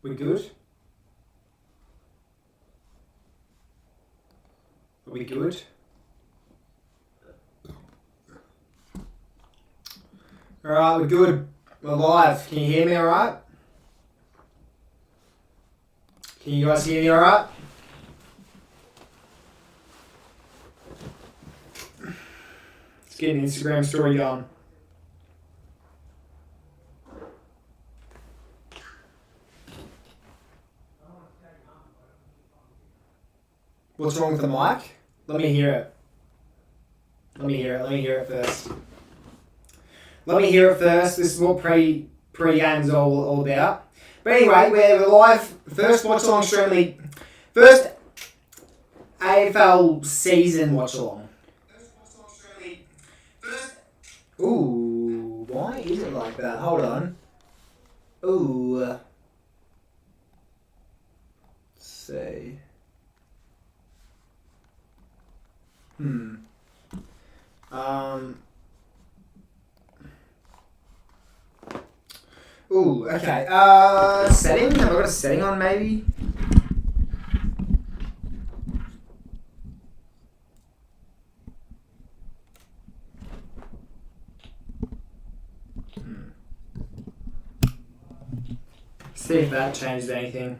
We good? Are we good? Alright, we're good. We're live. Can you hear me alright? Can you guys hear me alright? Let's get an Instagram story going. What's wrong with the mic? Let me hear it. Let me hear it first. This is what pre-game's all about. But anyway, we're live. First watch along stream. First AFL season watch along. Ooh, why is it like that? Hold on. Ooh. Let's see. Ooh, okay. Setting? Have I got a setting on maybe? See if that changed anything.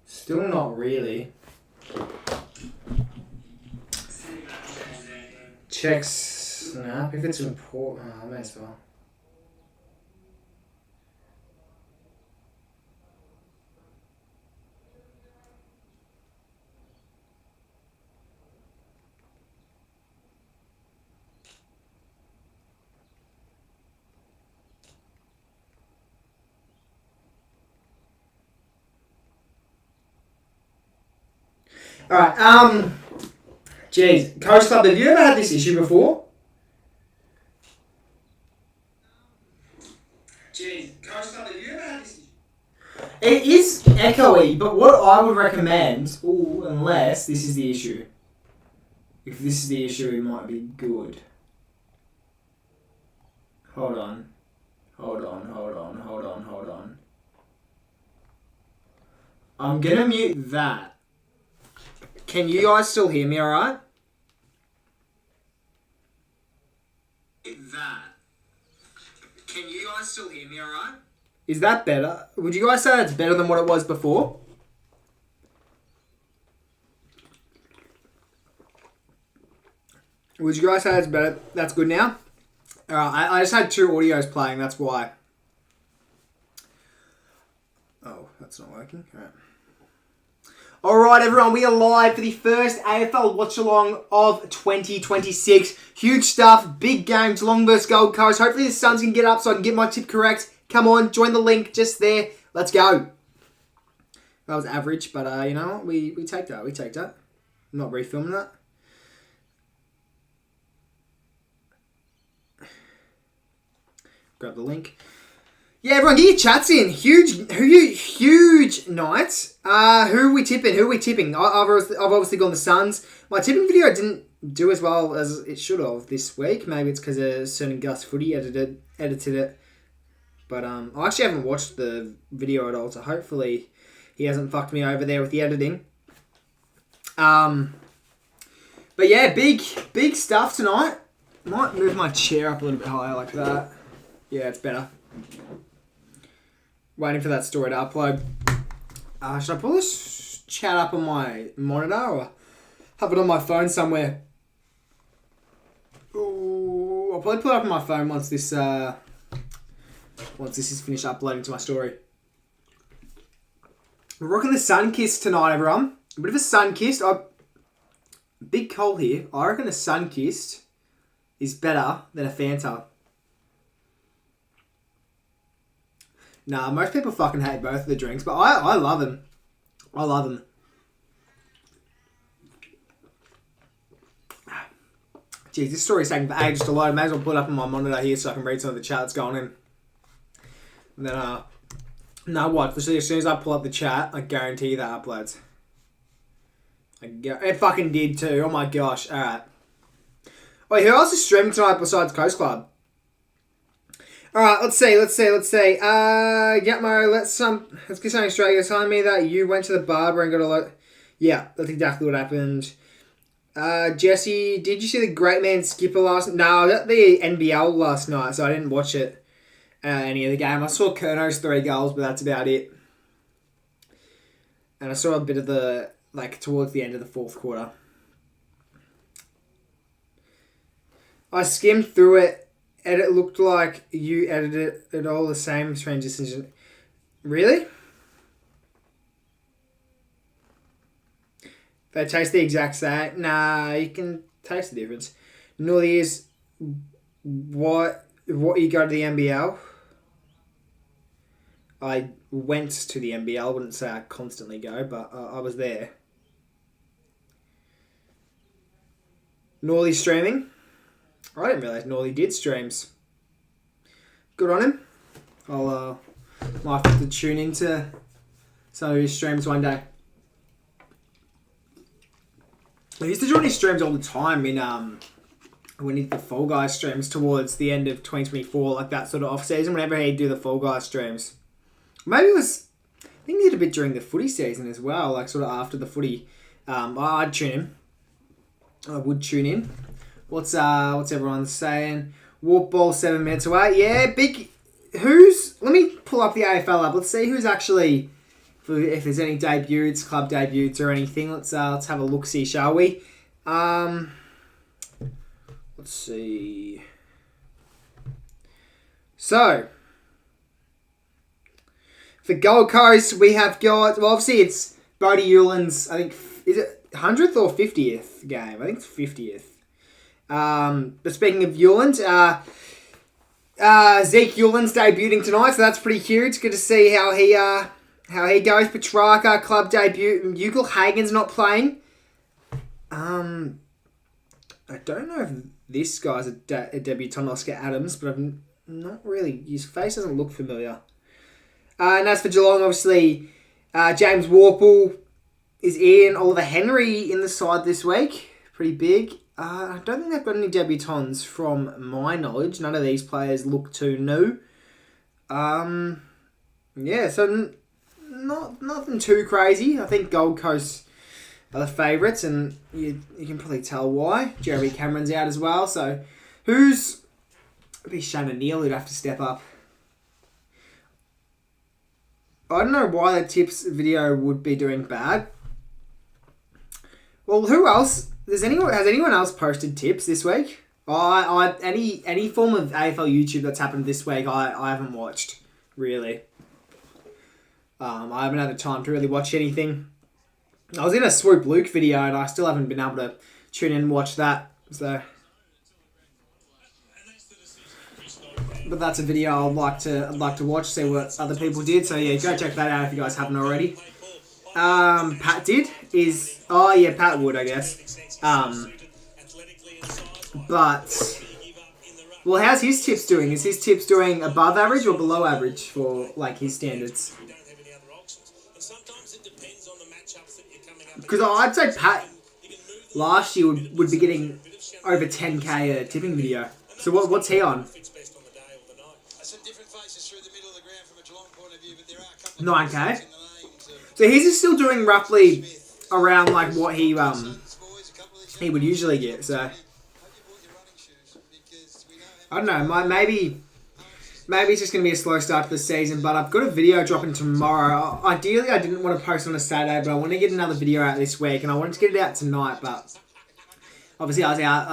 Still not really. Checks snap if it's important. I may as well. Alright, Jeez, Coach Club, have you ever had this issue before? It is echoey, but what I would recommend, unless this is the issue. If this is the issue, it might be good. Hold on. I'm gonna mute that. Can you guys still hear me alright? Can you guys still hear me alright? Is that better? Would you guys say that's better than what it was before? Would you guys say that's better? That's good now? Alright, I just had two audios playing, that's why. Oh, that's not working. Alright. Alright everyone, we are live for the first AFL watch-along of 2026. Huge stuff, big game, Geelong vs Gold Coast. Hopefully the Suns can get up so I can get my tip correct. Come on, join the link just there. Let's go. That was average, but you know what? We take that. I'm not refilming that. Grab the link. Yeah, everyone, get your chats in. Huge night. Who are we tipping? I've obviously gone the Suns. My tipping video didn't do as well as it should have this week. Maybe it's because a certain Gus Footy edited it. But I actually haven't watched the video at all, so hopefully he hasn't fucked me over there with the editing. But yeah, big stuff tonight. Might move my chair up a little bit higher like that. Yeah, it's better. Waiting for that story to upload. Should I pull this chat up on my monitor or have it on my phone somewhere? Ooh, I'll probably pull it up on my phone once this is finished uploading to my story. We're rocking the Sun-Kissed tonight, everyone. A bit of a Sun-Kissed. Big call here. I reckon a Sun-Kissed is better than a Fanta. Nah, most people fucking hate both of the drinks, but I love them. Jeez, this story's taking for ages to load. May as well put it up on my monitor here so I can read some of the chat that's going in. And then, no, watch. As soon as I pull up the chat, I guarantee you that uploads. It fucking did too. Oh my gosh. Alright. Wait, who else is streaming tonight besides Coast Club? Alright, let's see. Yatmo, let's get something straight. You're telling me that you went to the barber and got a lot. Yeah, that's exactly what happened. Jesse, did you see the Great Man Skipper last night? No, I got the NBL last night, so I didn't watch it. Any of the game. I saw Kerno's 3 goals, but that's about it. And I saw a bit of the, towards the end of the 4th quarter. I skimmed through it, and it looked like you edited it all the same transitions. Really? They taste the exact same. Nah, you can taste the difference. Nully is what you go to the NBL. I went to the NBL. I wouldn't say I constantly go, but I was there. Norley streaming. I didn't realise Norley did streams. Good on him. I'll might have to tune into some of his streams one day. I used to join his streams all the time in when he did the Fall Guys streams towards the end of 2024, like that sort of off season. Whenever he'd do the Fall Guys streams, maybe it was. I think he did a bit during the footy season as well, like sort of after the footy. I'd tune in. I would tune in. What's everyone saying? Warp ball 7 minutes away. Yeah, big. Let me pull up the AFL up. Let's see who's actually. If there's any debuts, club debuts or anything, let's have a look. See, shall we? Let's see. So for Gold Coast, we have got. Well, obviously it's Bodie Euland's. I think is it 100th or 50th game? I think it's 50th. But speaking of Euland, Zeke Euland's debuting tonight, so that's pretty huge. Good to see how he goes. Petrarca, club debut. Ugle Hagen's not playing. I don't know if this guy's a debutant, Oscar Adams, but I'm not really. His face doesn't look familiar. And as for Geelong, obviously, James Warple is in. Oliver Henry in the side this week. Pretty big. I don't think they've got any debutants from my knowledge. None of these players look too new. Yeah, so nothing too crazy. I think Gold Coast are the favourites, and you can probably tell why. Jeremy Cameron's out as well, so it'd be Shannon Neal who'd have to step up. I don't know why the tips video would be doing bad. Well, who else? Has anyone else posted tips this week? Any form of AFL YouTube that's happened this week, I haven't watched, really. I haven't had the time to really watch anything. I was in a Swoop Luke video and I still haven't been able to tune in and watch that. So, but that's a video I'd like to watch, see what other people did. So yeah, go check that out if you guys haven't already. Pat did Pat would, I guess. But well, how's his tips doing? Is his tips doing above average or below average for his standards? Because I'd say Pat last year would be getting over 10k a tipping video. So what's he on? 9k. So he's still doing roughly around what he would usually get. So I don't know. Maybe it's just going to be a slow start to the season. But I've got a video dropping tomorrow. Ideally, I didn't want to post on a Saturday, but I want to get another video out this week, and I wanted to get it out tonight. But obviously, I was out.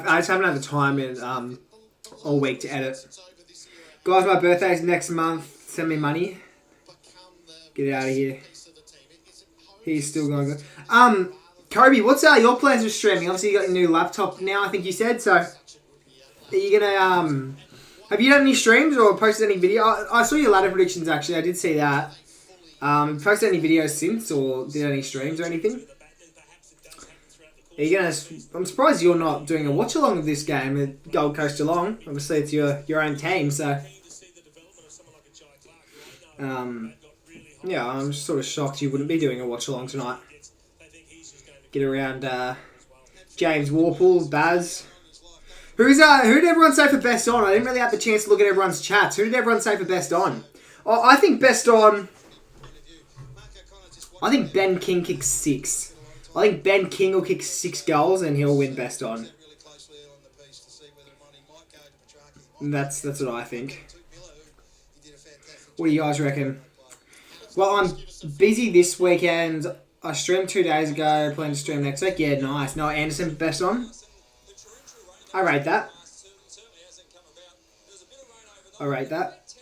I just haven't had the time in all week to edit. Guys, my birthday's next month. Send me money. Get out of here. He's still going good. Kobe, what's your plans with streaming? Obviously, you got your new laptop now, I think you said. So, are you gonna have you done any streams or posted any video? I saw your ladder predictions actually. I did see that. Posted any videos since or did any streams or anything? Are you gonna? I'm surprised you're not doing a watch along of this game at Gold Coast Geelong. Obviously, it's your own team, so. Yeah, I'm just sort of shocked you wouldn't be doing a watch along tonight. Get around James Warple, Baz. Who did everyone say for best on? I didn't really have the chance to look at everyone's chats. Who did everyone say for best on? Oh, I think best on. I think Ben King kicks 6. I think Ben King will kick 6 goals and he'll win best on. That's what I think. What do you guys reckon? Well, I'm busy this weekend. I streamed 2 days ago. Plan to stream next week. Yeah, nice. Noah Anderson best on. I rate that. I rate that.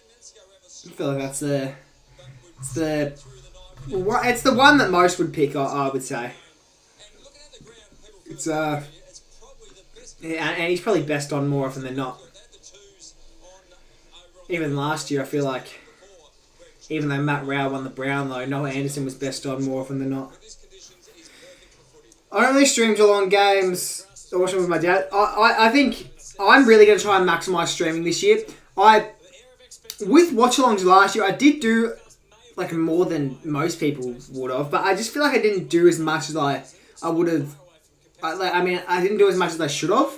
I feel like that's it's the one that most would pick. I would say. It's yeah, and he's probably best on more often than not. Even last year, I feel like, even though Matt Rao won the Brownlow, Noah Anderson was best on more often than not. I don't really stream Geelong games. I watch them with my dad. I think I'm really going to try and maximise streaming this year. With watch-alongs last year, I did do like more than most people would have, but I just feel like I didn't do as much as I would have. I didn't do as much as I should have.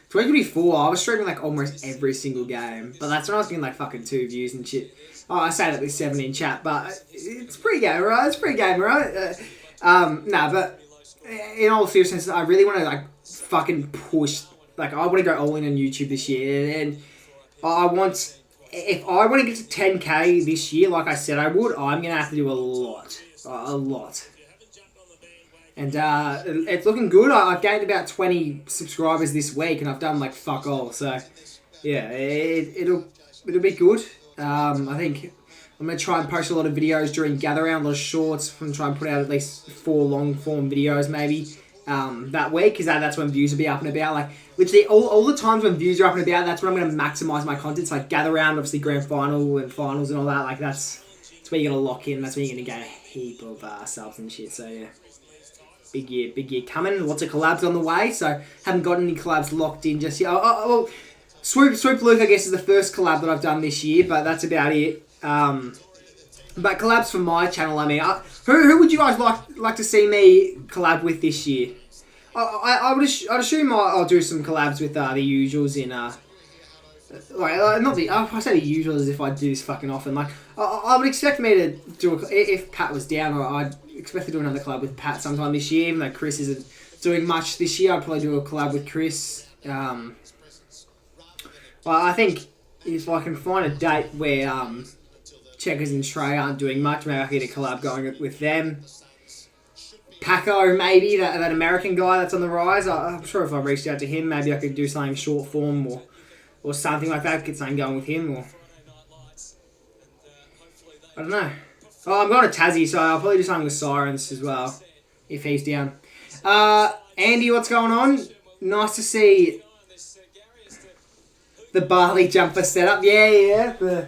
2024, I was streaming like almost every single game, but that's when I was getting like fucking 2 views and shit. Oh, I say that with 7 in chat, but it's pre-game, right? It's pre-game, right? But in all seriousness, I really want to like fucking push. Like, I want to go all in on YouTube this year, and if I want to get to 10k this year, like I said I would, I'm gonna have to do a lot. And it's looking good. I've gained about 20 subscribers this week, and I've done like fuck all. So yeah, it'll be good. I think I'm gonna try and post a lot of videos during gather round, a lot of shorts. I'm gonna try and put out at least 4 long form videos maybe that week, because that's when views will be up and about. Like literally all the times when views are up and about, that's when I'm gonna maximise my content. So like gather round, obviously grand final and finals and all that. Like that's where you're gonna lock in. That's where you're gonna get a heap of subs and shit. So yeah. Big year coming. Lots of collabs on the way, so haven't got any collabs locked in just yet. Well, Swoop Luke, I guess, is the first collab that I've done this year, but that's about it. But collabs for my channel, I mean, who would you guys like to see me collab with this year? I'd assume I'll do some collabs with the usuals in not the. I say the usual as if I do this fucking often. Like I would expect me to do if Pat was down, or I'd expect to do another collab with Pat sometime this year. Even though Chris isn't doing much this year, I'd probably do a collab with Chris. Well, I think if I can find a date where Checkers and Trey aren't doing much, maybe I can get a collab going with them. Paco, maybe that American guy that's on the rise. I'm sure if I reached out to him, maybe I could do something short form or something like that, get something going with him, or I don't know. Oh, I'm going to Tassie, so I'll probably do something with Sirens as well, if he's down. Andy, what's going on? Nice to see the Barley jumper setup. Yeah, the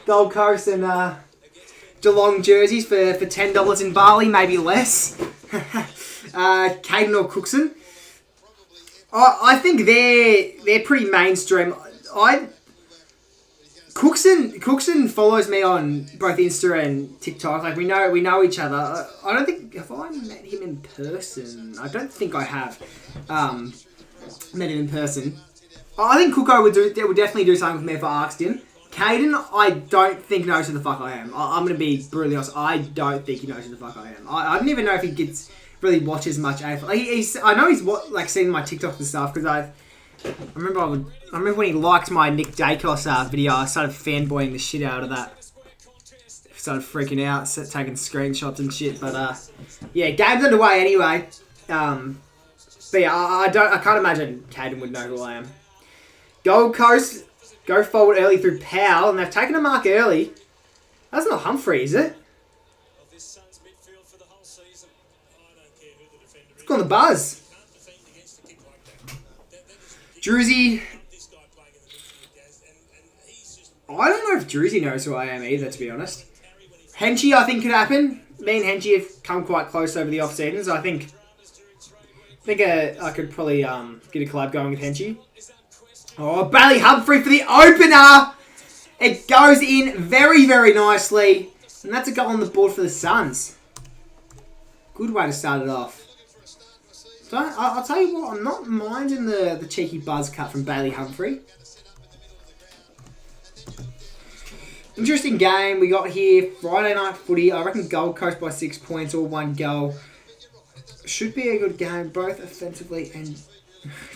Gold Coast and Geelong jerseys for $10 in Barley, maybe less. Caden or Cookson. I think they're pretty mainstream. Cookson follows me on both Insta and TikTok. Like we know each other. I don't think have I met him in person. I don't think I have met him in person. I think Cooko would definitely do something with me if I asked him. Caden, I don't think knows who the fuck I am. I'm gonna be brutally honest. I don't think he knows who the fuck I am. I don't even know if he really watches much AFL. I know he's seen my TikToks and stuff, because I remember when he liked my Nick Dacos video. I started fanboying the shit out of that. Started freaking out, taking screenshots and shit. But yeah, game's underway anyway. But yeah, I can't imagine Caden would know who I am. Gold Coast go forward early through Powell, and they've taken a mark early. That's not Humphrey, is it? It's gone the buzz. Druzy. I don't know if Druzy knows who I am either, to be honest. Henchy, I think, could happen. Me and Henchy have come quite close over the off-seasons. I think I could probably get a collab going with Henchy. Oh, Bailey Humphrey for the opener! It goes in very, very nicely. And that's a goal on the board for the Suns. Good way to start it off. I'll tell you what, I'm not minding the cheeky buzz cut from Bailey Humphrey. Interesting game we got here. Friday night footy. I reckon Gold Coast by 6 points or 1 goal. Should be a good game, both offensively and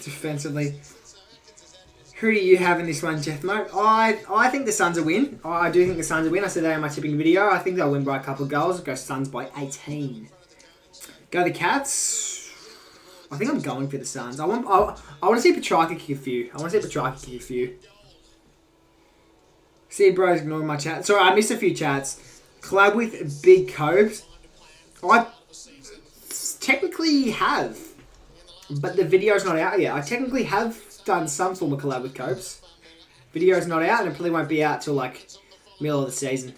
defensively. Who do you have in this one, Jethmo? I think the Suns will win. I do think the Suns will win. I said that in my tipping video. I think they'll win by a couple of goals. I'll go Suns by 18. Go the Cats. I think I'm going for the Suns. I want to see Petrarca kick a few. See, bro's ignoring my chat. Sorry, I missed a few chats. Collab with Big Cobes. I technically have, but the video's not out yet. I technically have done some form of collab with Cobes. Video's not out, and it probably won't be out till like middle of the season.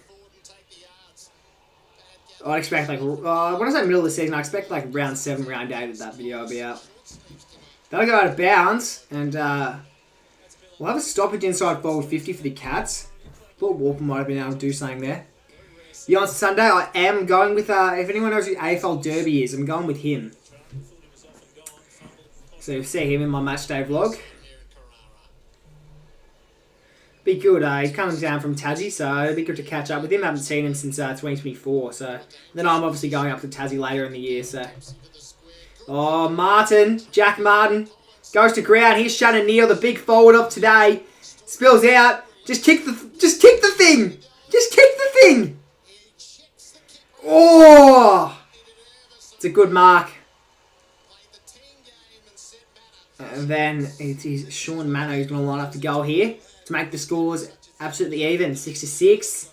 I'd expect like when I say middle of the season, I expect like round 7, round 8 that video will be out. That'll go out of bounds, and we'll have a stoppage inside forward 50 for the Cats. Thought Warper might have been able to do something there. Yeah, on Sunday, I am going with, if anyone knows who AFL Derby is, I'm going with him. So you'll see him in my match day vlog. Be good, he's coming down from Tassie, so it'll be good to catch up with him. I haven't seen him since 2024, so... Then I'm obviously going up to Tassie later in the year, so... Oh, Martin, Jack Martin, goes to ground. Here's Shannon Neal, the big forward of today. Spills out. Just kick the thing. Just kick the thing. Oh, it's a good mark. And then it is Sean Mano who's going to line up the goal here to make the scores absolutely even, 6-6.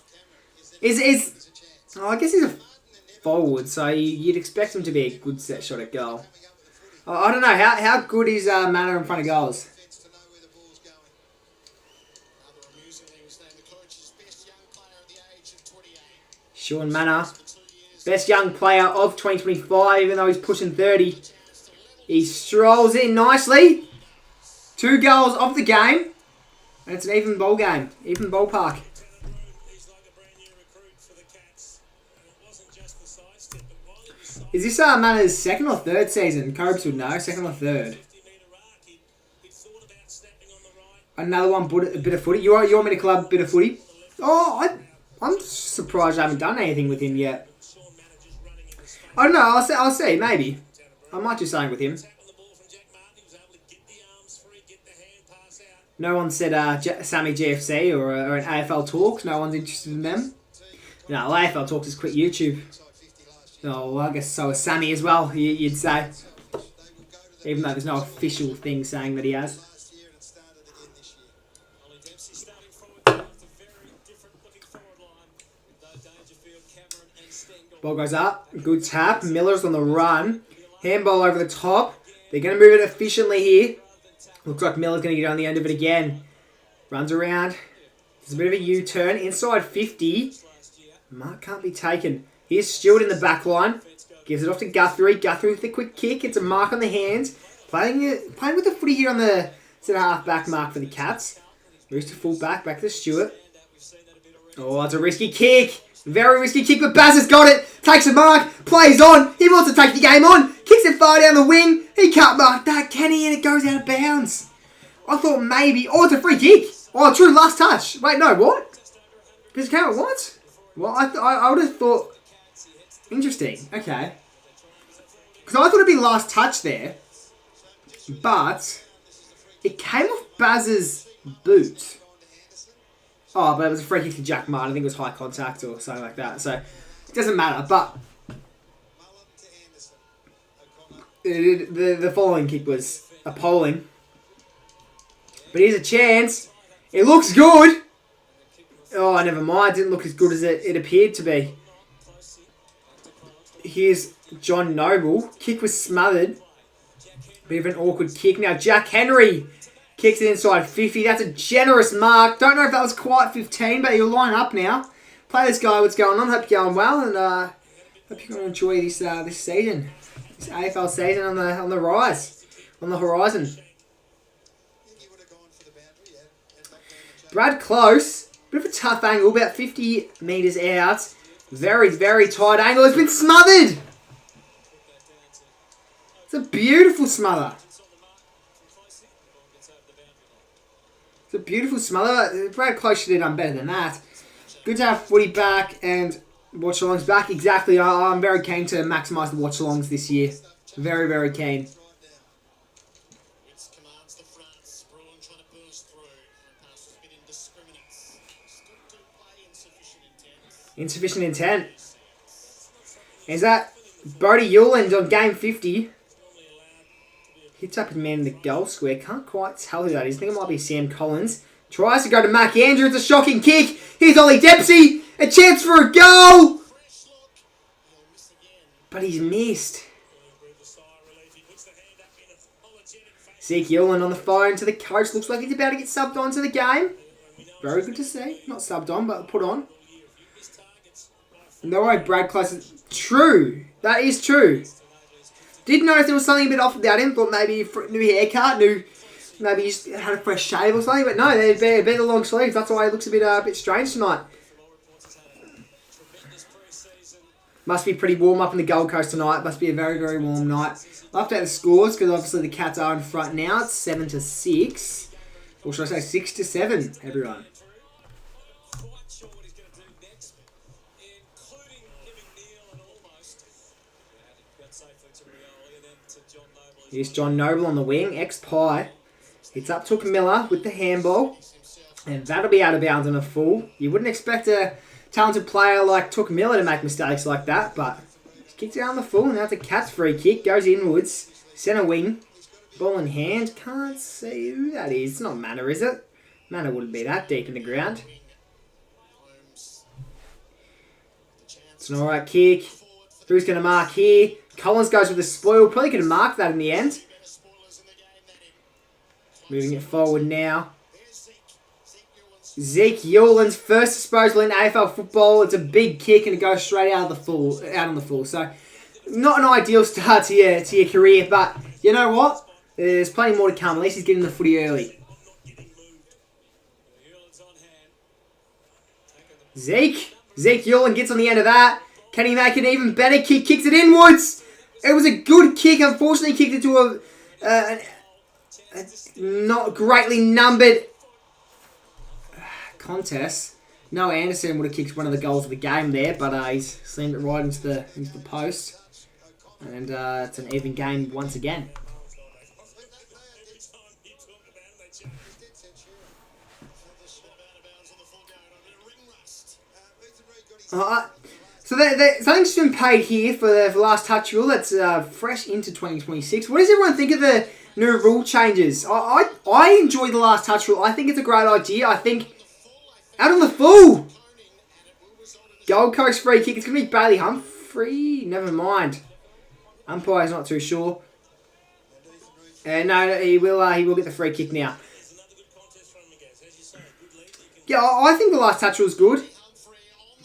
I guess he's a forward, so you'd expect him to be a good set shot at goal. I don't know how good is Mano in front of goals. Sean Manor, best young player of 2025, even though he's pushing 30. He strolls in nicely. 2 goals of the game. And it's an even ball game. Even ballpark. Is this Manor's 2nd or 3rd season? Cobes would know. 2nd or 3rd. Another one, a bit of footy. You want me to club a bit of footy? Oh, I'm surprised I haven't done anything with him yet. I don't know. I'll see. Maybe. I might do something with him. No one said Sammy GFC or an AFL Talks. No one's interested in them. No, AFL Talks is quit YouTube. Oh, well, I guess so is Sammy as well, you'd say. Even though there's no official thing saying that he has. Ball goes up. Good tap. Miller's on the run. Handball over the top. They're going to move it efficiently here. Looks like Miller's going to get on the end of it again. Runs around. There's a bit of a U-turn. Inside 50. Mark can't be taken. Here's Stewart in the back line. Gives it off to Guthrie. Guthrie with a quick kick. It's a mark on the hands. Playing with the footy here on the half-back mark for the Cats. Moves to full back. Back to Stewart. Oh, it's a risky kick. Very risky kick, but Baz has got it. Takes a mark. Plays on. He wants to take the game on. Kicks it far down the wing. He can't mark that, can he? And it goes out of bounds. I thought maybe... Oh, it's a free kick. Oh, true, last touch. Wait, no, what? Because it came at what? Well, I would have thought... Interesting. Okay. Because I thought it'd be last touch there. But... It came off Baz's boot. Oh, but it was a free kick to Jack Martin. I think it was high contact or something like that. So, it doesn't matter. But the following kick was appalling. But here's a chance. It looks good. Oh, never mind. It didn't look as good as it appeared to be. Here's John Noble. Kick was smothered. Bit of an awkward kick. Now, Jack Henry kicks it inside 50. That's a generous mark. Don't know if that was quite 15, but you'll line up now. Play this guy, what's going on. Hope you're going well, and hope you're going to enjoy this this season. This AFL season on the rise, on the horizon. Brad Close, bit of a tough angle, about 50 metres out. Very, very tight angle. It's been smothered. It's a beautiful smother. It's a beautiful smother. Brad Close should have done better than that. Good to have footy back and watch-alongs back. Exactly. I'm very keen to maximise the watch-alongs this year. Very, very keen. Insufficient intent. Is that Brody Yuland on game 50? Hits up his man in the goal square. Can't quite tell who that is. I think it might be Sam Collins. Tries to go to Mac Andrew. It's a shocking kick. Here's Ollie Dempsey. A chance for a goal. But he's missed. Zeke Yuland on the phone to the coach. Looks like he's about to get subbed on to the game. Very good to see. Not subbed on, but put on. No way, Brad Close. True. That is true. Did notice there was something a bit off about him. Thought maybe new haircut, maybe he had a fresh shave or something. But no, they'd be the long sleeves. That's why he looks a bit strange tonight. Must be pretty warm up in the Gold Coast tonight. Must be a very, very warm night. I'll update the scores because obviously the Cats are in front now. It's 7-6. Or should I say 6-7, everyone. Here's John Noble on the wing. Ex-Pie. Hits up Took Miller with the handball. And that'll be out of bounds on a full. You wouldn't expect a talented player like Took Miller to make mistakes like that. But he kicks it out on the full. Now it's a Cats free kick. Goes inwards. Centre wing. Ball in hand. Can't see who that is. It's not Manor, is it? Manor wouldn't be that deep in the ground. It's an alright kick. Who's going to mark here? Collins goes with a spoil. Probably could have marked that in the end. Moving it forward now. Zeke Yuland's first disposal in AFL football. It's a big kick and it goes straight out on the full. So, not an ideal start to your career, but you know what? There's plenty more to come. At least he's getting the footy early. Zeke Yuland gets on the end of that. Can he make an even better kick? Kicks it inwards. It was a good kick. Unfortunately, kicked it to a not greatly numbered contest. Noah Anderson would have kicked one of the goals of the game there, but he's slammed it right into the post. And it's an even game once again. So something's been paid here for the last touch rule that's fresh into 2026. What does everyone think of the new rule changes? I enjoy the last touch rule. I think it's a great idea. I think out on the full. Gold Coast free kick. It's going to be Bailey Humphrey. Never mind. Umpire's not too sure. No, he will get the free kick now. Yeah, I think the last touch rule is good.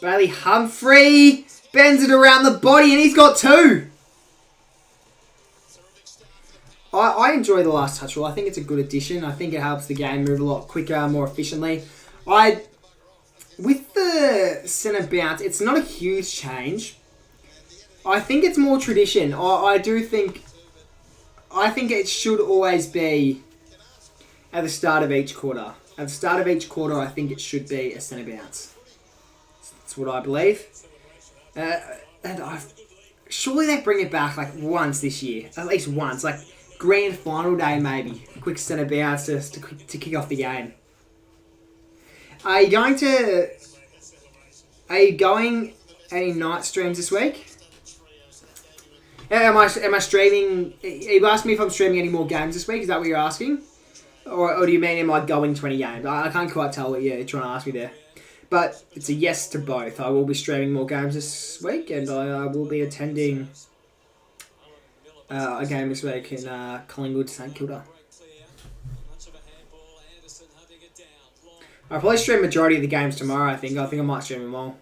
Bailey Humphrey bends it around the body and he's got two. I enjoy the last touch rule. I think it's a good addition. I think it helps the game move a lot quicker, more efficiently. With the centre bounce, it's not a huge change. I think it's more tradition. I think it should always be at the start of each quarter. At the start of each quarter, I think it should be a centre bounce. That's what I believe. Surely they bring it back like once this year. At least once. Like grand final day maybe. A quick centre bounce to kick off the game. Are you going any night streams this week? Am I streaming? You asked me if I'm streaming any more games this week. Is that what you're asking? Or do you mean am I going 20 games? I can't quite tell what you're trying to ask me there. But it's a yes to both. I will be streaming more games this week, and I will be attending a game this week in Collingwood, St Kilda. I'll probably stream majority of the games tomorrow, I think. I might stream them all.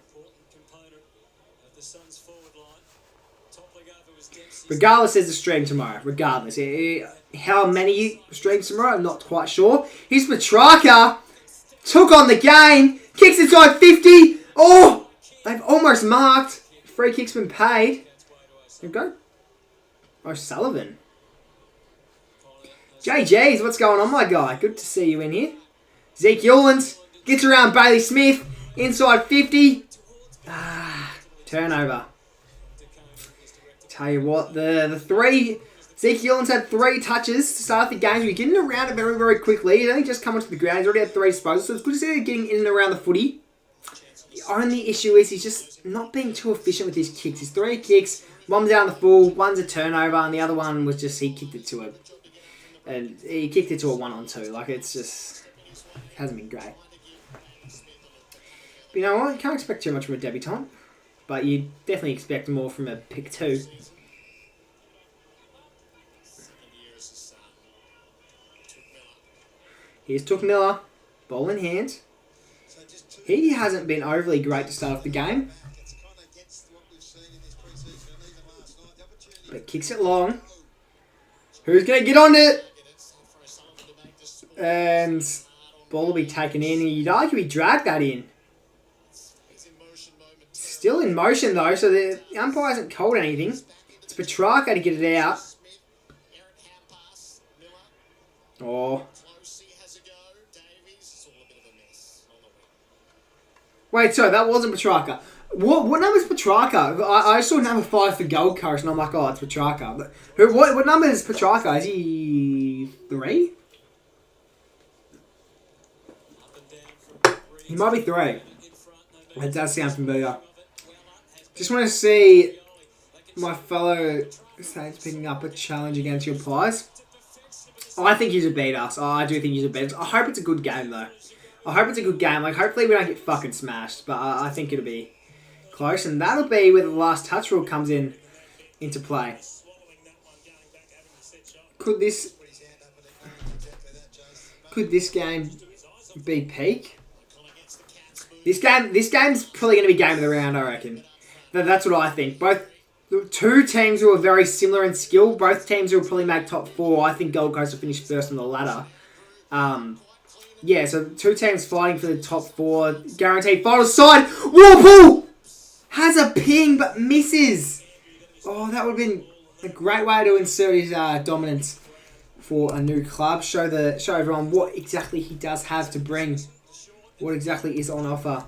Regardless, there's a stream tomorrow. Regardless. How many streams tomorrow, I'm not quite sure. Here's Petrarca. Took on the game. Kicks inside 50. Oh! They've almost marked. Free kick's been paid. There we go. O'Sullivan. JJ's, what's going on, my guy? Good to see you in here. Zeke Yuland gets around Bailey Smith. Inside 50. Turnover. Tell you what, the three... Zeke Yuland's had 3 touches to start the game. He's getting around it very, very quickly. He's only just come onto the ground. He's already had 3 disposals, so it's good to see him getting in and around the footy. The only issue is he's just not being too efficient with his kicks. His 3 kicks, one's down the full, one's a turnover, and the other one was just he kicked it to a 1-on-2. Like, it's just... It hasn't been great. But you know what? You can't expect too much from a debutant. But you definitely expect more from a pick 2. Here's Took Miller. Ball in hand. He hasn't been overly great to start off the game. But kicks it long. Who's going to get on it? And ball will be taken in. You'd argue he dragged that in. Still in motion though, so the umpire hasn't called anything. It's Petrarca to get it out. Oh. Wait, sorry, that wasn't Petrarca. What number is Petrarca? I saw number 5 for Gold Coast, and I'm like, oh, it's Petrarca. But what number is Petrarca? Is he 3? He might be 3. That does sound familiar. Just want to see my fellow Saints picking up a challenge against your Pies. I think he's a beat us. I do think he's a beat us. I hope it's a good game, though. I hope it's a good game. Like, hopefully we don't get fucking smashed. But I think it'll be close. And that'll be where the last touch rule comes into play. Could this game be peak? This game's probably going to be game of the round, I reckon. That's what I think. Both 2 teams who are very similar in skill. Both teams who will probably make top 4. I think Gold Coast will finish first on the ladder. Yeah, so 2 teams fighting for the top 4. Guaranteed final side. Warpool has a ping but misses. Oh, that would have been a great way to insert his dominance for a new club. Show everyone what exactly he does have to bring. What exactly is on offer.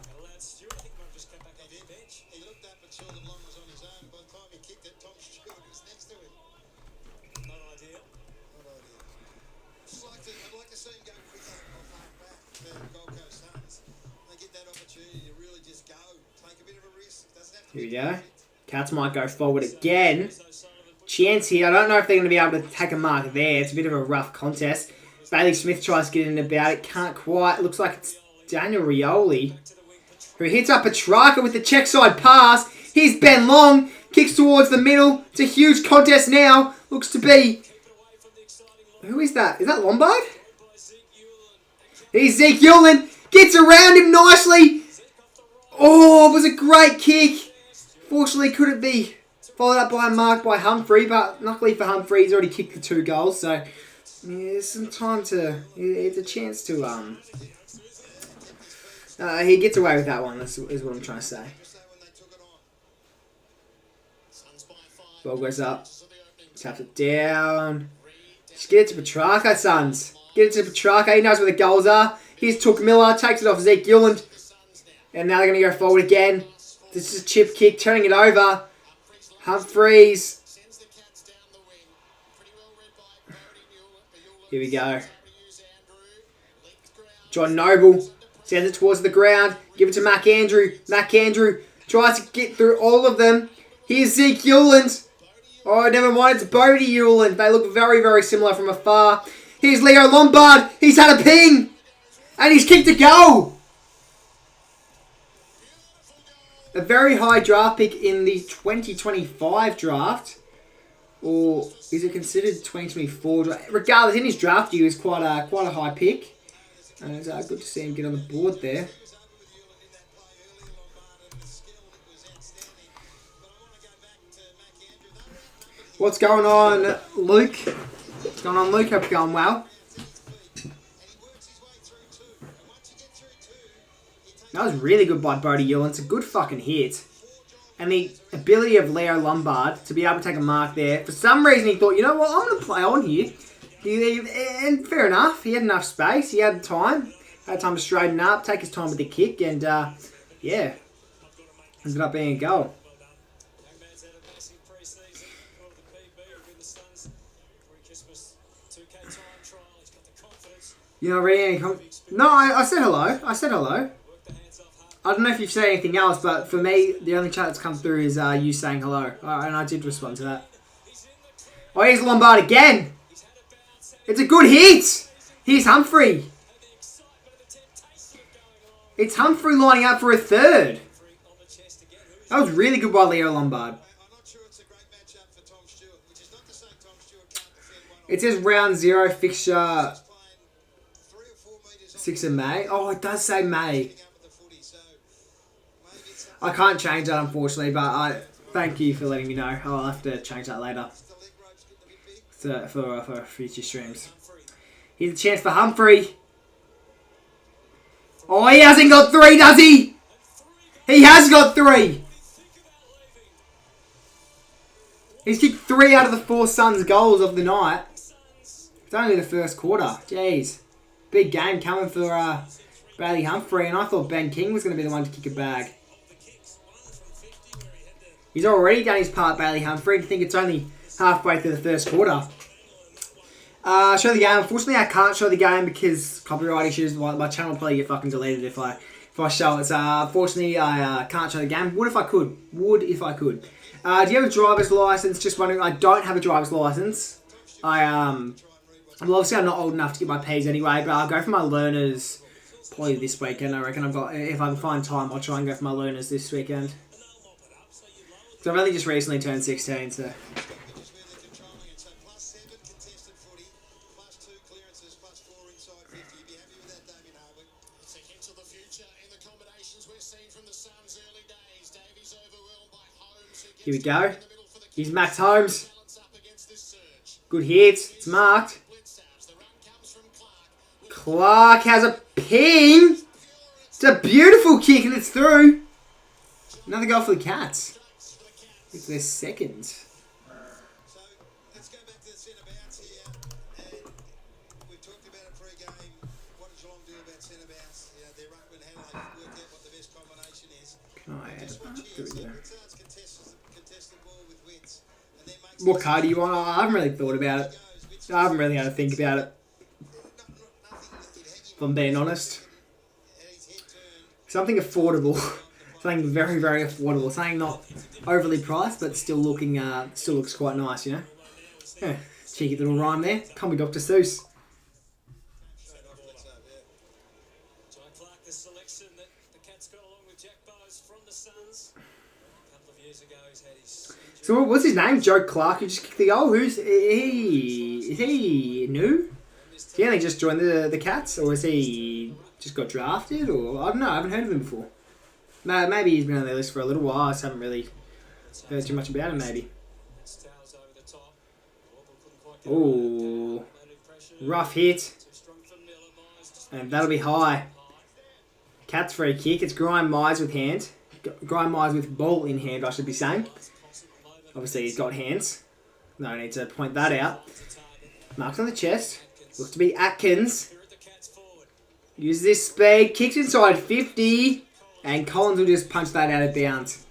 Here we go. Cats might go forward again. Chance here. I don't know if they're going to be able to take a mark there. It's a bit of a rough contest. Bailey Smith tries to get in about it. Can't quite. It looks like it's Daniel Rioli, who hits up Petrarca with the check side pass. Here's Ben Long. Kicks towards the middle. It's a huge contest now. Looks to be... Who is that? Is that Lombard? Here's Zeke Yuland. Gets around him nicely. Oh, it was a great kick. Fortunately, couldn't be followed up by a mark by Humphrey, but luckily for Humphrey, he's already kicked the 2 goals, so yeah, there's some time to... It's a chance to... he gets away with that one, is what I'm trying to say. Ball goes up. Taps it down. Just get it to Petrarca, sons. Get it to Petrarca. He knows where the goals are. Here's Took Miller. Takes it off Zeke Yuland. And now they're going to go forward again. This is a chip kick. Turning it over. Humphreys. Here we go. John Noble sends it towards the ground. Give it to Mac Andrew. Mac Andrew tries to get through all of them. Here's Zeke Yuland. Oh, never mind. It's Bodie Yuland. They look very, very similar from afar. Here's Leo Lombard. He's had a ping. And he's kicked a goal. A very high draft pick in the 2025 draft. Or is it considered 2024 draft? Regardless, in his draft year, is quite a high pick. And it's good to see him get on the board there. What's going on, Luke? What's going on, Luke? Hope you're going well. That was really good by Bodie Yuland. It's a good fucking hit. And the ability of Leo Lombard to be able to take a mark there. For some reason, he thought, you know what, I'm going to play on here. And fair enough. He had enough space. He had time. Had time to straighten up, take his time with the kick, and yeah, ended up being a goal. You're not reading any No, I said hello. I said hello. I don't know if you've said anything else, but for me, the only chat that's come through is you saying hello. And I did respond to that. Oh, here's Lombard again. It's a good hit. Here's Humphrey. It's Humphrey lining up for a third. That was really good by Leo Lombard. It says round 0 fixture 6 of May. Oh, it does say May. I can't change that, unfortunately, but I thank you for letting me know. I'll have to change that later for future streams. Here's a chance for Humphrey. Oh, he hasn't got 3, does he? He has got 3. He's kicked 3 out of the 4 Suns goals of the night. It's only the first quarter. Jeez. Big game coming for Bailey Humphrey, and I thought Ben King was going to be the one to kick a bag. He's already done his part, Bailey Humphrey. I think it's only halfway through the first quarter. Show the game. Unfortunately, I can't show the game because copyright issues. My channel will probably get fucking deleted if I show it. So, unfortunately, I can't show the game. Would if I could. Would if I could. Do you have a driver's license? Just wondering. I don't have a driver's license. Well, obviously, I'm not old enough to get my P's anyway, but I'll go for my learners probably this weekend. I reckon if I can find time, I'll try and go for my learners this weekend. So I've only just recently turned 16, so. Here we go. Here's Max Holmes. Good hit. It's marked. Clark has a ping. It's a beautiful kick and it's through. Another goal for the Cats. It's their second. So let's go back to the centre bounce here, and we've talked about it pre-game. What does Geelong do about centre bounce? Their ruckman, how they work out what the best combination is. Can I add that? Contested ball with Wits, and then makes What card do you want? I haven't really thought about it. I haven't really had to think about it. If I'm being honest. Something affordable. Something very, very affordable. Something not overly priced, but still looks quite nice, you know? Yeah, cheeky little rhyme there. Call me Dr. Seuss. So what's his name? Joe Clark, who just kicked the goal. Who's he? Is he new? Has he only just joined the Cats, or is he just got drafted? Or I don't know. I haven't heard of him before. Maybe he's been on their list for a little while. I just haven't really heard too much about him. Maybe. Oh, rough hit, and that'll be high. Cats free kick. It's Grime Mize with hand. Grime Mize with ball in hand, I should be saying. Obviously, he's got hands. No need to point that out. Marked on the chest. Looks to be Atkins. Use this speed. Kicks inside 50. And Collins will just punch that out of bounds.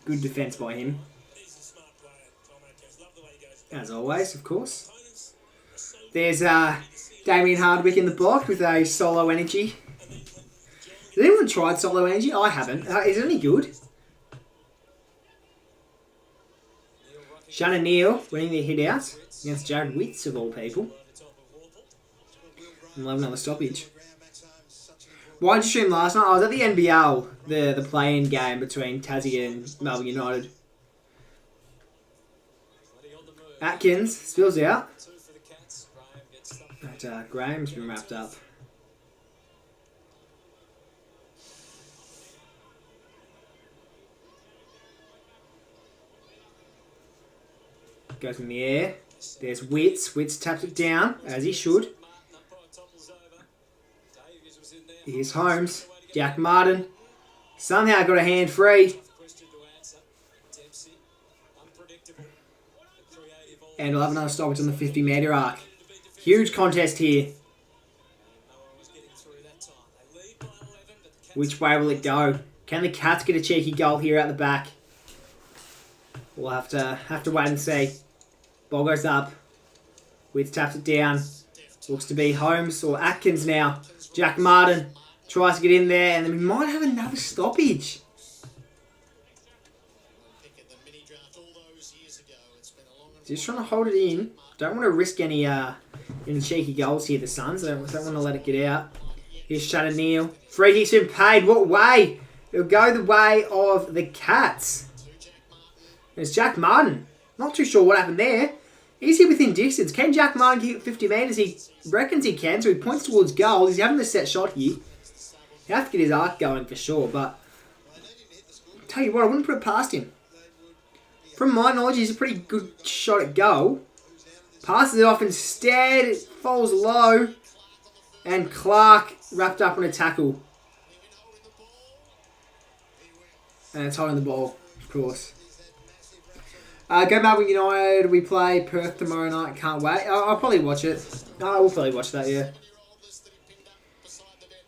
Good defence by him. As always, of course. There's Damien Hardwick in the block with a solo energy. Has anyone tried solo energy? I haven't. Is it any good? Shannon Neal winning the hit out against Jared Witts of all people. And we'll have another stoppage. Why did you stream last night? I was at the NBL, the play-in game between Tassie and Melbourne United. Atkins spills out. But Graham's been wrapped up. Goes in the air. There's Witts. Witts taps it down, as he should. Here's Holmes. Jack Martin. Somehow got a hand free. And we'll have another stoppage on the 50-metre arc. Huge contest here. Which way will it go? Can the Cats get a cheeky goal here at the back? We'll have to wait and see. Ball goes up. Witz taps it down. Looks to be Holmes or Atkins now. Jack Martin tries to get in there, and then we might have another stoppage. Just trying to hold it in. Don't want to risk any cheeky goals here, the Suns. I don't want to let it get out. Here's Shannon Neal. Free kick's been paid. What way? It'll go the way of the Cats. It's Jack Martin. Not too sure what happened there. Is he within distance? Can Jack Martin kick 50 metres? He reckons he can, so he points towards goal. He's having a set shot here. He'll have to get his arc going for sure, but I'll tell you what, I wouldn't put it past him. From my knowledge, he's a pretty good shot at goal. Passes it off instead. It falls low. And Clark wrapped up on a tackle. And it's holding the ball, of course. Go Melbourne United. We play Perth tomorrow night. Can't wait. I'll probably watch it. I will probably watch that, yeah.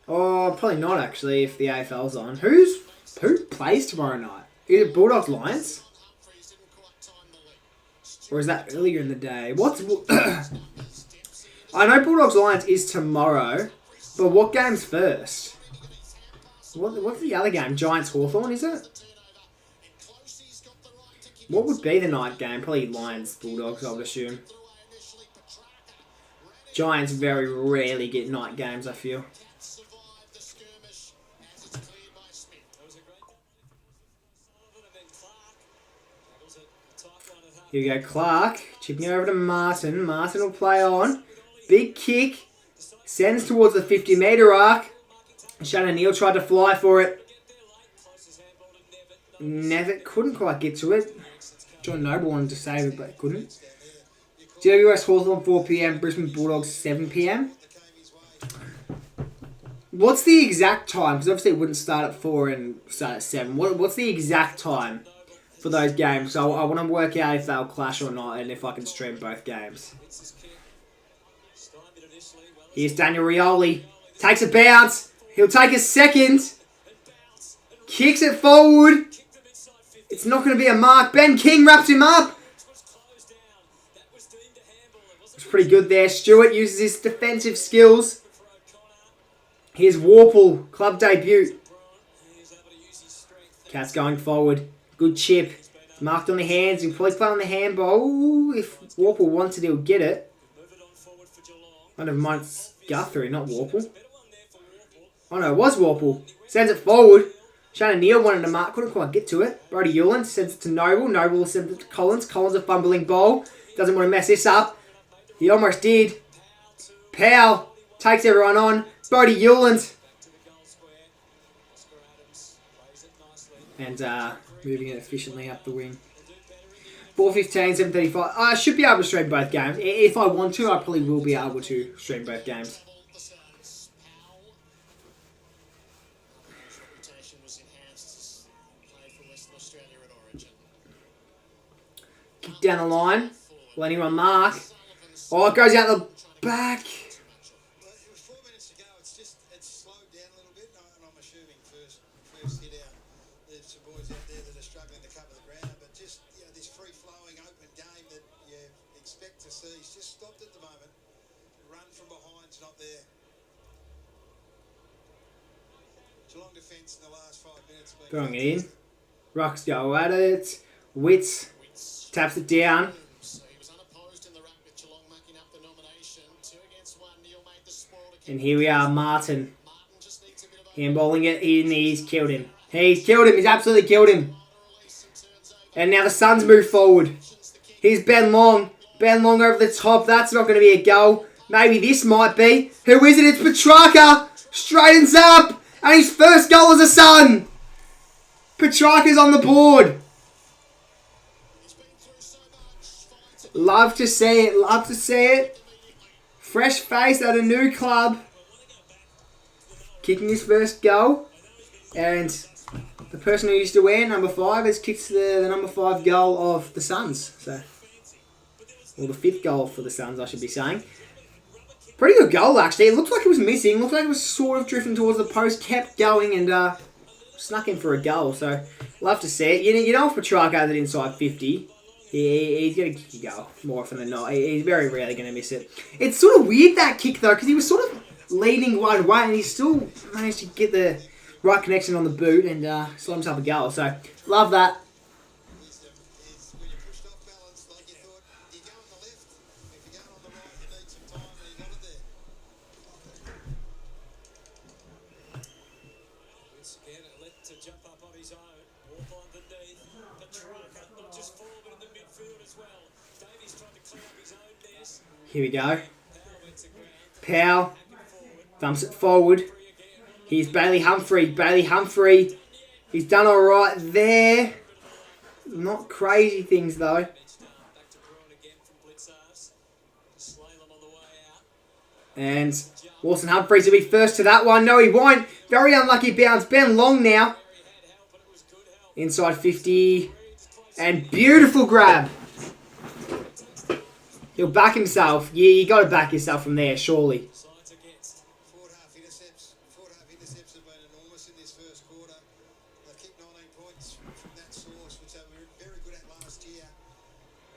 Oh, probably not, actually, if the AFL's on. Who plays tomorrow night? Is it Bulldogs Lions? Or is that earlier in the day? I know Bulldogs Lions is tomorrow, but what game's first? What's the other game? Giants Hawthorn, is it? What would be the night game? Probably Lions Bulldogs, I would assume. Giants very rarely get night games, I feel. Here we go, Clark. Chipping over to Martin. Martin will play on. Big kick. Sends towards the 50-metre arc. Shannon Neal tried to fly for it. Nevitt couldn't quite get to it. John Noble wanted to save it, but couldn't. GWS Hawthorn 4 p.m. Brisbane Bulldogs 7 p.m. What's the exact time? Because obviously it wouldn't start at 4 and start at 7. What's the exact time for those games? So I want to work out if they'll clash or not and if I can stream both games. Here's Daniel Rioli. Takes a bounce. He'll take a second. Kicks it forward. It's not going to be a mark. Ben King wraps him up. It's pretty good there. Stewart uses his defensive skills. Here's Warple. Club debut. Cats going forward. Good chip. It's marked on the hands. He'll probably play on the handball. Ooh, if Warple wants it, he'll get it. Oh, never mind. It's Guthrie, not Warple. Oh no, it was Warple. Sends it forward. Shannon Neal wanted to mark, couldn't quite get to it. Brody Hewlin sends it to Noble. Noble sends it to Collins. Collins a fumbling ball. Doesn't want to mess this up. He almost did. Powell takes everyone on. Brody Hewlin. And moving it efficiently up the wing. 4:15, 7:35. I should be able to stream both games. If I want to, I probably will be able to stream both games. Kick down the line. Will anyone mark? Oh, it goes out the back. Well, it was 4 minutes ago. It's slowed down a little bit, and I'm assuming first hit out. There's some boys out there that are struggling to cover the ground, but just this free-flowing open game that you expect to see is just stopped at the moment. Run from behind's not there. Geelong defence in the last 5 minutes. Throwing it in. Rucks go at it. Witz taps it down. And here we are, Martin. Handballing it in. He's killed him. He's killed him. He's absolutely killed him. And now the Suns move forward. Here's Ben Long. Ben Long over the top. That's not going to be a goal. Maybe this might be. Who is it? It's Petrarca. Straightens up. And his first goal as a Sun. Petrarca's on the board. Love to see it. Love to see it. Fresh face at a new club. Kicking his first goal. And the person who used to wear number 5 has kicked the number 5 goal of the Suns. So, or the 5th goal for the Suns, I should be saying. Pretty good goal, actually. It looked like it was missing. Looked like it was sort of drifting towards the post. Kept going and snuck in for a goal. So, love to see it. You know if Petrarca has it inside 50, he's going to kick a goal more often than not. He's very rarely going to miss it. It's sort of weird, that kick, though, because he was sort of leading one way and he still managed to get the right connection on the boot and slot himself a goal. So, love that. Here we go. Powell thumps it forward. Here's Bailey Humphrey. Bailey Humphrey. He's done all right there. Not crazy things though. And Wilson Humphreys will be first to that one. No, he won't. Very unlucky bounce. Ben Long now. Inside 50. And beautiful grab. He'll back himself. Yeah, you got to back yourself from there, surely. Forward half intercepts have been enormous in this first quarter. They kicked 19 points from that source, which they were very good at last year.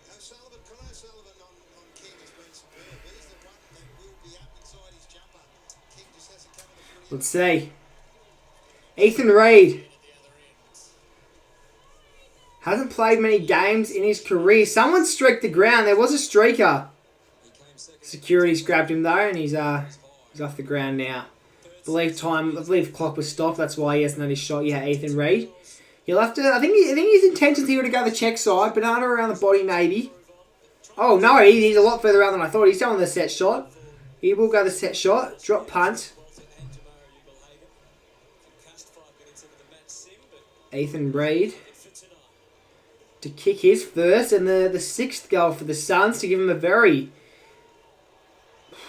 Connor O'Sullivan on King has been superb. He's the one that will be up inside his jumper. King just hasn't come to the footy. Let's see. Ethan Reid. Hasn't played many games in his career. Someone streaked the ground. There was a streaker. Security's grabbed him though, and he's off the ground now. I believe clock was stopped. That's why he hasn't had his shot yet. Ethan Reid. He'll have to. I think his intentions here to go the check side. Banana around the body maybe. Oh no, he's a lot further out than I thought. He's down the set shot. He will go the set shot. Drop punt. Ethan Reid to kick his first and the sixth goal for the Suns to give him a very...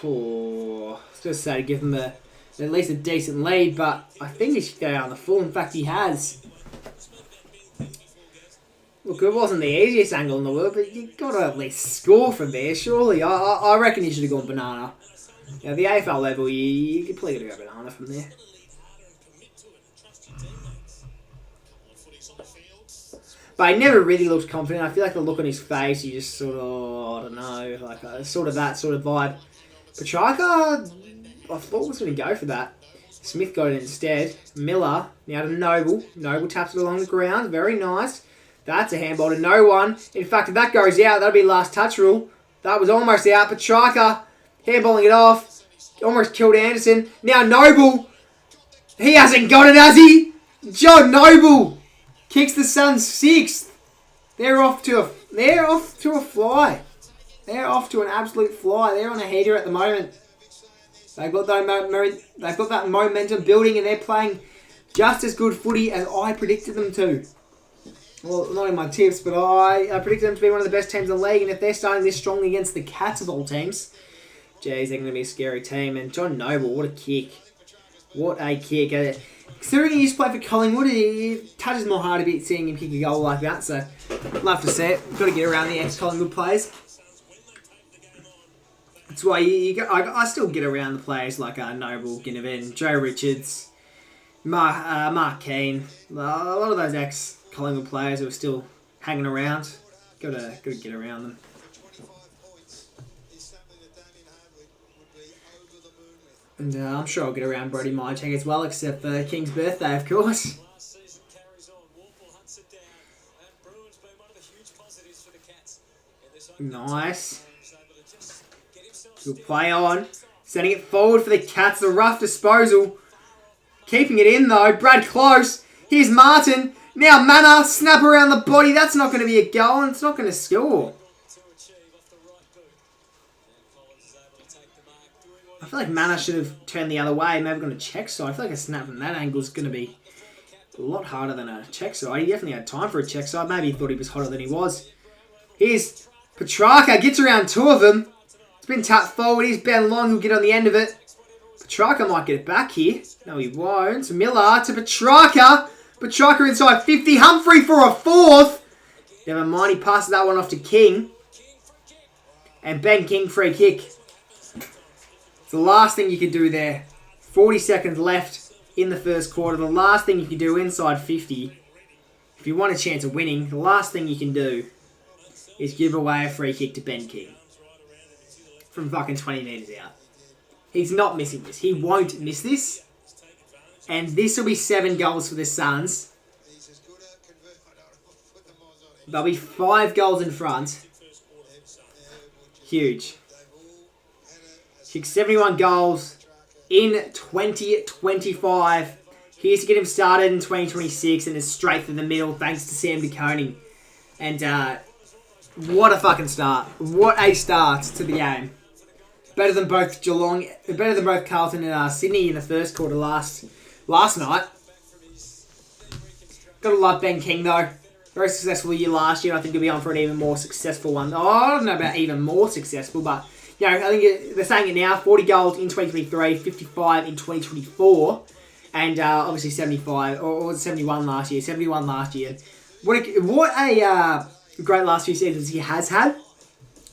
I was going to say to give him at least a decent lead, but I think he should go out on the full. In fact, he has. Look, it wasn't the easiest angle in the world, but you got to at least score from there, surely. I reckon he should have gone banana. At the AFL level, you completely got to go banana from there. But he never really looked confident. I feel like the look on his face, he just sort of, I don't know, like sort of that sort of vibe. Petrarca, I thought was going to go for that. Smith got it instead. Miller, now to Noble. Noble taps it along the ground. Very nice. That's a handball to no one. In fact, if that goes out, that'll be last touch rule. That was almost out. Petrarca, handballing it off. Almost killed Anderson. Now Noble. He hasn't got it, has he? John Noble kicks the Suns sixth. They're off to a fly. They're off to an absolute fly. They're on a heater at the moment. They've got that momentum building and they're playing just as good footy as I predicted them to. Well, not in my tips, but I predicted them to be one of the best teams in the league. And if they're starting this strongly against the Cats of all teams, geez, they're going to be a scary team. And John Noble, what a kick. What a kick. Considering he used to play for Collingwood, it touches my heart a bit seeing him kick a goal like that. So, love to see it. Got to get around the ex-Collingwood players. That's why I still get around the players like Noble, Ginnivan, Joe Richards, Mark Keane. A lot of those ex-Collingwood players who are still hanging around. Got to get around them. And I'm sure I'll get around Brody Mytek as well, except for King's birthday, of course. Nice. Good play on. Sending it forward for the Cats. The rough disposal. Keeping it in, though. Brad Close. Here's Martin. Now Manor. Snap around the body. That's not going to be a goal, and it's not going to score. I feel like Manor should have turned the other way, maybe gone to check side. I feel like a snap from that angle is going to be a lot harder than a check side. He definitely had time for a check side. Maybe he thought he was hotter than he was. Here's Petrarca. Gets around two of them. It's been tapped forward. Here's Ben Long who'll get on the end of it. Petrarca might get it back here. No, he won't. Miller to Petrarca. Petrarca inside 50. Humphrey for a fourth. Never mind. He passes that one off to King. And Ben King free kick. the last thing you can do there. 40 seconds left in the first quarter. The last thing you can do inside 50, if you want a chance of winning, the last thing you can do is give away a free kick to Ben King from fucking 20 metres out. He's not missing this. He won't miss this. And this will be 7 goals for the Suns. They'll be 5 goals in front. Huge. Kicked 71 goals in 2025. Here's to get him started in 2026 and is straight through the middle thanks to Sam DeConing. And what a fucking start. What a start to the game. Better than both Geelong, better than both Carlton and Sydney in the first quarter last night. Gotta love Ben King though. Very successful year last year. I think he'll be on for an even more successful one. Oh, I don't know about even more successful, but you know, I think they're saying it now. 40 goals in 2023, 55 in 2024, and obviously 75 or 71 last year. 71 last year. What a great last few seasons he has had.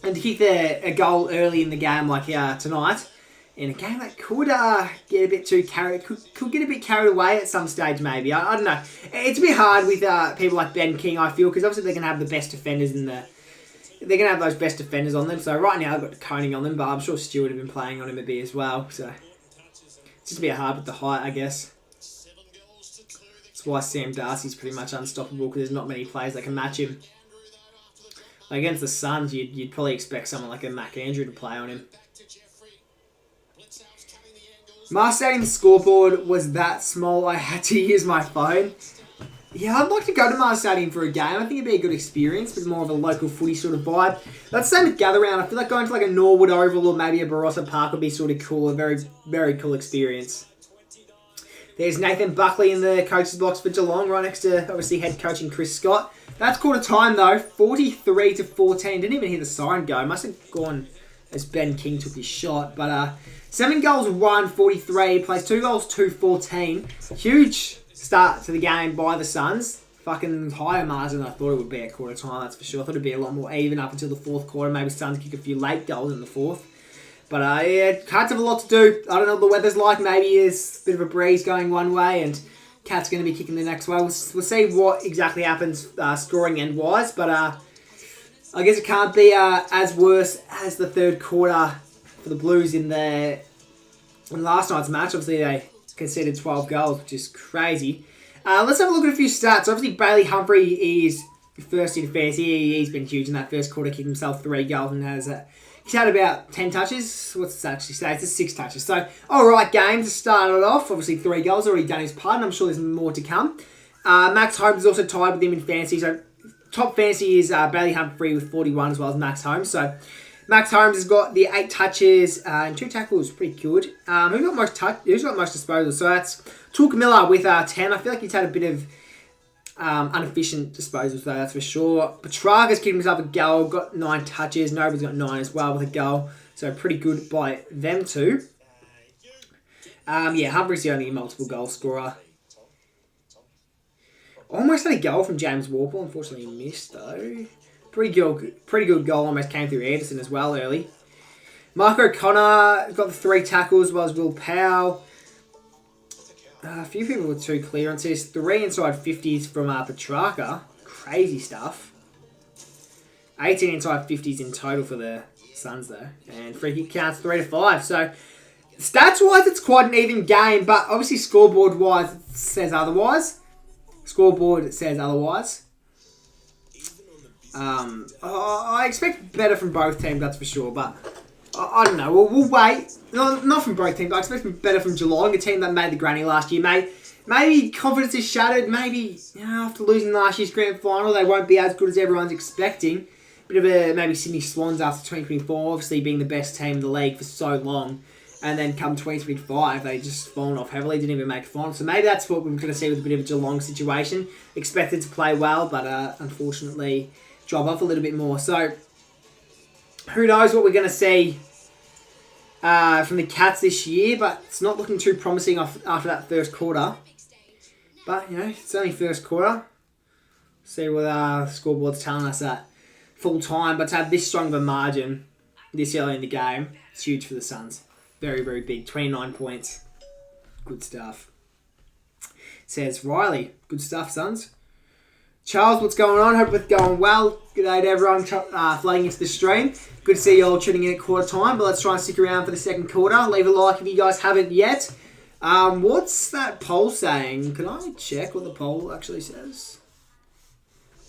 And to kick a goal early in the game like tonight, in a game that could get a bit too carried, could get a bit carried away at some stage maybe. I don't know. It's a bit hard with people like Ben King, I feel, because obviously they're going to have the best defenders they're going to have those best defenders on them. So right now I've got Koning on them, but I'm sure Stewart have been playing on him a bit as well. So it's just a bit hard with the height, I guess. That's why Sam Darcy's pretty much unstoppable, because there's not many players that can match him. Against the Suns, you'd probably expect someone like a Mac Andrew to play on him. My stadium scoreboard was that small, I had to use my phone. Yeah, I'd like to go to Mars Stadium for a game. I think it'd be a good experience, but more of a local footy sort of vibe. That's the same with Gather Round. I feel like going to like a Norwood Oval or maybe a Barossa Park would be sort of cool. A very, very cool experience. There's Nathan Buckley in the coach's box for Geelong, right next to, obviously, head coaching Chris Scott. That's quarter time, though. 43-14. Didn't even hear the siren go. Must have gone as Ben King took his shot. But 7 goals, 1-43. Plays 2 goals, 2-14. Huge start to the game by the Suns. Fucking higher margin than I thought it would be at quarter time, that's for sure. I thought it'd be a lot more even up until the fourth quarter. Maybe Suns kick a few late goals in the fourth. But yeah, Cats have a lot to do. I don't know what the weather's like. Maybe there's a bit of a breeze going one way and Cats going to be kicking the next way. We'll see what exactly happens scoring end-wise. But I guess it can't be as worse as the third quarter for the Blues in last night's match. Obviously, they conceded 12 goals, which is crazy. Let's have a look at a few stats. Obviously, Bailey Humphrey is first in fantasy. He's been huge in that first quarter, kicked himself 3 goals and he's had about 10 touches. What's that actually say? It's 6 touches. So, alright game to start it off. Obviously, 3 goals, already done his part, and I'm sure there's more to come. Max Holmes is also tied with him in fantasy. So, top fantasy is Bailey Humphrey with 41 as well as Max Holmes. So, Max Holmes has got the 8 touches and 2 tackles. Pretty good. Who's got most disposals? So, that's Took Miller with 10. I feel like he's had a bit of inefficient disposals, though, that's for sure. Petrarca's kicked himself a goal, got 9 touches. Nobody's got 9 as well with a goal. So pretty good by them two. Yeah, Humphrey's the only multiple goal scorer. Almost had a goal from James Warple. Unfortunately, he missed, though. Pretty good goal. Almost came through Anderson as well early. Mark O'Connor got the 3 tackles, as well as Will Powell. A few people with 2 clearances. 3 inside 50s from Petrarca. Crazy stuff. 18 inside 50s in total for the Suns, though. And free kick counts 3-5. So, stats-wise, it's quite an even game. But obviously, scoreboard-wise, it says otherwise. I expect better from both teams, that's for sure. But I don't know. We'll wait. No, not from both teams. I expect better from Geelong, a team that made the granny last year. Maybe confidence is shattered. Maybe after losing last year's grand final, they won't be as good as everyone's expecting. Bit of a maybe Sydney Swans after 2024, obviously being the best team in the league for so long. And then come 2025, they just fallen off heavily, didn't even make a final. So maybe that's what we're going to see with a bit of a Geelong situation. Expected to play well, but unfortunately drop off a little bit more. So who knows what we're going to see from the Cats this year, but it's not looking too promising after that first quarter. But, it's only first quarter. See what the scoreboard's telling us at full time. But to have this strong of a margin this early in the game, it's huge for the Suns. Very, very big. 29 points. Good stuff. Says Riley. Good stuff, Suns. Charles, what's going on? Hope it's going well. Good day to everyone flooding into the stream. Good to see you all tuning in at quarter time, but let's try and stick around for the second quarter. Leave a like if you guys haven't yet. What's that poll saying? Can I check what the poll actually says?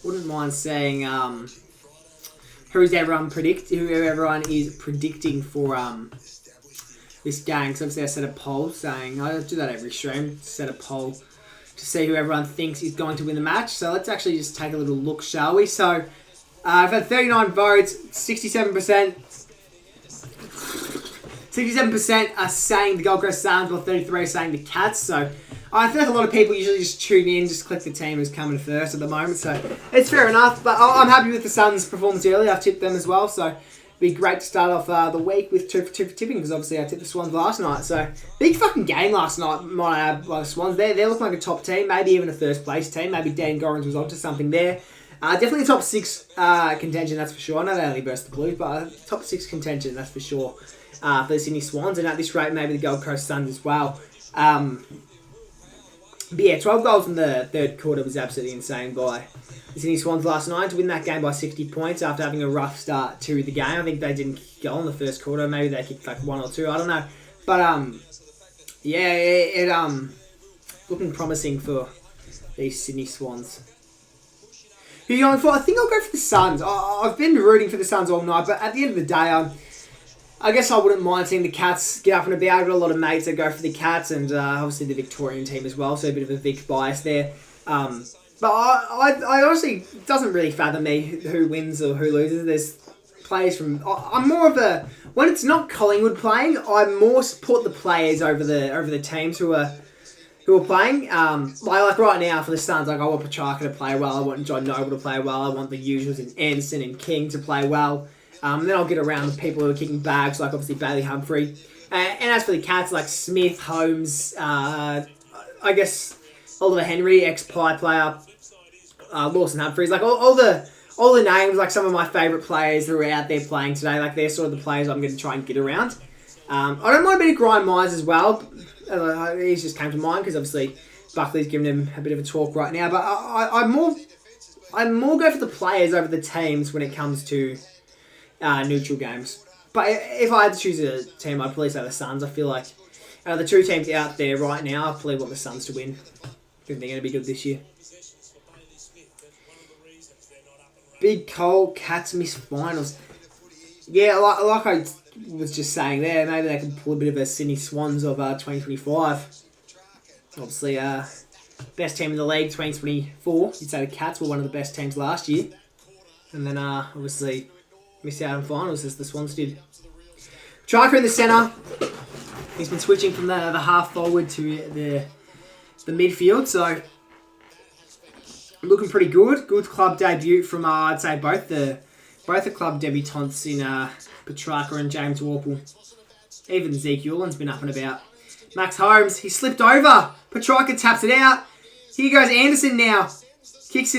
Wouldn't mind saying who everyone is predicting for this game. Because obviously I set a poll saying, I do that every stream, set a poll to see who everyone thinks is going to win the match. So let's actually just take a little look, shall we? So I've had 39 votes, 67%. 67% are saying the Gold Coast Suns, while 33% are saying the Cats. So I feel like a lot of people usually just tune in, just click the team who's coming first at the moment. So it's fair enough. But I'm happy with the Suns' performance early. I've tipped them as well. So it'd be great to start off the week with 2 for 2 for tipping, because obviously I tipped the Swans last night. So big fucking game last night, might I add, by the Swans. They're looking like a top team, maybe even a first place team. Maybe Dan Gorrin's was onto something there. Definitely a top 6 contention, that's for sure. I know they only burst the Blues, but top 6 contention, that's for sure. For the Sydney Swans, and at this rate, maybe the Gold Coast Suns as well. But yeah, 12 goals in the third quarter was absolutely insane by the Sydney Swans last night to win that game by 60 points after having a rough start to the game. I think they didn't kick a goal in the first quarter. Maybe they kicked like 1 or 2. I don't know. But yeah, it looking promising for these Sydney Swans. Who are you going for? I think I'll go for the Suns. I've been rooting for the Suns all night, but at the end of the day, I guess I wouldn't mind seeing the Cats get up and about. I've got a lot of mates that go for the Cats, and obviously the Victorian team as well, so a bit of a Vic bias there. But I honestly, it doesn't really fathom me who wins or who loses. There's players from... I'm more of a... When it's not Collingwood playing, I more support the players over the teams who are playing. Like right now for the Suns, like I want Petrarca to play well, I want John Noble to play well, I want the usuals in Anderson and King to play well. Then I'll get around the people who are kicking bags, like obviously Bailey Humphrey. And as for the Cats, like Smith, Holmes, I guess Oliver Henry, ex-Pie player, Lawson Humphries, like all the names, like some of my favourite players who are out there playing today, like they're sort of the players I'm going to try and get around. I don't mind a bit of Brian Myers as well. He's just came to mind because obviously Buckley's giving him a bit of a talk right now. But I more go for the players over the teams when it comes to neutral games. But if I had to choose a team, I'd probably say the Suns. I feel like the 2 teams out there right now, I probably want the Suns to win. I think they're going to be good this year. Big Cole, Cats miss finals. Yeah, like I was just saying there, maybe they can pull a bit of a Sydney Swans of 2025. Obviously, best team in the league 2024. You'd say the Cats were one of the best teams last year. And then obviously missed out on finals as the Swans did. Striker in the centre. He's been switching from the half forward to the midfield, so looking pretty good. Good club debut from I'd say both the club debutants in Petrarca and James Warple. Even Zeke Euland's been up and about. Max Holmes, he slipped over. Petrarca taps it out. Here goes Anderson now. Kicks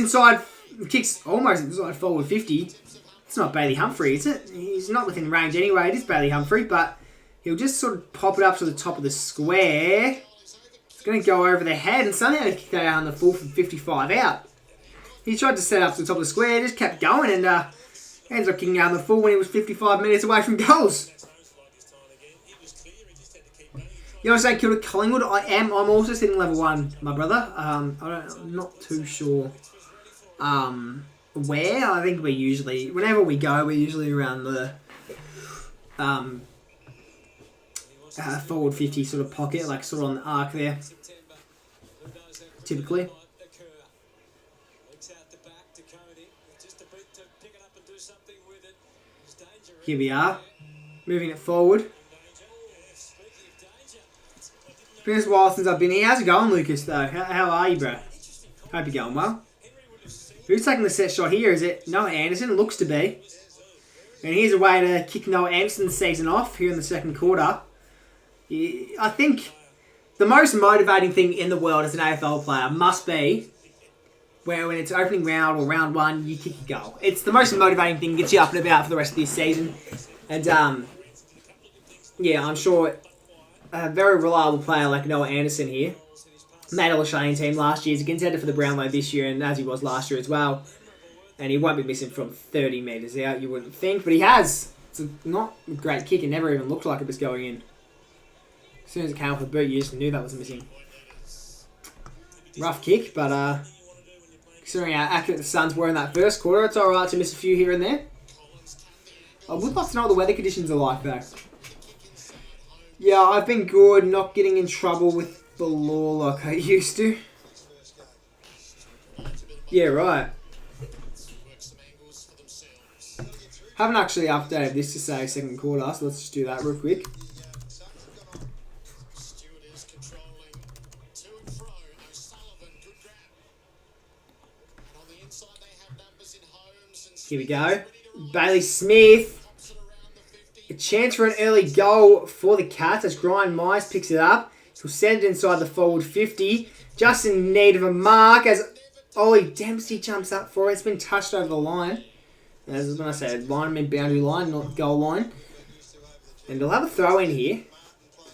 almost inside forward 50. It's not Bailey Humphrey, is it? He's not within range anyway. It is Bailey Humphrey, but he'll just sort of pop it up to the top of the square. It's going to go over the head, and suddenly they kick out on the full from 55 out. He tried to set up to the top of the square, just kept going, and ends up kicking out on the full when he was 55 metres away from goals. You want to say kill to Collingwood? I am. I'm also sitting level 1, my brother. I'm not too sure where. I think whenever we go, we're usually around the forward 50 sort of pocket, like sort of on the arc there, typically. Here we are, moving it forward. It's been a while since I've been here. How's it going, Lucas, though? How are you, bro? Hope you're going well. Who's taking the set shot here? Is it Noah Anderson? Looks to be. And here's a way to kick Noah Anderson's season off here in the second quarter. I think the most motivating thing in the world as an AFL player must be where when it's opening round or round 1, you kick a goal. It's the most motivating thing, gets you up and about for the rest of this season. And yeah, I'm sure a very reliable player like Noah Anderson here made All-Australian team last year. He's a contender for the Brownlow this year, and as he was last year as well. And he won't be missing from 30 metres out, you wouldn't think. But he has. It's not a great kick. It never even looked like it was going in. As soon as it came off the boot, you just knew that was missing. Rough kick, but considering how accurate the Suns were in that first quarter, it's alright to miss a few here and there. I would like to know what the weather conditions are like, though. Yeah, I've been good, not getting in trouble with the law like I used to. Yeah, right. Haven't actually updated this to say second quarter, so let's just do that real quick. Here we go. Bailey Smith. A chance for an early goal for the Cats as Brian Myers picks it up. He'll send it inside the forward 50. Just in need of a mark as Ollie Dempsey jumps up for it. It's been touched over the line. As when I said, line, I mean boundary line, not goal line. And they'll have a throw in here.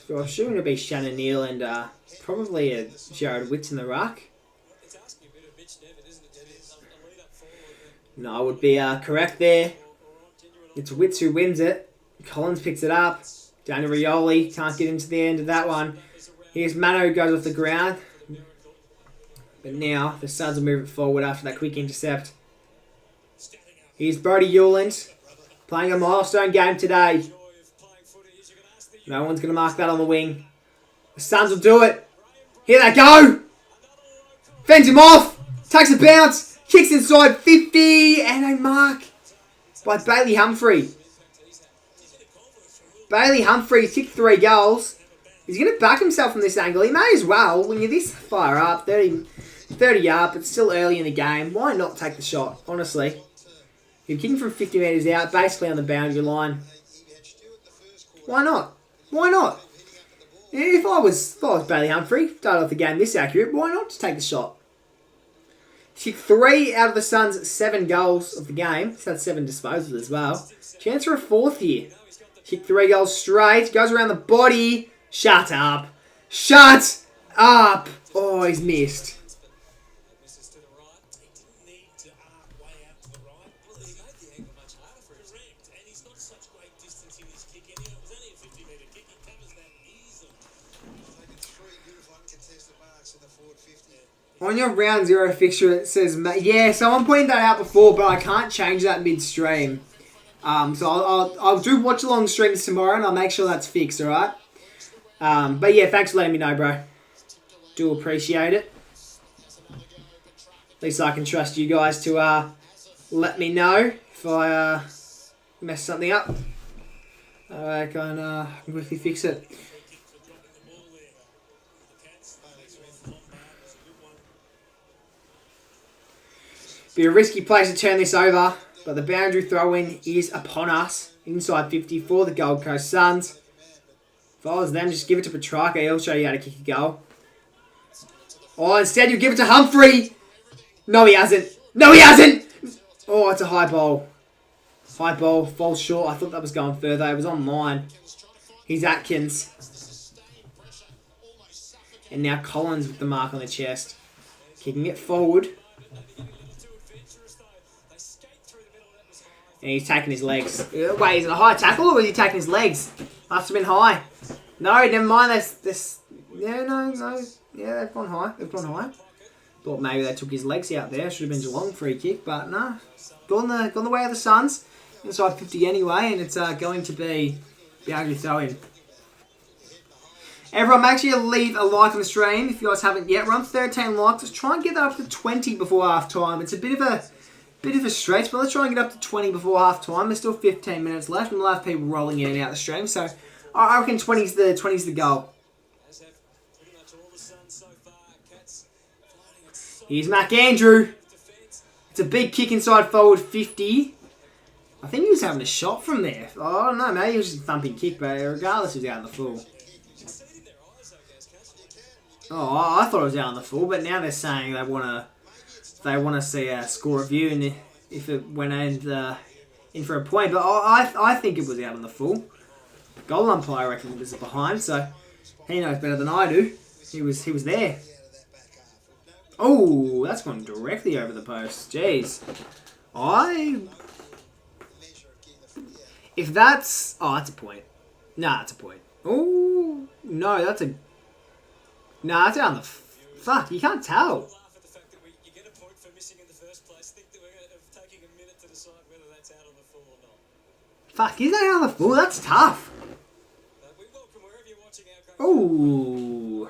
So I'm assuming it'll be Shannon Neal and probably a Jared Witts in the ruck. No, I would be correct there. It's Witts who wins it. Collins picks it up. Down to Rioli. Can't get into the end of that one. Here's Mano who goes off the ground. But now the Suns will move it forward after that quick intercept. Here's Brody Hewland playing a milestone game today. No one's going to mark that on the wing. The Suns will do it. Here they go. Fends him off. Takes a bounce. Kicks inside 50. And a mark by Bailey Humphrey. Bailey Humphrey kicked 3 goals. He's going to back himself from this angle. He may as well. When you're this far up, 30 up, it's still early in the game. Why not take the shot, honestly? You're kicking from 50 metres out, basically on the boundary line. Why not? Why not? If I was Bailey Humphrey, started off the game this accurate, why not just take the shot? Kicked 3 out of the Suns' 7 goals of the game. He's had 7 disposals as well. Chance for a 4th here. Kicked 3 goals straight. Goes around the body. Shut up. Shut up. Oh, he's missed. On your round 0 fixture, it says, yeah, someone pointed that out before, but I can't change that midstream. So I'll do watch along streams tomorrow, and I'll make sure that's fixed, alright? But yeah, thanks for letting me know, bro. Do appreciate it. At least I can trust you guys to let me know if I mess something up. I can quickly fix it. Be a risky place to turn this over, but the boundary throw-in is upon us. Inside 50 for the Gold Coast Suns. If I was them, just give it to Petrarca. He'll show you how to kick a goal. Oh, instead you give it to Humphrey. No, he hasn't. No, he hasn't. Oh, it's a high ball. High ball, falls short. I thought that was going further. It was on line. Here's Atkins. And now Collins with the mark on the chest. Kicking it forward. And he's taking his legs. Wait, is it a high tackle or was he taking his legs? Must have been high. No, never mind. Yeah, no. Yeah, they've gone high. Thought maybe they took his legs out there. Should have been Geelong free kick, but no. Gone the way of the Suns. Inside 50 anyway, and it's going to be boundary throw-in. Everyone, make sure you leave a like on the stream if you guys haven't yet. We're on 13 likes. Let's try and get that up to 20 before half time. It's a bit of a stretch, but let's try and get up to 20 before half time. There's still 15 minutes left, and we'll have people rolling in and out of the stream. So I reckon 20's the goal. Here's Mac Andrew. It's a big kick inside forward 50. I think he was having a shot from there. Oh, I don't know, maybe it was just a thumping kick, but regardless, he was out on the full. Oh, I thought it was out on the full, but now they're saying they want to see a score review and if it went in for a point. But I think it was out on the full. Goal umpire, I reckon, was behind, so he knows better than I do. He was there. Oh, that's gone directly over the post. Jeez. If that's... Oh, that's a point. Nah, that's a point. Oh, no, that's a... Nah, that's out on the... Fuck, you can't tell. Fuck, is that out on the full? That's tough. Oh.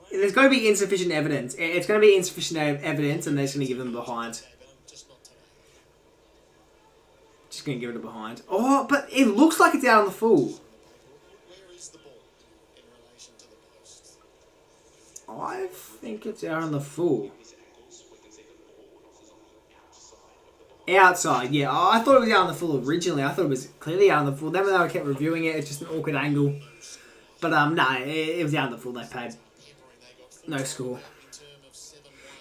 There's going to be insufficient evidence. It's going to be insufficient evidence, and they're just going to give them a behind. Just going to give it a behind. Oh, but it looks like it's out on the full. I think it's out on the full. Outside, yeah. Oh, I thought it was out on the full originally. I thought it was clearly out on the full. Then when they kept reviewing it, it's just an awkward angle. But no, it was out on the full. They paid no score.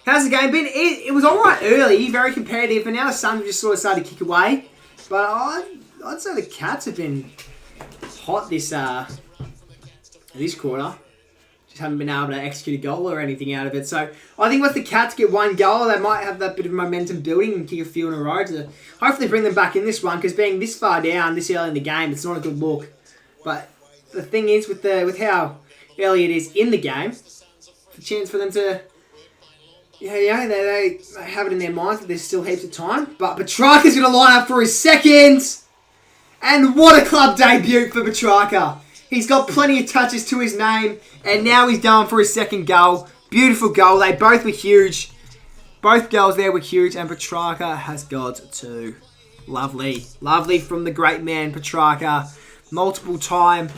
How's the game been? It was alright early, very competitive, and now the Suns have just sort of started to kick away. But I'd say the Cats have been hot this quarter. Just haven't been able to execute a goal or anything out of it. So I think once the Cats get one goal, they might have that bit of momentum building and kick a few in a row to hopefully bring them back in this one. Because being this far down this early in the game, it's not a good look. But the thing is, with how early it is in the game, the chance for them to, they have it in their minds that there's still heaps of time. But Petrarca's going to line up for his second. And what a club debut for Petrarca. He's got plenty of touches to his name. And now he's going for his second goal. Beautiful goal. They both were huge. Both goals there were huge. And Petrarca has got two. Lovely. Lovely from the great man, Petrarca. Multiple-time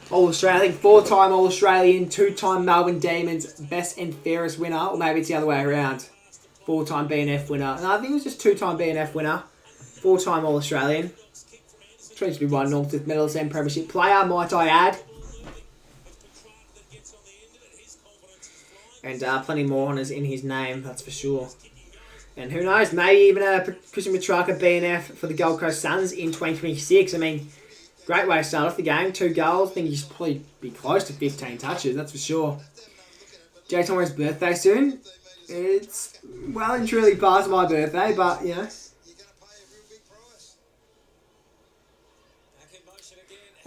All-Australian. 4-time All-Australian. 2-time Melbourne Demons Best and Fairest winner. Or maybe it's the other way around. 4-time BNF winner. No, I think it was just 2-time BNF winner. 4-time All-Australian. Trains to be one North with medalist and premiership player, might I add. And plenty more honours in his name, that's for sure. And who knows, maybe even a Christian Petrarca BNF for the Gold Coast Suns in 2026. I mean, great way to start off the game. 2 goals. I think he should probably be close to 15 touches, that's for sure. Jay Thomas' birthday soon. It's well and truly past my birthday, but, you know.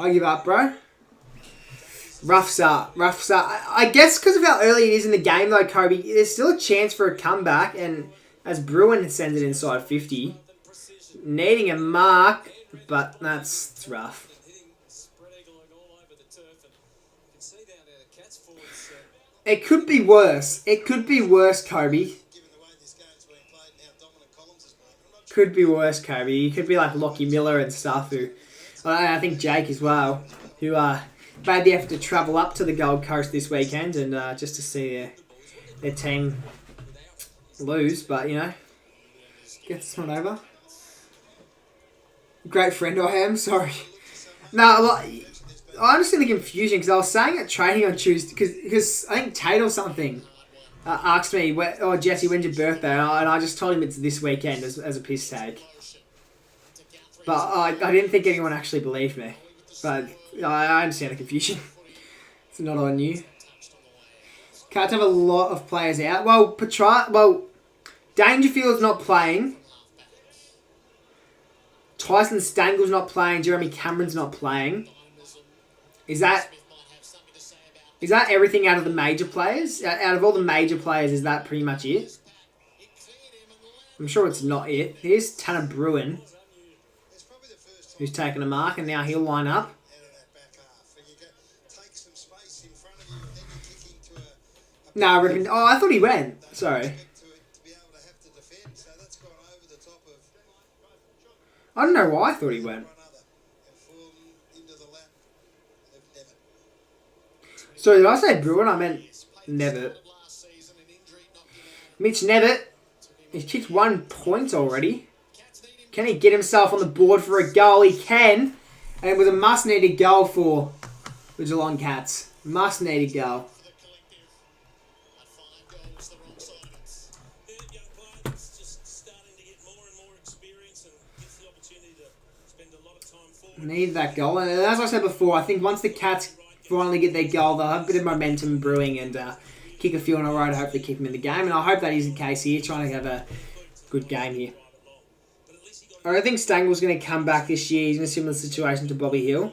I give up, bro. Rough start. I guess because of how early it is in the game, though, Kobe, there's still a chance for a comeback. And as Bruin sends it inside 50, needing a mark, but it's rough. It could be worse. It could be worse, Kobe. Could be worse, Kobe. You could be like Lockie Miller and stuff who... I think Jake as well, who made the effort to travel up to the Gold Coast this weekend and just to see their team lose. But, you know, get this one over. Great friend I am, sorry. No, I understand the confusion because I was saying at training on Tuesday, because I think Tate or something asked me, Jesse, when's your birthday? And I just told him it's this weekend as a piss take. But I didn't think anyone actually believed me. But I understand the confusion. It's not on you. Can't have a lot of players out. Dangerfield's not playing. Tyson Stangle's not playing. Jeremy Cameron's not playing. Is that everything out of the major players? Out of all the major players, is that pretty much it? I'm sure it's not it. Here's Tanner Bruin, who's taken a mark, and now he'll line up. No, Rippon. Oh, I thought he went. Sorry. I don't know why I thought he went. Sorry, did I say Bruin? I meant Nevitt. Mitch Nevitt. He's kicked 1 point already. Can he get himself on the board for a goal? He can. And it was a must-needed goal for the Geelong Cats. Must-needed goal. Need that goal. And as I said before, I think once the Cats finally get their goal, they'll have a bit of momentum brewing and kick a few in a row to hopefully keep them in the game. And I hope that is the case here, trying to have a good game here. I don't think Stangle's going to come back this year. He's in a similar situation to Bobby Hill.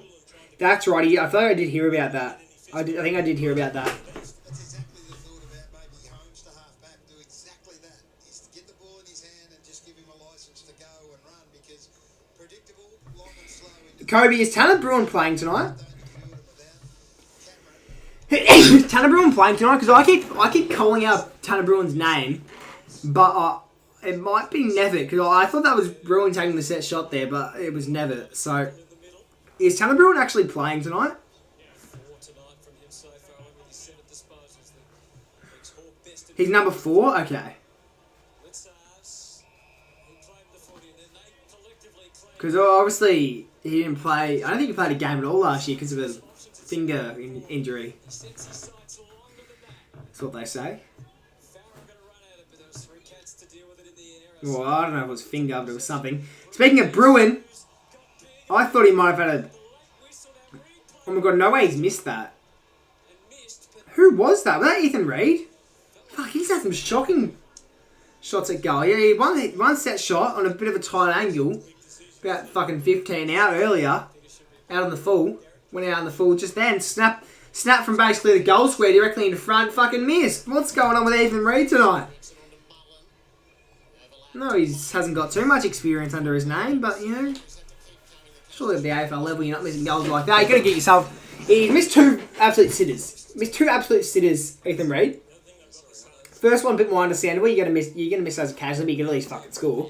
That's right. I feel like I did hear about that. I think I did hear about that. That's exactly the thought about maybe Holmes to half back. Do exactly that. Is to get the ball in his hand and just give him a license to go and run because predictable, long and slow. Kobe, is Tanner Bruin playing tonight? Cameron. Tanner Bruin playing tonight? Because I keep calling out Tanner Bruin's name, but it might be Nevitt because I thought that was Bruin taking the set shot there, but it was Nevitt. So, is Tanner Bruin actually playing tonight? He's number 4? Okay. Because obviously he didn't play... I don't think he played a game at all last year because of his finger injury. That's what they say. Well, I don't know if it was finger, but it was something. Speaking of Bruin, I thought he might have had a... Oh my god, no way he's missed that. Who was that? Was that Ethan Reid? Fuck, he's had some shocking shots at goal. Yeah, he one set shot on a bit of a tight angle. About fucking 15 out earlier. Out on the full. Went out on the full just then. Snap from basically the goal square directly into front. Fucking missed. What's going on with Ethan Reid tonight? No, he hasn't got too much experience under his name, but, you know, surely at the AFL level you're not missing goals like that. You've got to get yourself... He missed 2 absolute sitters. Ethan Reid. First one a bit more understandable. You're gonna miss as a casualty, but you can at least fucking score.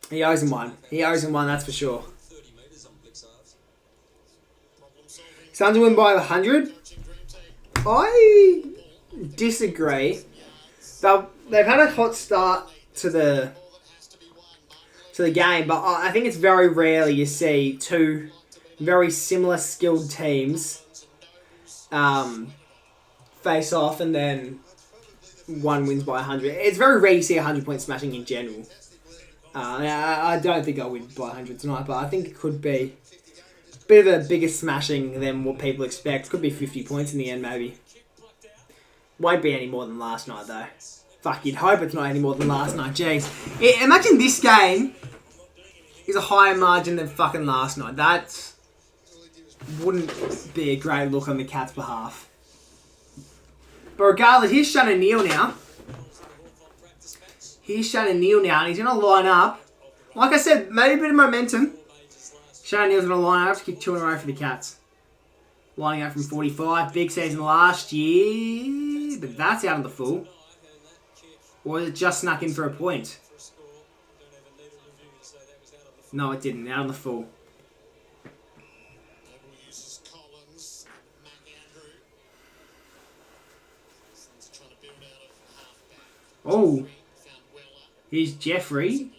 He owes him one. That's for sure. Suns win by 100. I disagree. They've had a hot start to the game, but I think it's very rarely you see 2 very similar skilled teams face off and then one wins by 100. It's very rare you see 100-point smashing in general. I don't think I'll win by 100 tonight, but I think it could be a bit of a bigger smashing than what people expect. Could be 50 points in the end, maybe. Won't be any more than last night, though. Fuck, you'd hope it's not any more than last night. Jeez. Imagine this game is a higher margin than fucking last night. That wouldn't be a great look on the Cats' behalf. But regardless, here's Shannon Neal now. And he's going to line up. Like I said, maybe a bit of momentum. Shannon Neal's going to line up to kick 2 in a row for the Cats. Lining up from 45. Big season last year. But that's out of the full. Or is it just snuck in for a point? No, it didn't. Out of the full. Oh, here's Jeffrey.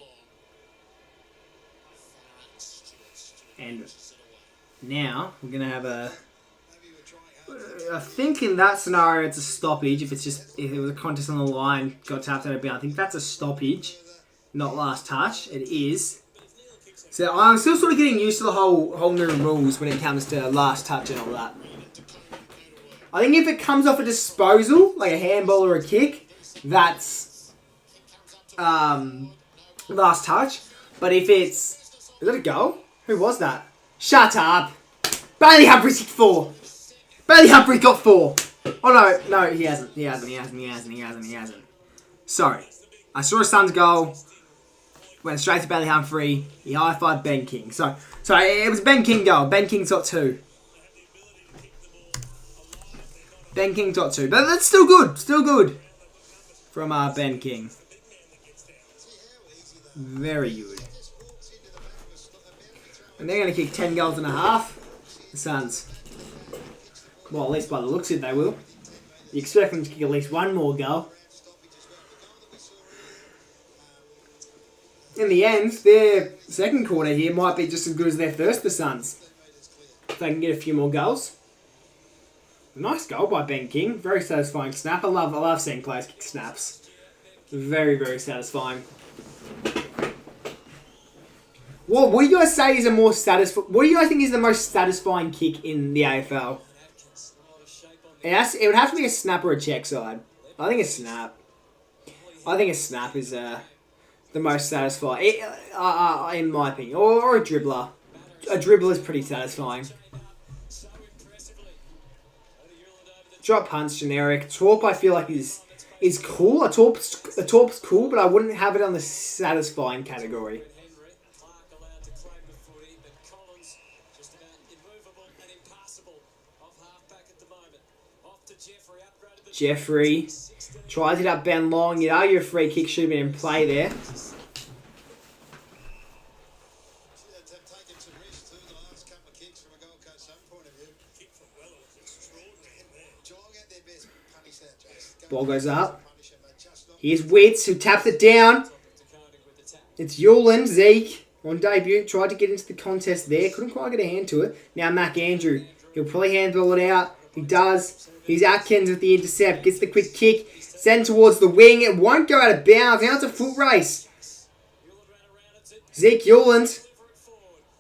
And now we're going to have a... I think in that scenario it's a stoppage. If it was a contest on the line, got tapped out of bounds. I think that's a stoppage, not last touch. It is. So I'm still sort of getting used to the whole new rules when it comes to last touch and all that. I think if it comes off a disposal, like a handball or a kick, that's last touch. But if it's... Is that a goal? Who was that? Shut up! Bailey Humphrey's kicked 4. Bailey Humphrey got 4. Oh no, he hasn't. He hasn't. Sorry. I saw a Suns goal. Went straight to Bailey Humphrey. He high-fived Ben King. So it was Ben King goal. Ben King's got 2. Ben King got 2. But that's still good. Still good. From Ben King. Very good. And they're going to kick 10 goals and a half. The Suns. Well, at least by the looks of it, they will. You expect them to kick at least one more goal. In the end, their second quarter here might be just as good as their first, the Suns. If they can get a few more goals. Nice goal by Ben King. Very satisfying snap. I love seeing players kick snaps. Very, very satisfying. What do you guys say is a more satisfying? What do you guys think is the most satisfying kick in the AFL? It would have to be a snap or a check side. I think a snap. I think a snap is the most satisfying, in my opinion, or a dribbler. A dribbler is pretty satisfying. Drop punch generic. Torp I feel like is cool. A torp's cool, but I wouldn't have it on the satisfying category. Jeffrey tries it up Ben Long. You'd argue a free kick should have been in play there. Ball goes up. Here's Witts who taps it down. It's Yuland. Zeke on debut. Tried to get into the contest there. Couldn't quite get a hand to it. Now Mac Andrew. He'll probably handball it out. He does. Here's Atkins with the intercept. Gets the quick kick. Sent towards the wing. It won't go out of bounds. Now it's a foot race. Zeke Yuland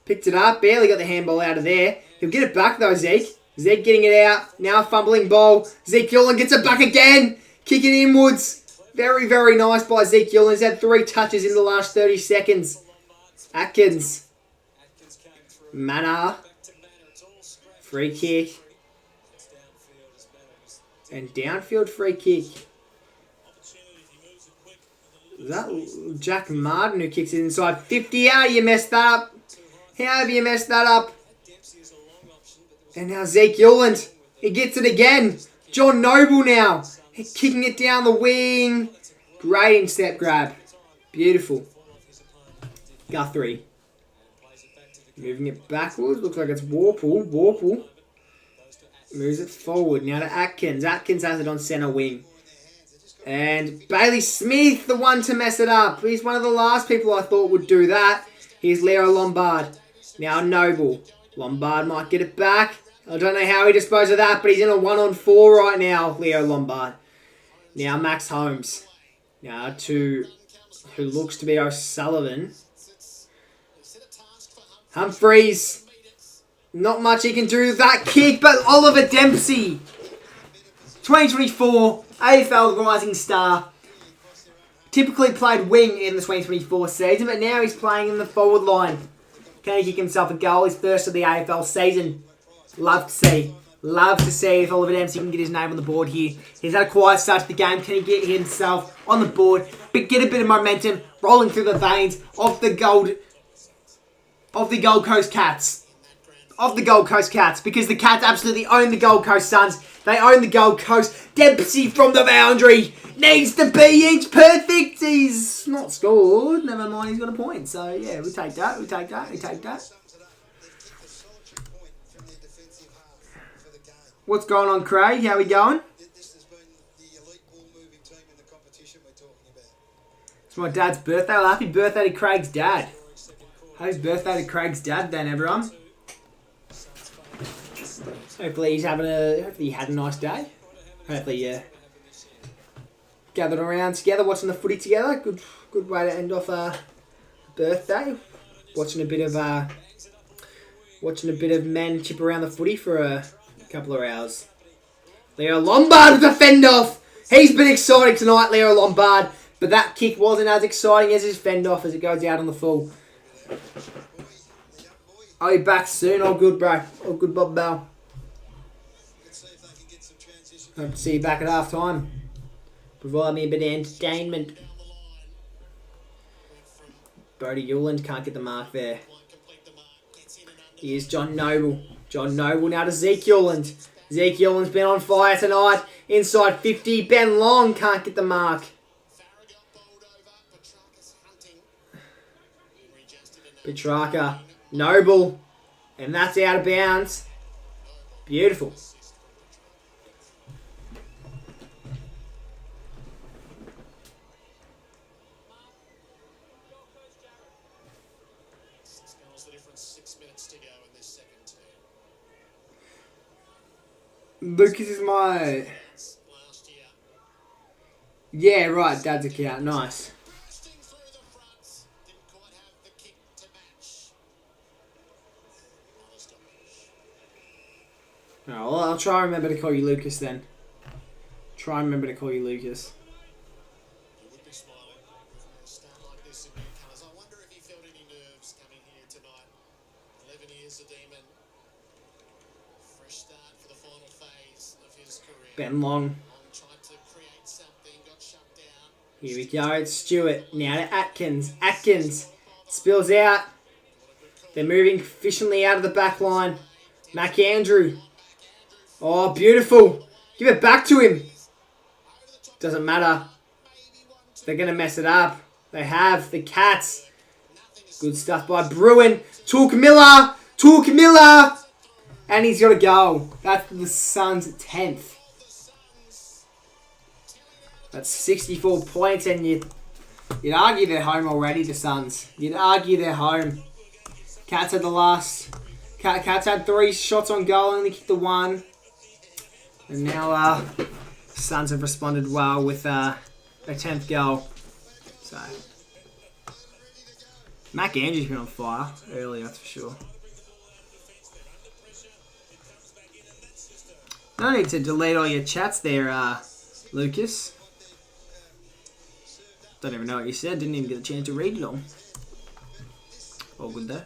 picked it up. Barely got the handball out of there. He'll get it back though, Zeke. Zeke getting it out. Now a fumbling ball. Zeke Yuland gets it back again. Kicking inwards. Very, very nice by Zeke Yuland. He's had 3 touches in the last 30 seconds. Atkins. Manor. Free kick. And downfield free kick. Is that Jack Martin who kicks it inside 50? How you messed that up? How have you messed that up? And now Zeke Yuland. He gets it again. John Noble now. He's kicking it down the wing. Great in-step grab. Beautiful. Guthrie. Moving it backwards. Looks like it's Warple. Warple. Moves it forward. Now to Atkins. Atkins has it on centre wing. And Bailey Smith, the one to mess it up. He's one of the last people I thought would do that. Here's Leo Lombard. Now Noble. Lombard might get it back. I don't know how he disposed of that, but he's in a 1-on-4 right now, Leo Lombard. Now Max Holmes. Now to who looks to be O'Sullivan. Humphreys. Not much he can do with that kick, but Oliver Dempsey. 2024 AFL Rising Star. Typically played wing in the 2024 season, but now he's playing in the forward line. Can he kick himself a goal? His first of the AFL season. Love to see. Love to see if Oliver Dempsey can get his name on the board here. He's had a quiet start to the game. Can he get himself on the board, but get a bit of momentum rolling through the veins of the Gold Coast Cats? Of the Gold Coast Cats, because the Cats absolutely own the Gold Coast Suns. They own the Gold Coast. Dempsey from the boundary needs to be inch perfect. He's not scored. Never mind, he's got a point. So yeah, we take that. We take that. We take that. What's going on, Craig? How we going? This has been the elite ball moving team in the competition we're talking about. It's my dad's birthday. Well, happy birthday to Craig's dad. Happy birthday to Craig's dad then, everyone. Hopefully he had a nice day. Hopefully gathered around together, watching the footy together. Good way to end off a birthday. Watching a bit of men chip around the footy for a couple of hours. Leo Lombard with the fend off. He's been exciting tonight, Leo Lombard, but that kick wasn't as exciting as his fend off as it goes out on the full. I'll be back soon. All good, bro. All good, Bob Bell. Hope to see you back at half time. Provide me a bit of entertainment. Bodie Yuland can't get the mark there. Here's John Noble. John Noble now to Zeke Yuland. Zeke Yuland's been on fire tonight. Inside 50. Ben Long can't get the mark. Petrarca. Noble. And that's out of bounds. Beautiful. Lucas is my... Yeah, right, Dad's account. Nice. well, I'll try and remember to call you Lucas then. Try and remember to call you Lucas. You would be smiling with a start like this in new colours. I wonder if he felt any nerves coming here tonight. 11 years a Demon. Fresh start for the final phase of his career. Ben Long. Long tried to create something, got shut down. Here we go. It's Stewart. Now to Atkins. Atkins spills out. They're moving efficiently out of the back line. McAndrew. Oh, beautiful. Give it back to him. Doesn't matter. They're going to mess it up. They have. The Cats. Good stuff by Bruin. Took Miller. And he's got a goal. That's the Suns' 10th. That's 64 points. And you'd argue they're home already, the Suns. You'd argue they're home. Cats had the last. Cats had 3 shots on goal. Only kicked the 1. And now Suns have responded well with their 10th goal. So Mac Andrews been on fire earlier, that's for sure. No need to delete all your chats there, Lucas. Don't even know what you said. Didn't even get a chance to read it all. All good though.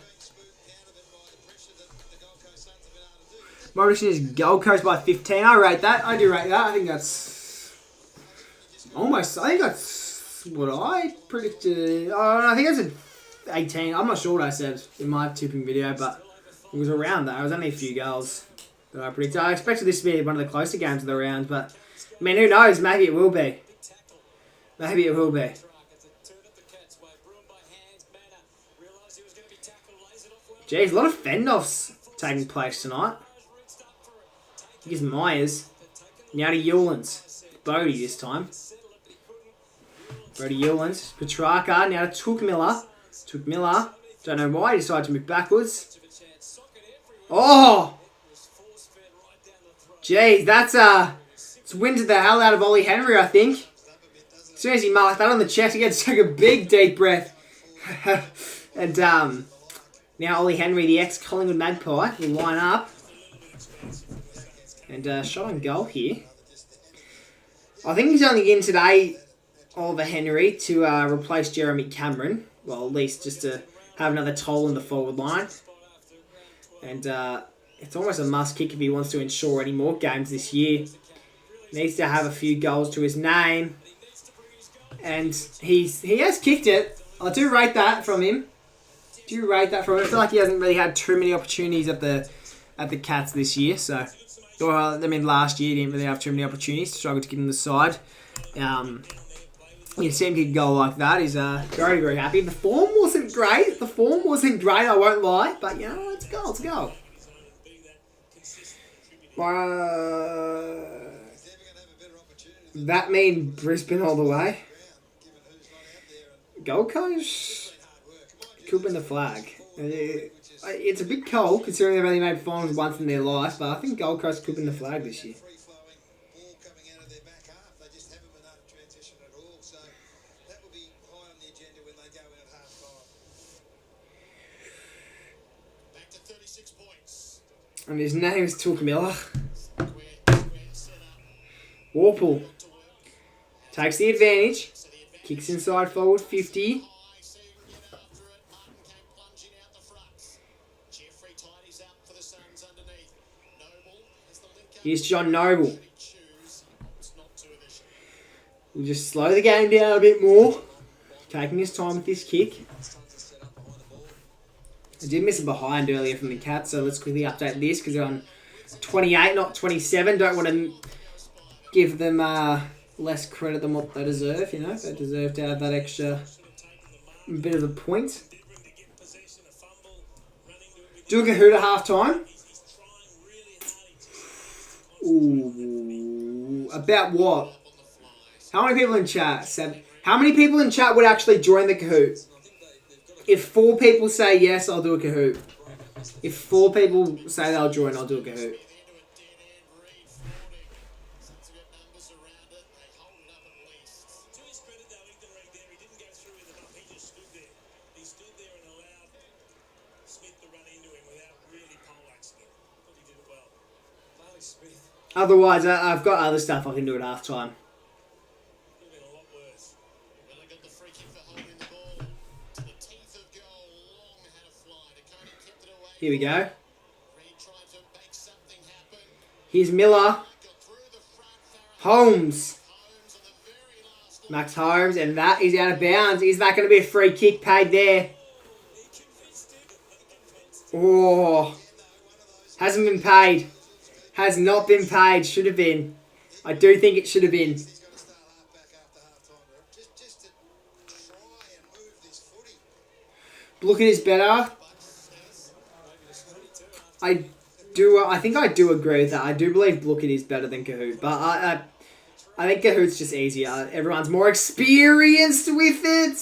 My prediction is Gold Coast by 15. I rate that. I do rate that. I think that's almost. I think that's what I predicted. I think that's an 18. I'm not sure what I said in my tipping video, but it was around that. It was only a few goals that I predicted. I expected this to be one of the closer games of the round, but I mean, who knows? Maybe it will be. Maybe it will be. Jeez, a lot of fend-offs taking place tonight. I think it's Myers. Now to Ewlands. Bodie this time. Bodie Ewlands. Petrarca. Now to Took Miller. Don't know why he decided to move backwards. Oh! Jeez, that's it's winded the hell out of Ollie Henry, I think. As soon as he marked that on the chest, he had to take a big deep breath. And now Ollie Henry, the ex-Collingwood Magpie, will line up. And shot on goal here. I think he's only in today, Oliver Henry, to replace Jeremy Cameron. Well, at least just to have another toll in the forward line. And it's almost a must kick if he wants to ensure any more games this year. Needs to have a few goals to his name. And he has kicked it. I do rate that from him. I feel like he hasn't really had too many opportunities at the Cats this year. So, last year he didn't really have too many opportunities. Struggled to get in the side. You see him kick a goal like that. He's very, very happy. The form wasn't great. I won't lie. But, it's a goal. It's a goal. That mean Brisbane all the way. Gold Coast could win the flag. It's a bit cold considering they've only made finals once in their life, but I think Gold Coast could win the flag this year. And his name is Took Miller. Warple takes the advantage. Kicks inside forward 50. Here's John Noble. We'll just slow the game down a bit more. Taking his time with this kick. I did miss a behind earlier from the Cats, so let's quickly update this because they're on 28, not 27. Don't want to give them less credit than what they deserve, They deserve to have that extra bit of a point. Do a Kahoot at half-time. Ooh, about what? How many people in chat? 7. How many people in chat would actually join the Kahoot? If 4 people say yes, I'll do a Kahoot. If 4 people say they'll join, I'll do a Kahoot. Otherwise, I've got other stuff I can do at half time. Here we go. Here's Miller. Holmes. Max Holmes, and that is out of bounds. Is that going to be a free kick paid there? Oh. Hasn't been paid. Has not been paid. Should have been. I do think it should have been. Look at his better. I think I do agree with that. I do believe Blookit is better than Kahoot, but I think Kahoot's just easier. Everyone's more experienced with it.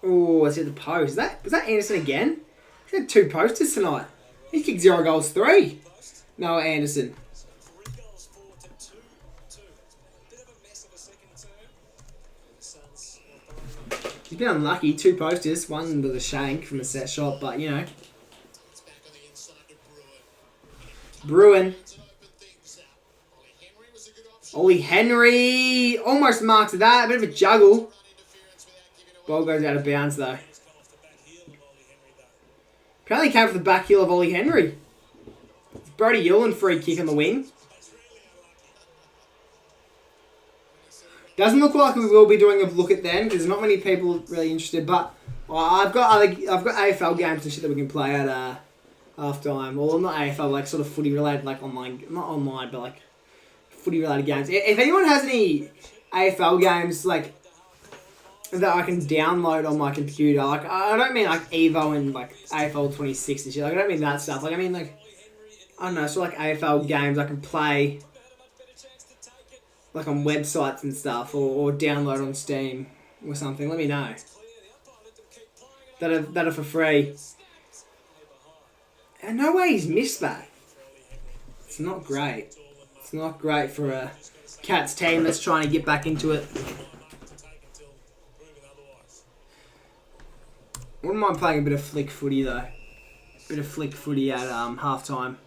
Oh, it's at the post. Was that Anderson again? He had 2 posters tonight. He kicked 0 goals 3. Noah Anderson. He's been unlucky. 2 posters. One with a shank from a set shot, but you know. Bruin. Ollie Henry. Almost marked that. A bit of a juggle. Ball goes out of bounds though. Apparently came for the back heel of Ollie Henry. It's Brody Yulin free kick on the wing. Doesn't look like we will be doing a look at then because there's not many people really interested. But I've got AFL games and shit that we can play at half time. Well, not AFL, like sort of footy related, like online, not online, but like footy related games. If anyone has any AFL games like that I can download on my computer, like I don't mean like Evo and like AFL 26 and shit. Like I don't mean that stuff. Like I mean like I don't know, so like AFL games I can play like on websites and stuff, or download on Steam or something. Let me know. That are for free. And no way he's missed that. It's not great. It's not great for a Cats team that's trying to get back into it. Wouldn't mind playing a bit of flick footy though. Bit of flick footy at half time.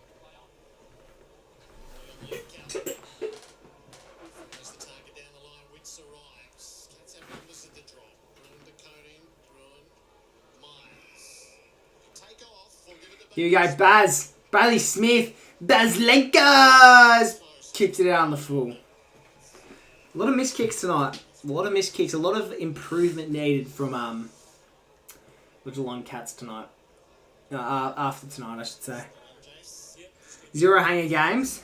Here we go, Baz. Bailey Smith. Bazlenkas! Kicked it out on the full. A lot of missed kicks tonight. A lot of missed kicks. A lot of improvement needed from the Geelong Cats tonight. After tonight, I should say. Zero hanger games.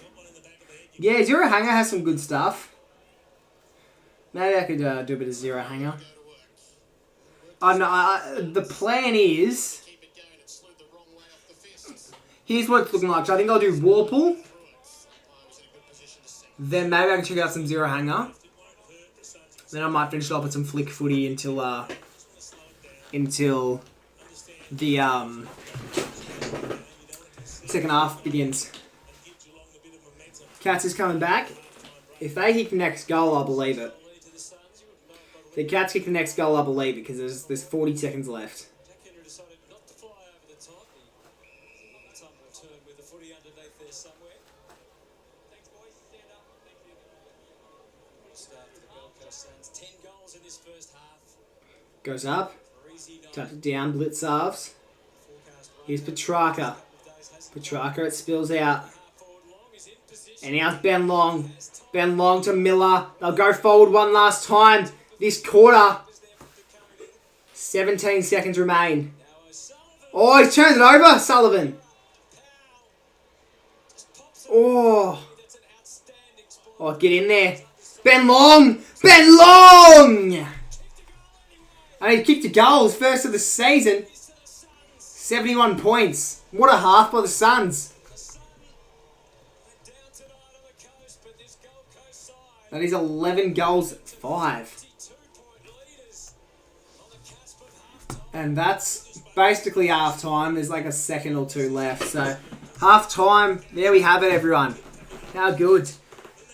Yeah, zero hanger has some good stuff. Maybe I could do a bit of zero hanger. The plan is... Here's what it's looking like. So I think I'll do Warple. Then maybe I can check out some zero hanger. Then I might finish it off with some flick footy until the second half begins. Cats is coming back. If they kick the next goal, I'll believe it. If the Cats kick the next goal, I'll believe it because there's 40 seconds left. Goes up. Touch it down. Blitz halves. Here's Petrarca. Petrarca, it spills out. And now it's Ben Long. Ben Long to Miller. They'll go forward one last time. This quarter. 17 seconds remain. Oh, he turns it over. Sullivan. Oh, get in there. Ben Long. Ben Long! And he kicked a goal, his first of the season. 71 points. What a half by the Suns. That is 11 goals, 5. And that's basically half time. There's like a second or two left. So half time, there we have it, everyone. How good.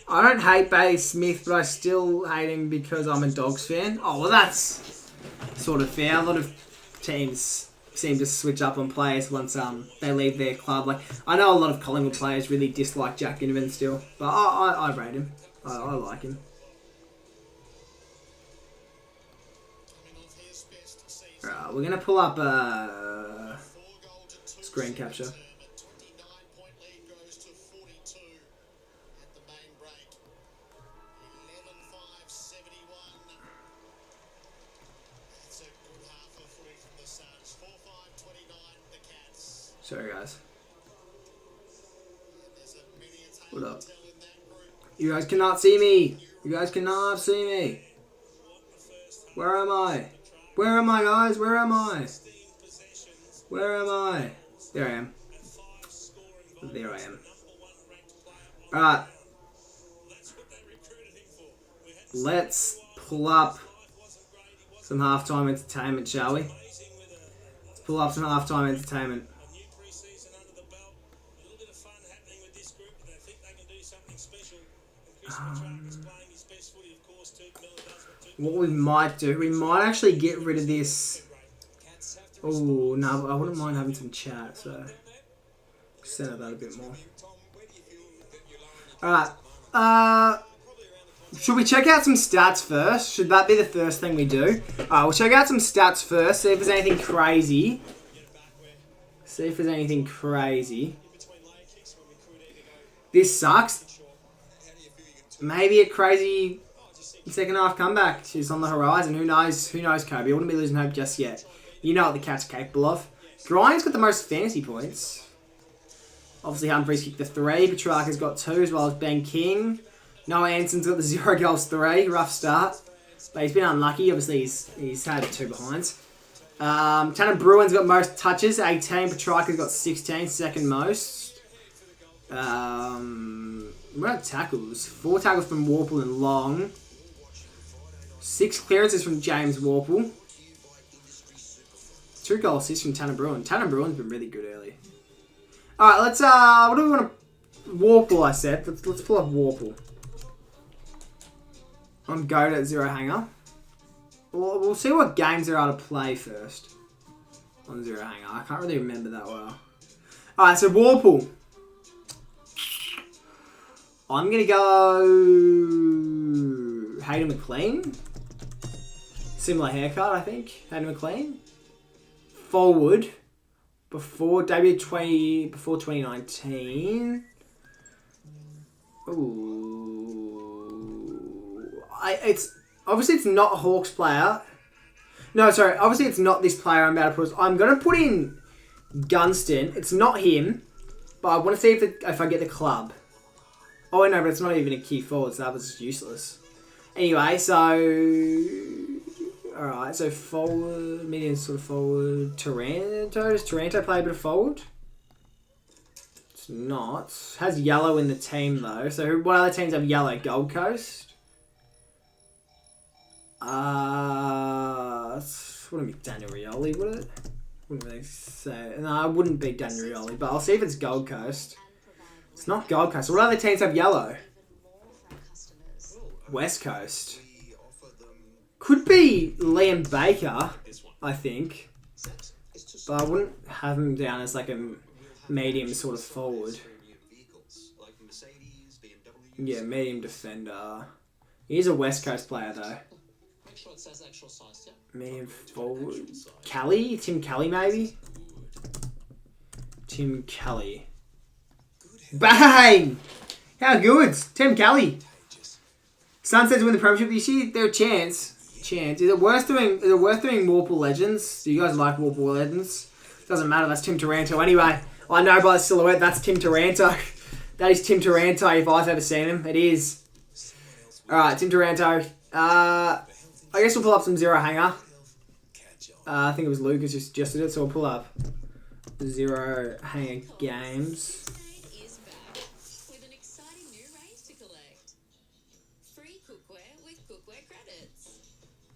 I don't hate Bailey Smith, but I still hate him because I'm a Dogs fan. Oh, well, that's sort of fair. A lot of teams seem to switch up on players once they leave their club. Like I know a lot of Collingwood players really dislike Jack Ginnivan still, but I rate him. I like him. Alright, we're gonna pull up screen capture. Sorry guys. What up? You guys cannot see me. You guys cannot see me. Where am I? Where am I, guys? Where am I? Where am I? There I am. There I am. Alright. Let's pull up some halftime entertainment, shall we? Let's pull up some halftime entertainment. What we might do, we might actually get rid of this. Oh, no, I wouldn't mind having some chat, so center that a bit more. Alright, should we check out some stats first? Should that be the first thing we do? Alright, we'll check out some stats first, see if there's anything crazy. See if there's anything crazy. This sucks. Maybe a crazy second half comeback is on the horizon. Who knows? Who knows, Kobe? I wouldn't be losing hope just yet. You know what the Cats are capable of. Brian's got the most fantasy points. Obviously, Humphries kicked the 3. Petrarca's got 2, as well as Ben King. Noah Anson's got the 0 goals 3. Rough start. But he's been unlucky. Obviously, he's had 2 behinds. Tanner Bruin's got most touches, 18. Petrarca's got 16, second most. What about tackles? 4 tackles from Warple and Long. 6 clearances from James Warple. 2 goal assists from Tanner Bruin. Tanner Bruin's been really good early. Alright, let's, what do we want to... Warple, I said. Let's pull up Warple. On Goat at 0 hanger. We'll see what games there are to play first. On 0 hanger. I can't really remember that well. Alright, so Warple. I'm going to go... Hayden McLean. Similar haircut, I think. Hayden McLean. Forward. Before 2019. Ooh. Obviously it's not a Hawks player. No, sorry. Obviously it's not this player I'm about to put. I'm going to put in Gunston. It's not him. But I want to see if I get the club. Oh, no, but it's not even a key forward, so that was useless. Anyway, so... Alright, so forward, medium sort of forward. Taranto? Does Taranto play a bit of forward? It's not. Has yellow in the team, though. So what other teams have yellow? Gold Coast? Wouldn't be Daniel Rioli, would it? Wouldn't really say. No, it wouldn't be Daniel Rioli, but I'll see if it's Gold Coast. It's not Gold Coast. What other teams have yellow? West Coast. Could be Liam Baker, I think. But I wouldn't have him down as like a medium sort of forward. Yeah, medium defender. He's a West Coast player though. Medium forward. Kelly? Tim Kelly maybe? Tim Kelly. Bang! How good? Tim Kelly. Sunsets win the premiership this year. They're a chance. Is it worth doing Warple Legends? Do you guys like Warple Legends? Doesn't matter. That's Tim Taranto anyway. I know by the silhouette that's Tim Taranto. That is Tim Taranto if I've ever seen him. It is. All right, Tim Taranto. I guess we'll pull up some 0 hanger. I think it was Lucas who suggested it, so we'll pull up 0 hanger games.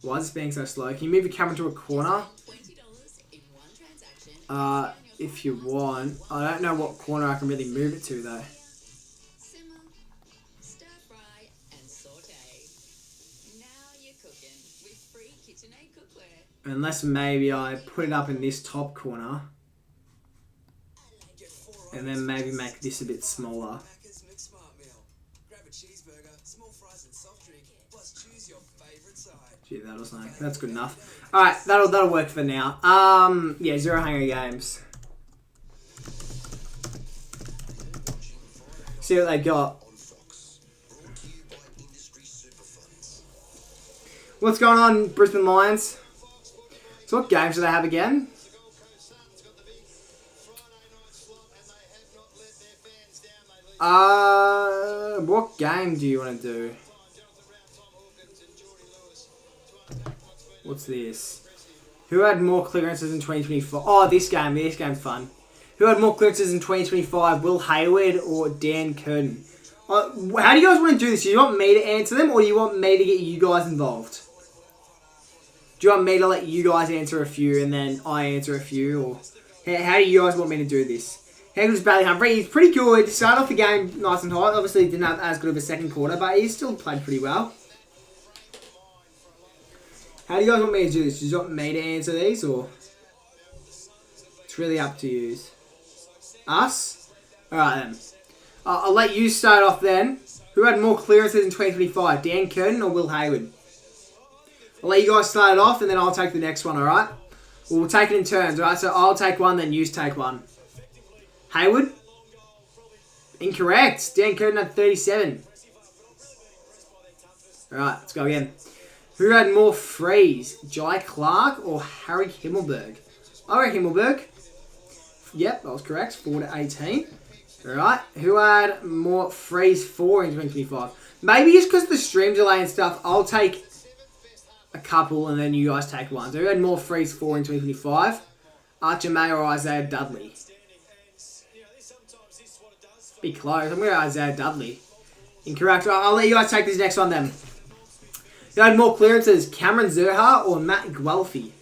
Why is this being so slow? Can you move your camera to a corner? If you want. I don't know what corner I can really move it to though. Simmer, stir fry and saute. Now you're cooking with free KitchenAid cookware. Unless maybe I put it up in this top corner. And then maybe make this a bit smaller. Gee, that'll snake. That's good enough. Alright, that'll work for now. Yeah, 0 Hunger Games. See what they got. What's going on, Brisbane Lions? So what games do they have again? What game do you want to do? What's this? Who had more clearances in 2024? Oh, this game. This game's fun. Who had more clearances in 2025? Will Hayward or Dan Curtin? How do you guys want to do this? Do you want me to answer them or do you want me to get you guys involved? Do you want me to let you guys answer a few and then I answer a few? Or how do you guys want me to do this? How good is Bradley Humphrey? He's pretty good. Started off the game nice and hot. Obviously didn't have as good of a second quarter, but he still played pretty well. How do you guys want me to do this? Do you want me to answer these or? It's really up to you. Us? Alright then. I'll let you start off then. Who had more clearances in 2025? Dan Curtin or Will Hayward? I'll let you guys start it off and then I'll take the next one, alright? We'll take it in turns, alright? So I'll take one, then you take one. Hayward? Incorrect. Dan Curtin had 37. Alright, let's go again. Who had more frees? Jai Clark or Harry Himmelberg? I reckon Himmelberg. Yep, that was correct. 4 to 18. Alright. Who had more frees for in 2025? Maybe just because of the stream delay and stuff, I'll take a couple and then you guys take one. So who had more frees for in 2025? Archer May or Isaiah Dudley? Be close. I'm going to Isaiah Dudley. Incorrect. I'll let you guys take this next one then. Who had more clearances? Cameron Zurhaar or Matt Guelphy?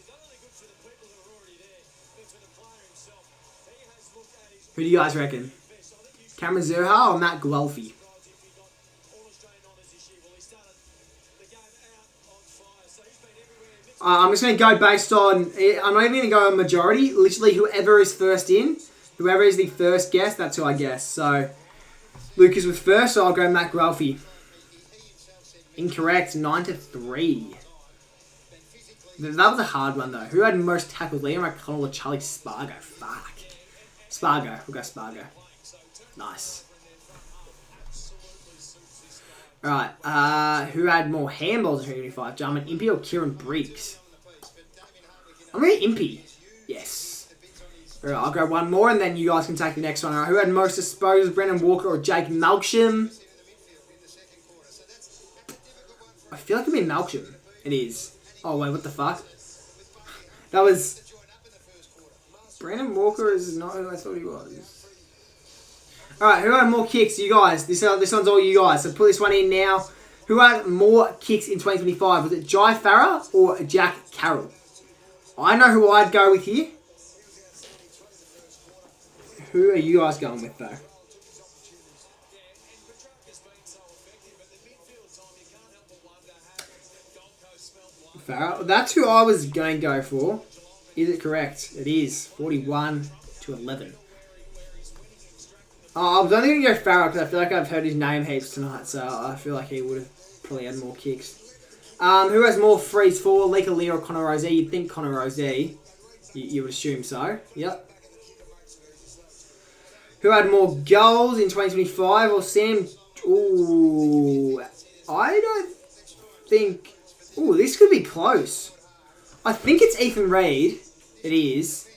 Who do you guys reckon? Cameron Zurhaar or Matt Guelphy? I'm just going to go based on... I'm not even going to go on majority. Literally, whoever is first in, whoever is the first guess, that's who I guess. So, Lucas was first, so I'll go Matt Guelphy. Incorrect. 9 to 3. That was a hard one, though. Who had most tackles? Liam McConnell or Charlie Spargo? Fuck. Spargo. We'll go Spargo. Nice. Alright. Who had more handballs in 2025? Jarman Impey or Kieran Briggs? I'm going to Impey. Yes. Alright, I'll grab one more and then you guys can take the next one. Alright, who had most disposals? Brendan Walker or Jake Malcolm? I feel like it'd be Malcolm. It is. Oh, wait, what the fuck? That was... Brandon Walker is not who I thought he was. Alright, who had more kicks? You guys. This one's all you guys. So put this one in now. Who had more kicks in 2025? Was it Jai Farah or Jack Carroll? I know who I'd go with here. Who are you guys going with, though? Farah. That's who I was going to go for. Is it correct? It is. 41 to 11. I was only going to go Farah because I feel like I've heard his name heaps tonight, so I feel like he would have probably had more kicks. Who has more frees for? Leka Lee or Connor Rozee? You'd think Connor Rozee. You would assume so. Yep. Who had more goals in 2025? Or Sam... Ooh. I don't think... Ooh, this could be close. I think it's Ethan Reid. It is.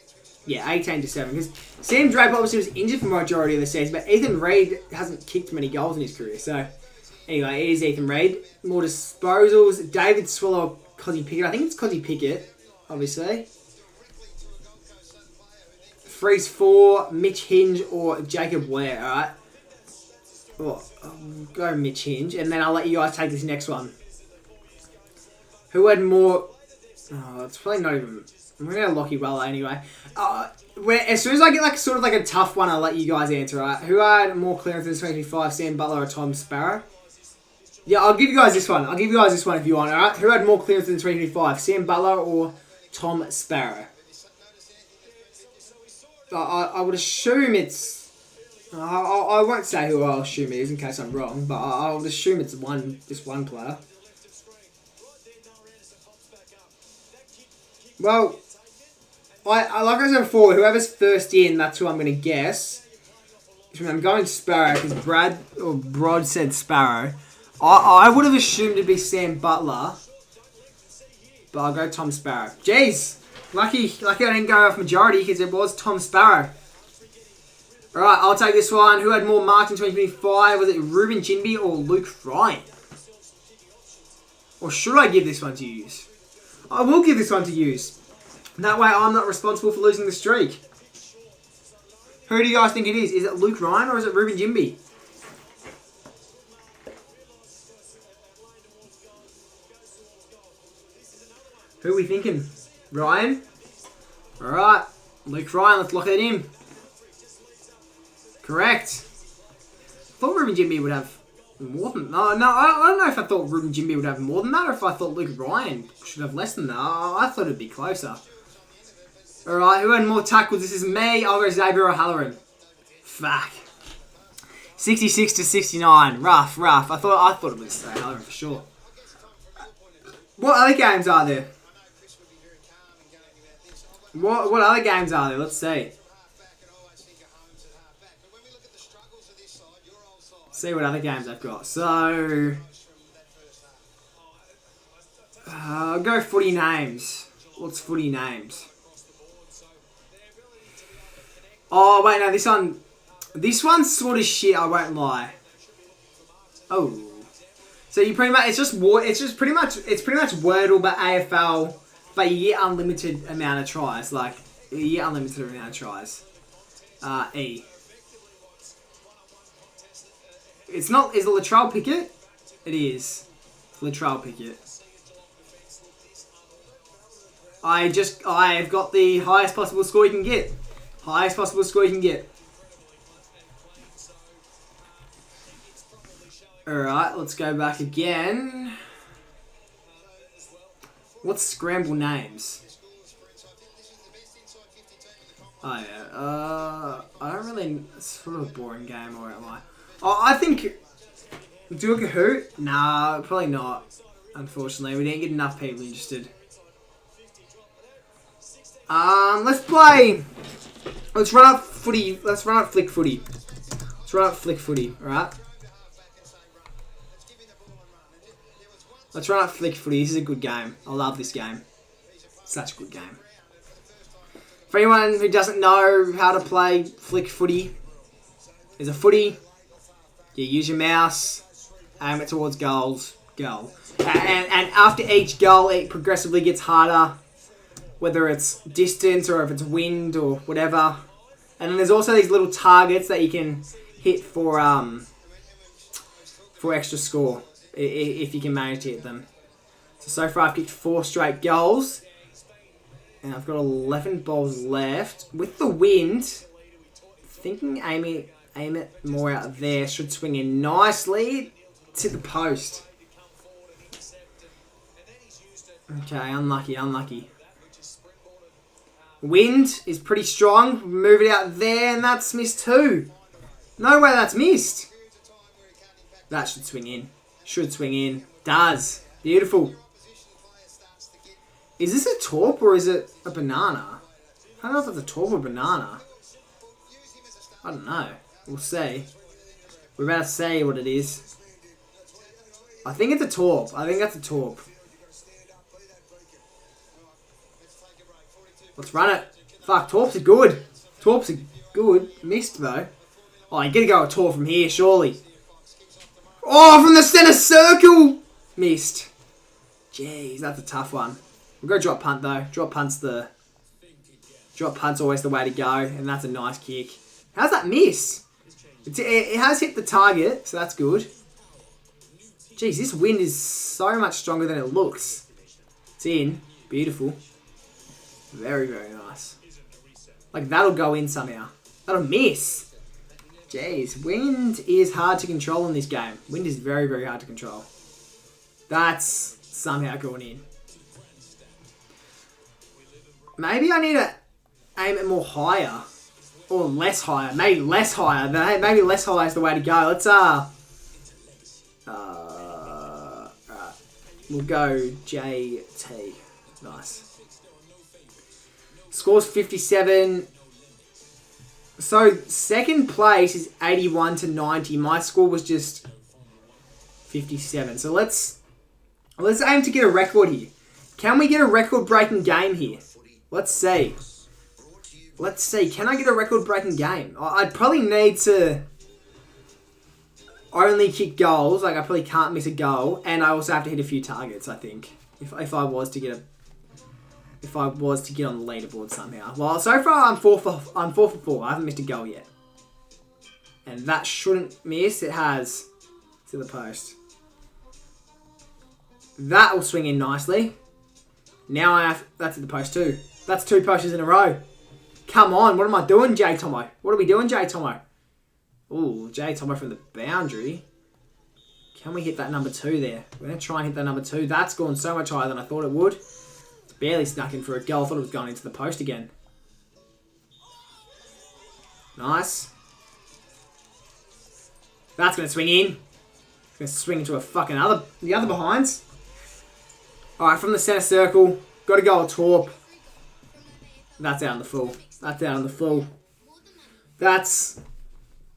Yeah, 18 to 7. Because Sam Draper obviously was injured for the majority of the season, but Ethan Reid hasn't kicked many goals in his career. So, anyway, it is Ethan Reid. More disposals. David Swallow, Cozzy Pickett. I think it's Cozzy Pickett, obviously. Freeze 4, Mitch Hinge or Jacob Ware, alright? Well, I'll go Mitch Hinge, and then I'll let you guys take this next one. Who had more... Oh, it's probably not even... I'm going to go Lockie Weller anyway. As soon as I get like sort of like a tough one, I'll let you guys answer, right? Who had more clearances in 2025, Sam Butler or Tom Sparrow? Yeah, I'll give you guys this one. I'll give you guys this one if you want, alright? Who had more clearances in 2025, Sam Butler or Tom Sparrow. I would assume it's... I won't say who I'll assume it is in case I'm wrong, but I would assume it's this one player. Well, like I said before, whoever's first in, that's who I'm going to guess. I'm going Sparrow because Brod said Sparrow. I would have assumed it'd be Sam Butler, but I'll go Tom Sparrow. Jeez, lucky I didn't go off majority because it was Tom Sparrow. Alright, I'll take this one. Who had more marks in 2025? Was it Ruben Jinby or Luke Ryan? Or should I give this one to use? I will give this one to use. That way I'm not responsible for losing the streak. Who do you guys think it is? Is it Luke Ryan or is it Ruben Jinby? Who are we thinking? Ryan? Alright, Luke Ryan, let's lock it in. Correct. I thought Ruben Jinby would have more than... No, I don't know if I thought Ruben Jinby would have more than that or if I thought Luke Ryan should have less than that. I thought it'd be closer. Alright, who had more tackles? This is me. I'll go Xavier O'Halloran. Fuck. 66 to 69. Rough. I thought it was O'Halloran for sure. What other games are there? What other games are there? Let's see. See what other games I've got. So, I'll go footy names. What's footy names? Oh wait, no, this one's sort of shit. I won't lie. Oh, so you pretty much it's pretty much Wordle but AFL, but you get unlimited amount of tries. Like you get unlimited amount of tries. E. It's not. Is it Latrell Pickett? It is. Latrell Pickett. I've got the highest possible score you can get. Highest possible score you can get. Alright, let's go back again. What's scramble names? Oh yeah. I don't really... It's sort of a boring game, or am I? Oh, I think... Do a Kahoot? Nah, probably not. Unfortunately, we didn't get enough people interested. Let's play... Let's run up footy. Let's run up flick footy. Alright? Let's run up flick footy. This is a good game. I love this game. Such a good game. For anyone who doesn't know how to play flick footy, there's a footy. You use your mouse, aim it towards goals, goal. And after each goal, it progressively gets harder, whether it's distance or if it's wind or whatever. And then there's also these little targets that you can hit for extra score, if you can manage to hit them. So far I've kicked 4 straight goals, and I've got 11 balls left. With the wind, thinking aim it more out there, should swing in nicely. It's hit the post. Okay, unlucky. Wind is pretty strong. Move it out there, and that's missed too. No way that's missed. That should swing in. Does. Beautiful. Is this a taupe or is it a banana? I don't know if it's a taupe or banana. I don't know. We'll see. We're about to say what it is. I think it's a taupe. I think that's a taupe. Let's run it. Fuck, taupes are good. Missed though. Oh, you gotta go a taupe from here, surely. Oh, from the centre circle! Missed. Jeez, that's a tough one. We'll go drop punt though. Drop punt's always the way to go, and that's a nice kick. How's that miss? It has hit the target, so that's good. Jeez, this wind is so much stronger than it looks. It's in. Beautiful. Very, very nice. Like, that'll go in somehow. That'll miss. Jeez, wind is hard to control in this game. Wind is very, very hard to control. That's somehow going in. Maybe I need to aim it more higher. Or less higher. Maybe less higher. Maybe less higher is the way to go. Let's, right. We'll go JT. Nice. Score's 57. So, second place is 81 to 90. My score was just 57. So, let's aim to get a record here. Can we get a record-breaking game here? Let's see. Let's see. Can I get a record-breaking game? I'd probably need to only kick goals. Like, I probably can't miss a goal. And I also have to hit a few targets, I think. If I was to get on the leaderboard somehow. Well, so far I'm 4 for 4. I haven't missed a goal yet. And that shouldn't miss. It has. To the post. That will swing in nicely. Now I have... That's at the post too. That's 2 posts in a row. Come on. What am I doing, J Tomo? What are we doing, J Tomo? Ooh, J Tomo from the boundary. Can we hit that number 2 there? We're going to try and hit that number 2. That's gone so much higher than I thought it would. It's barely snuck in for a goal. I thought it was going into the post again. Nice. That's going to swing in. It's going to swing into the other behinds. Alright, from the centre circle. Got to go a torp. That's out on the full. That's out on the full. That's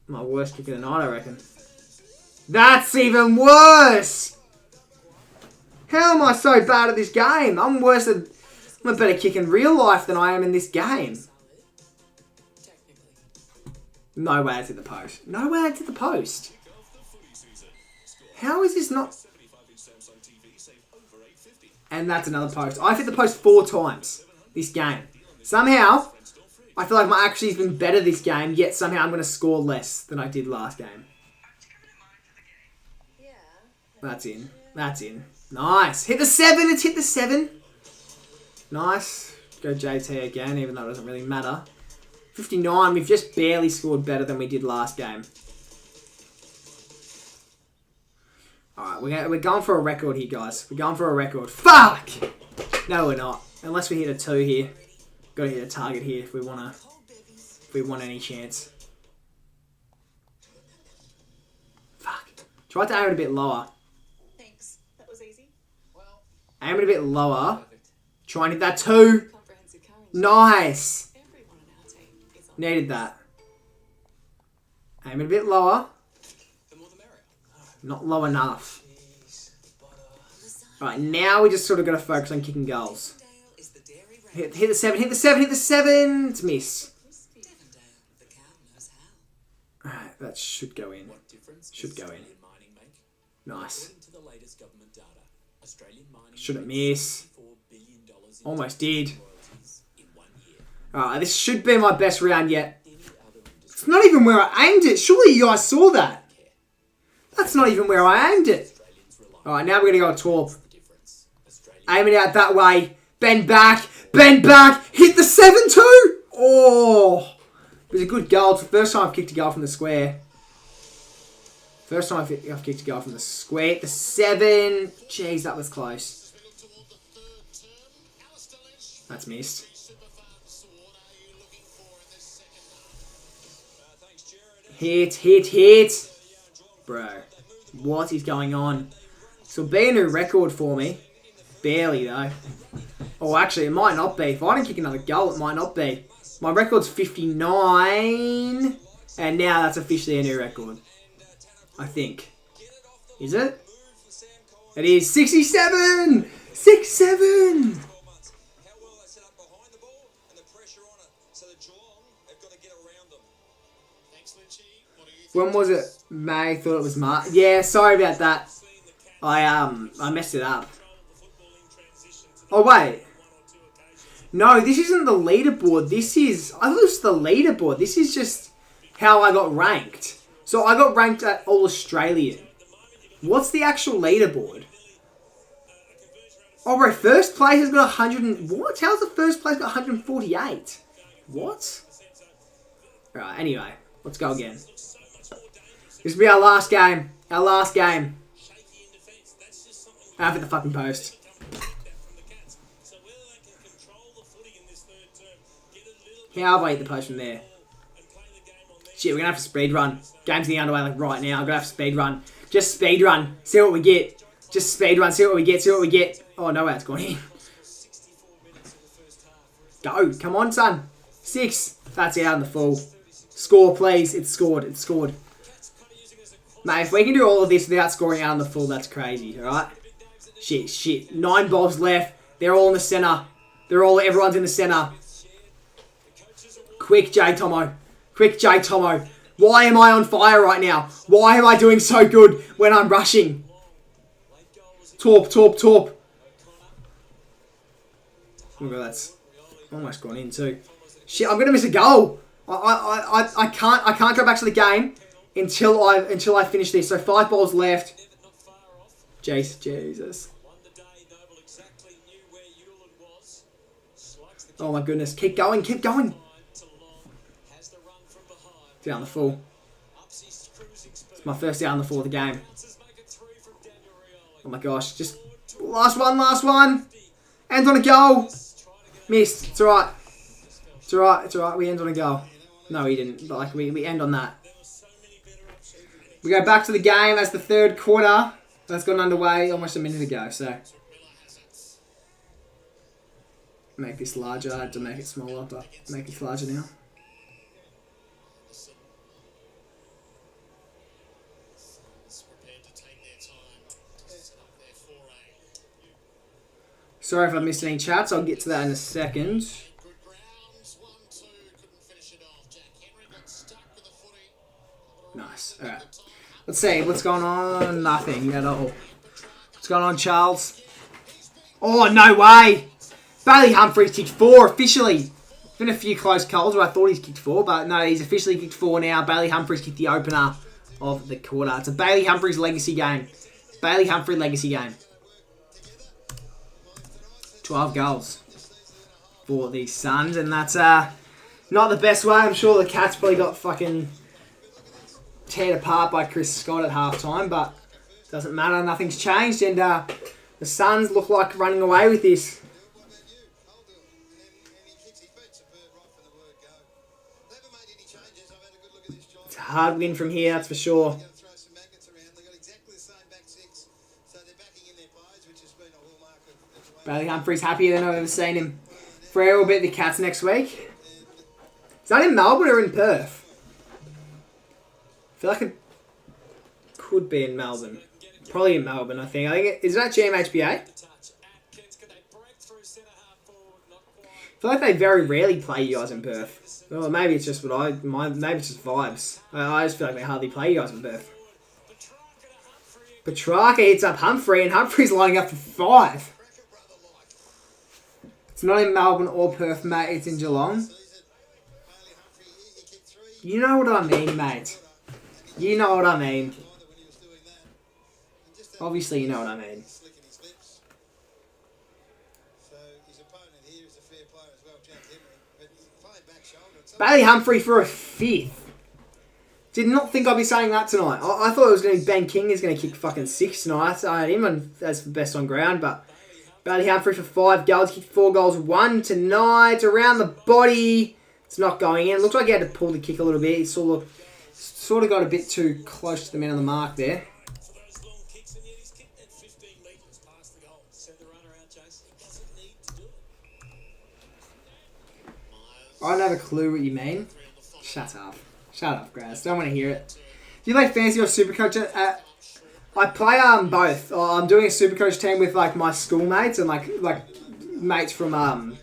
my worst kick of the night, I reckon. That's even worse! How am I so bad at this game? I'm a better kick in real life than I am in this game. No way it's at the post. No way it's at the post. How is this not... And that's another post. I've hit the post 4 times this game. Somehow, I feel like my accuracy's been better this game, yet somehow I'm going to score less than I did last game. That's in. That's in. Nice. Hit the 7. It's hit the 7. Nice. Go JT again, even though it doesn't really matter. 59. We've just barely scored better than we did last game. Alright, we're going for a record here, guys. We're going for a record. Fuck! No, we're not. Unless we hit a 2 here. Got to hit a target here if we want any chance. Fuck. Try to aim it a bit lower. Thanks. That was easy. Aim it a bit lower. Try and hit that 2. Nice. Needed that. Aim it a bit lower. Not low enough. Right, now we just sort of got to focus on kicking goals. Hit the 7, hit the 7, hit the 7. It's miss. Alright, that should go in. Should go in. Nice. Shouldn't miss. Almost did. Alright, this should be my best round yet. It's not even where I aimed it. Surely you guys saw that. That's not even where I aimed it. Alright, now we're going to go torp. Aim it out that way. Bend back. Bend back. Hit the 7 too. Oh. It was a good goal. It's the first time I've kicked a goal from the square. First time I've kicked a goal from the square. The 7. Jeez, that was close. That's missed. Hit, hit, hit. Bro, what is going on? This will be a new record for me. Barely, though. Oh, actually, it might not be. If I don't kick another goal, it might not be. My record's 59. And now that's officially a new record. I think. Is it? It is 67! 67! When was it? May, thought it was March. Yeah, sorry about that. I messed it up. Oh, wait. No, this isn't the leaderboard. This is... I thought it was the leaderboard. This is just how I got ranked. So I got ranked at All-Australian. What's the actual leaderboard? Oh, bro, first place has got 100 and... What? How's the first place got 148? What? Alright, anyway. Let's go again. This will be our last game. Our last game. I've hit the fucking post. How have I hit the post from there? Shit, we're going to have to speed run. Game's getting underway like right now. I'm going to have to speed run. Just speed run. See what we get. Just speed run. See what we get. See what we get. Oh, no way it's gone in. Go. Come on, son. 6. That's out in the full. Score, please. It's scored. It's scored. Mate, if we can do all of this without scoring out in the full, that's crazy, alright? Shit. 9 balls left. They're all in the centre. Everyone's in the centre. Quick, J. Tomo. Quick, J. Tomo. Why am I on fire right now? Why am I doing so good when I'm rushing? Torp. Oh my god, that's almost gone in too. Shit, I'm going to miss a goal. I can't go back to the game until I finish this. So 5 balls left. Jesus. Oh my goodness. Keep going. Down the full. It's my first down the full of the game. Oh my gosh. Just last one. End on a goal. Missed. It's alright. We end on a goal. No, we didn't. But like we end on that. We go back to the game as the third quarter. That's gotten underway almost a minute ago. So make this larger. I had to make it smaller, but make it larger now. Sorry if I missed any chats. I'll get to that in a second. Nice. Alright. Let's see. What's going on? Nothing at all. What's going on, Charles? Oh, no way! Bailey Humphries kicked 4 officially. Been a few close calls where I thought he's kicked 4, but no, he's officially kicked 4 now. Bailey Humphries kicked the opener of the quarter. It's a Bailey Humphries legacy game. 12 goals for the Suns, and that's not the best way. I'm sure the Cats probably got fucking teared apart by Chris Scott at halftime, but doesn't matter. Nothing's changed, and the Suns look like running away with this. It's a hard win from here, that's for sure. Bailey Humphries happier than I've ever seen him. Frere will beat the Cats next week. Is that in Melbourne or in Perth? I feel like it could be in Melbourne. Probably in Melbourne, I think. Is that GMHBA? I feel like they very rarely play you guys in Perth. Well, maybe it's just maybe it's just vibes. I just feel like they hardly play you guys in Perth. Petrarca hits up Humphrey, and Humphrey's lining up for 5. It's not in Melbourne or Perth, mate. It's in Geelong. You know what I mean, mate. You know what I mean. Obviously, you know what I mean. Bailey Humphrey for a 5th. Did not think I'd be saying that tonight. I thought it was going to be Ben King is going to kick fucking 6 tonight. I had him as the best on ground, but Bailey Humphrey for 5 goals, kicked 4 goals, 1 tonight, around the body. It's not going in. Looks like he had to pull the kick a little bit. He sort of got a bit too close to the man on the mark there. I don't have a clue what you mean. Shut up, Graz. Don't want to hear it. Do you play fantasy or Supercoach? I play both. I'm doing a Supercoach team with like my schoolmates and like mates from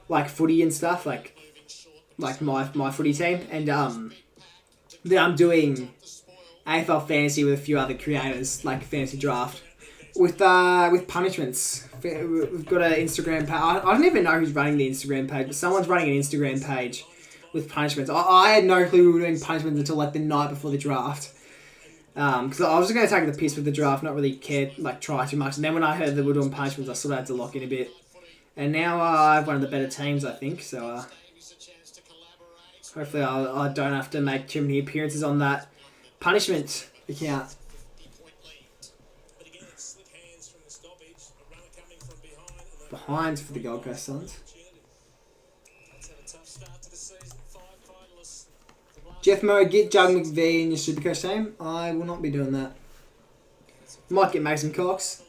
like footy and stuff, like my footy team, and then I'm doing AFL fantasy with a few other creators, like fantasy draft with punishments. We've got an Instagram page. I don't even know who's running the Instagram page, but someone's running an Instagram page with punishments. I had no clue we were doing punishments until like the night before the draft. Because I was just going to take the piss with the draft, not really try too much. And then when I heard that we were doing punishments, I sort of had to lock in a bit. And now I have one of the better teams, I think. So hopefully I don't have to make too many appearances on that punishment account. Behind for the Gold Coast Suns. Jethmo, get Jug McVee in your Supercoach team. I will not be doing that. Might get Mason Cox.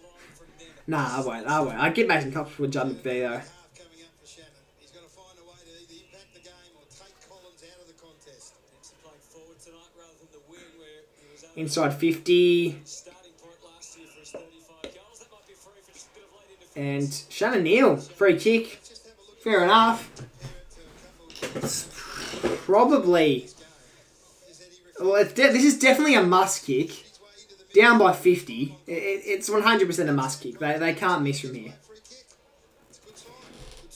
Nah, I won't. I'd get Mason Cox with Jug McVee though. Coming up for Shannon. He's got to find a way to either impact the game or take Collins out of the contest. Playing forward tonight rather than the wing where he was Inside 50. starting point last year for his 35 goals. That might be free for just a bit of late interference. And Shannon Neal, free kick. Fair enough. It's probably... Well, this is definitely a must kick. Down by 50. It's 100% a must kick. They can't miss from here.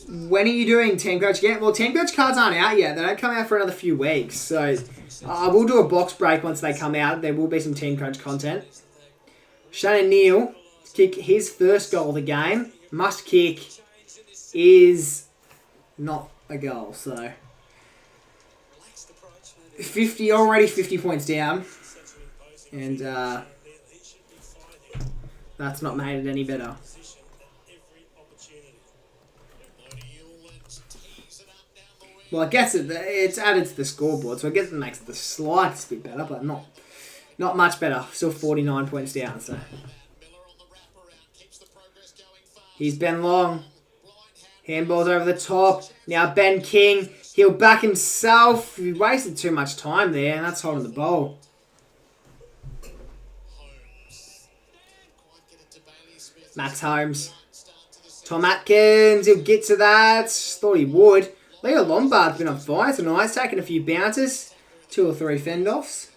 When are you doing Team Coach again? Well, Team Coach cards aren't out yet. They don't come out for another few weeks. So I will do a box break once they come out. There will be some Team Coach content. Shannon Neal to kick his first goal of the game. Must kick is not a goal. So 50 already 50 points down. And that's not made it any better. Well, I guess it's added to the scoreboard, so I guess it makes it the slightest bit better, but not much better. Still 49 points down, so. Here's Ben Long. Handballs over the top. Now Ben King. He'll back himself. He wasted too much time there, and that's holding the ball. Max Holmes. Tom Atkins. He'll get to that. Thought he would. Leo Lombard's been on fire tonight. He's taken a few bounces. 2 or 3 fend-offs.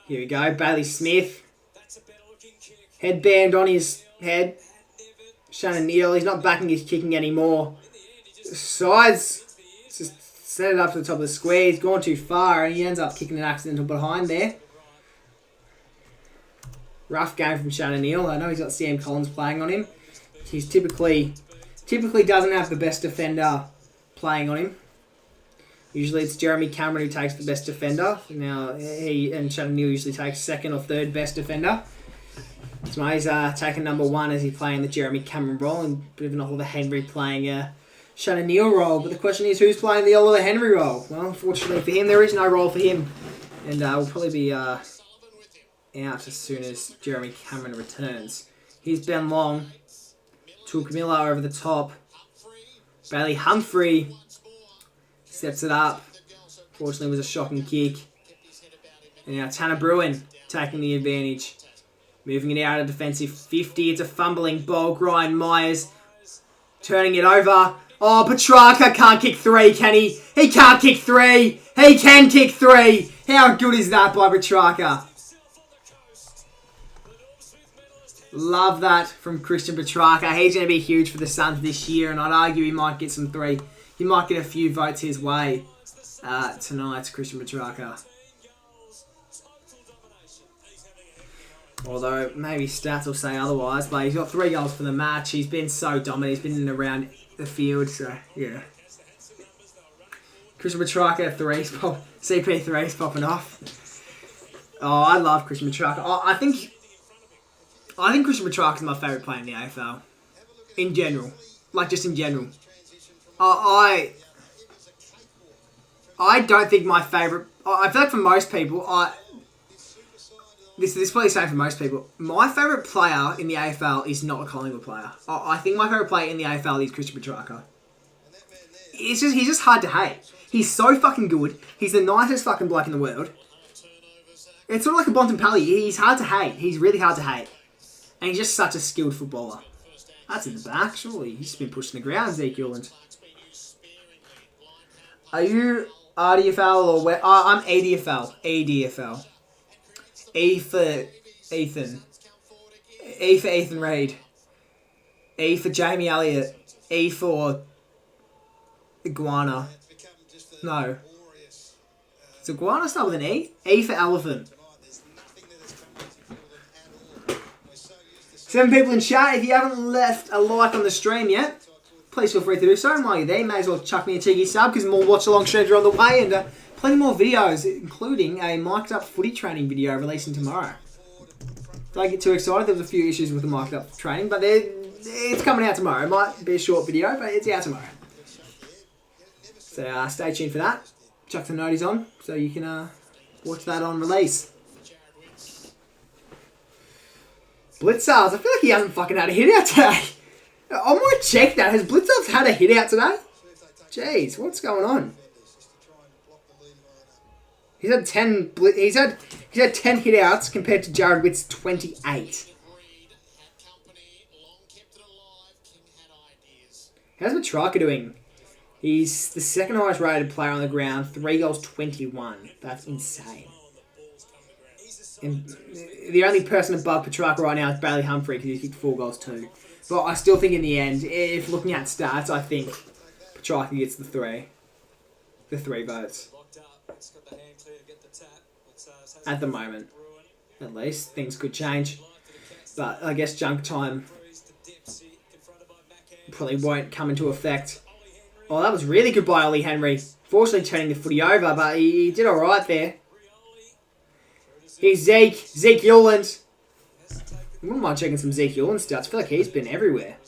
Here we go. Bailey Smith. Headband on his head. Shannon Neal. He's not backing his kicking anymore. Sides. Just set it up to the top of the square. He's gone too far and he ends up kicking an accidental behind there. Rough game from Shannon Neal. I know he's got Sam Collins playing on him. He's typically doesn't have the best defender playing on him. Usually it's Jeremy Cameron who takes the best defender. Now he and Shannon Neal usually takes second or third best defender. So he's taking number 1 as he's playing the Jeremy Cameron role and bit of an Oliver Henry playing Shannon Neal role. But the question is, who's playing the Oliver Henry role? Well, unfortunately for him, there is no role for him. And we'll probably be out as soon as Jeremy Cameron returns. Here's Ben Long. Tukamila over the top. Bailey Humphrey steps it up. Fortunately, it was a shocking kick. And now Tanner Bruin taking the advantage. Moving it out of defensive 50. It's a fumbling ball. Ryan Myers turning it over. Oh, Petrarca can't kick 3, can he? He can't kick 3. He can kick 3. How good is that by Petrarca? Love that from Christian Petrarca. He's going to be huge for the Suns this year, and I'd argue he might get some 3. He might get a few votes his way tonight, Christian Petrarca. Although maybe stats will say otherwise, but he's got 3 goals for the match. He's been so dominant. He's been in and around the field, so yeah. Christian Petrarca 3's CP3's popping off. Oh, I love Christian Petrarca. Oh, I think Christian Petrarca is my favourite player in the AFL. In general. Like, just in general. I don't think my favourite... I feel like for most people, This is probably the same for most people. My favourite player in the AFL is not a Collingwood player. I think my favourite player in the AFL is Christian Petrarca. He's just hard to hate. He's so fucking good. He's the nicest fucking bloke in the world. It's sort of like a Bontempelli. He's hard to hate. He's really hard to hate. And he's just such a skilled footballer. That's in the back, surely. He's just been pushed in the ground, Zeke Euland. Are you RDFL or where? I'm ADFL. ADFL. E for Ethan. E for Ethan Reid. E for Jamie Elliott. E for Iguana. No. Is Iguana start with an E? E for Elephant. 7 people in chat. If you haven't left a like on the stream yet, please feel free to do so. And while you're there, you may as well chuck me a cheeky sub because more watch-along streams are on the way and plenty more videos, including a mic'd up footy training video releasing tomorrow. Don't get too excited. There was a few issues with the mic up training, but it's coming out tomorrow. It might be a short video, but it's out tomorrow. So stay tuned for that. Chuck the noties on so you can watch that on release. Blitzars, I feel like he hasn't fucking had a hit out today. I might check that. Has Blitzars had a hit out today? Jeez, what's going on? He's had 10. He's had 10 hit outs compared to Jared Witt's 28. How's Matraka doing? He's the second highest rated player on the ground. 3 goals, 21. That's insane. And the only person above Petrarca right now is Bailey Humphrey because he kicked 4 goals too. But I still think in the end, if looking at stats, I think Petrarca gets the 3 votes. At the moment, at least. Things could change. But I guess junk time probably won't come into effect. Oh, that was really good by Ollie Henry. Fortunately turning the footy over, but he did alright there. Here's Zeke Yuland. I wouldn't mind checking some Zeke Yuland stats. I feel like he's been everywhere.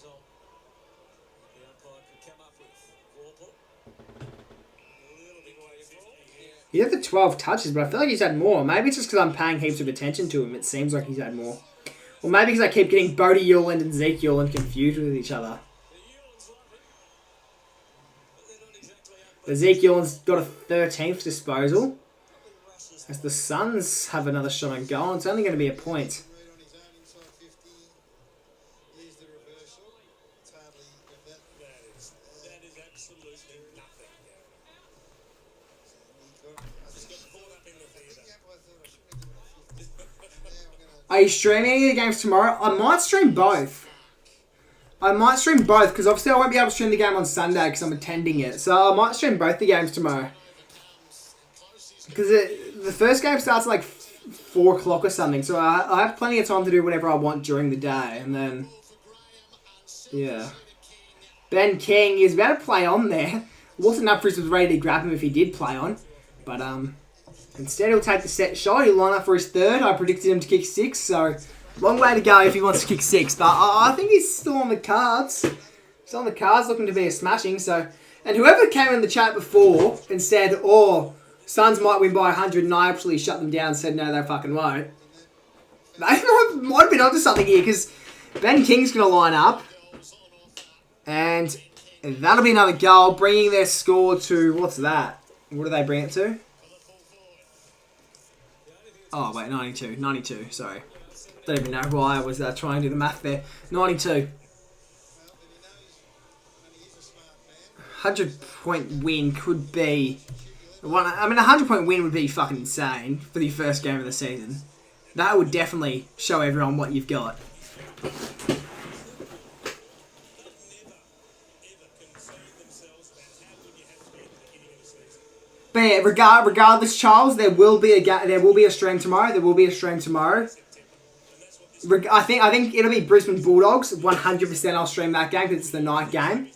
He had the 12 touches, but I feel like he's had more. Maybe it's just because I'm paying heaps of attention to him. It seems like he's had more. Or maybe because I keep getting Bodie Yuland and Zeke Yuland confused with each other. But Zeke Yuland's got a 13th disposal. As the Suns have another shot on goal, it's only going to be a point. Are you streaming any of the games tomorrow? I might stream both. Because obviously I won't be able to stream the game on Sunday because I'm attending it. So I might stream both the games tomorrow. Because the first game starts at like 4 o'clock or something. So I have plenty of time to do whatever I want during the day. And then, yeah. Ben King is about to play on there. Wasn't up for was ready to grab him if he did play on. But instead he'll take the set shot. He'll line up for his 3rd. I predicted him to kick 6. So long way to go if he wants to kick 6. But I think he's still on the cards. Still on the cards looking to be a smashing. So, and whoever came in the chat before and said, oh, Suns might win by 100, and I actually shut them down and said, no, they fucking won't. They might have been onto something here, because Ben King's going to line up. And that'll be another goal, bringing their score to, what's that? What do they bring it to? Oh, wait, 92, sorry. Don't even know why I was trying to do the math there. 92. 100-point win could be... a 100-point win would be fucking insane for the first game of the season. That would definitely show everyone what you've got. But yeah, regardless, Charles, there will be a stream tomorrow. I think it'll be Brisbane Bulldogs. 100% I'll stream that game because it's the night game.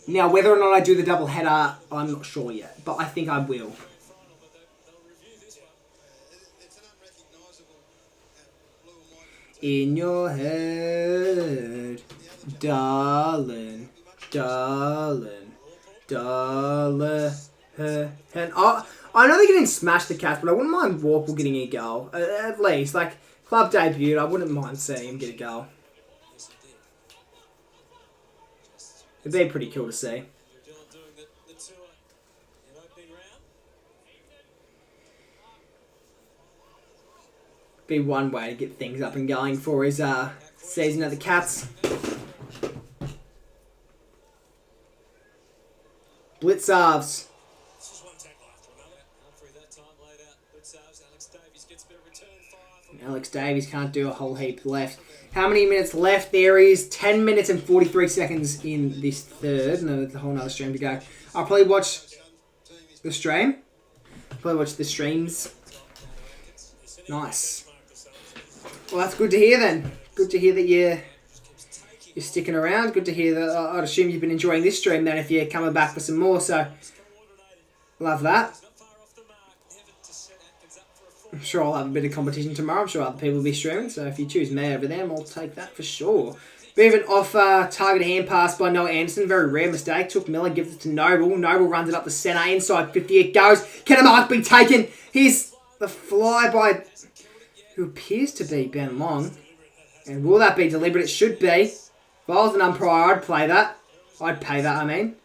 Now, whether or not I do the double header, I'm not sure yet, but I think I will. In your head, darling. And I know they're getting smashed the Cats, but I wouldn't mind Warple getting a goal. At least, like, club debut, I wouldn't mind seeing him get a goal. It'd be pretty cool to see. Be one way to get things up and going for his season at the Cats. Blitzarves. Alex Davies can't do a whole heap left. How many minutes left? There is 10 minutes and 43 seconds in this third. No, there's a whole nother stream to go. I'll probably watch the stream. Probably watch the streams. Nice. Well, that's good to hear then. Good to hear that you're sticking around. Good to hear that. I'd assume you've been enjoying this stream then if you're coming back for some more. So, love that. I'm sure I'll have a bit of competition tomorrow. I'm sure other people will be streaming. So if you choose me over them, I'll take that for sure. Bit of an off-target hand pass by Noah Anderson. Very rare mistake. Took Miller, gives it to Noble. Noble runs it up the centre. Inside 50 it goes. Can a mark be taken? Here's the fly by who appears to be Ben Long. And will that be deliberate? It should be. If I was an umpire, I'd play that. I'd pay that, I mean.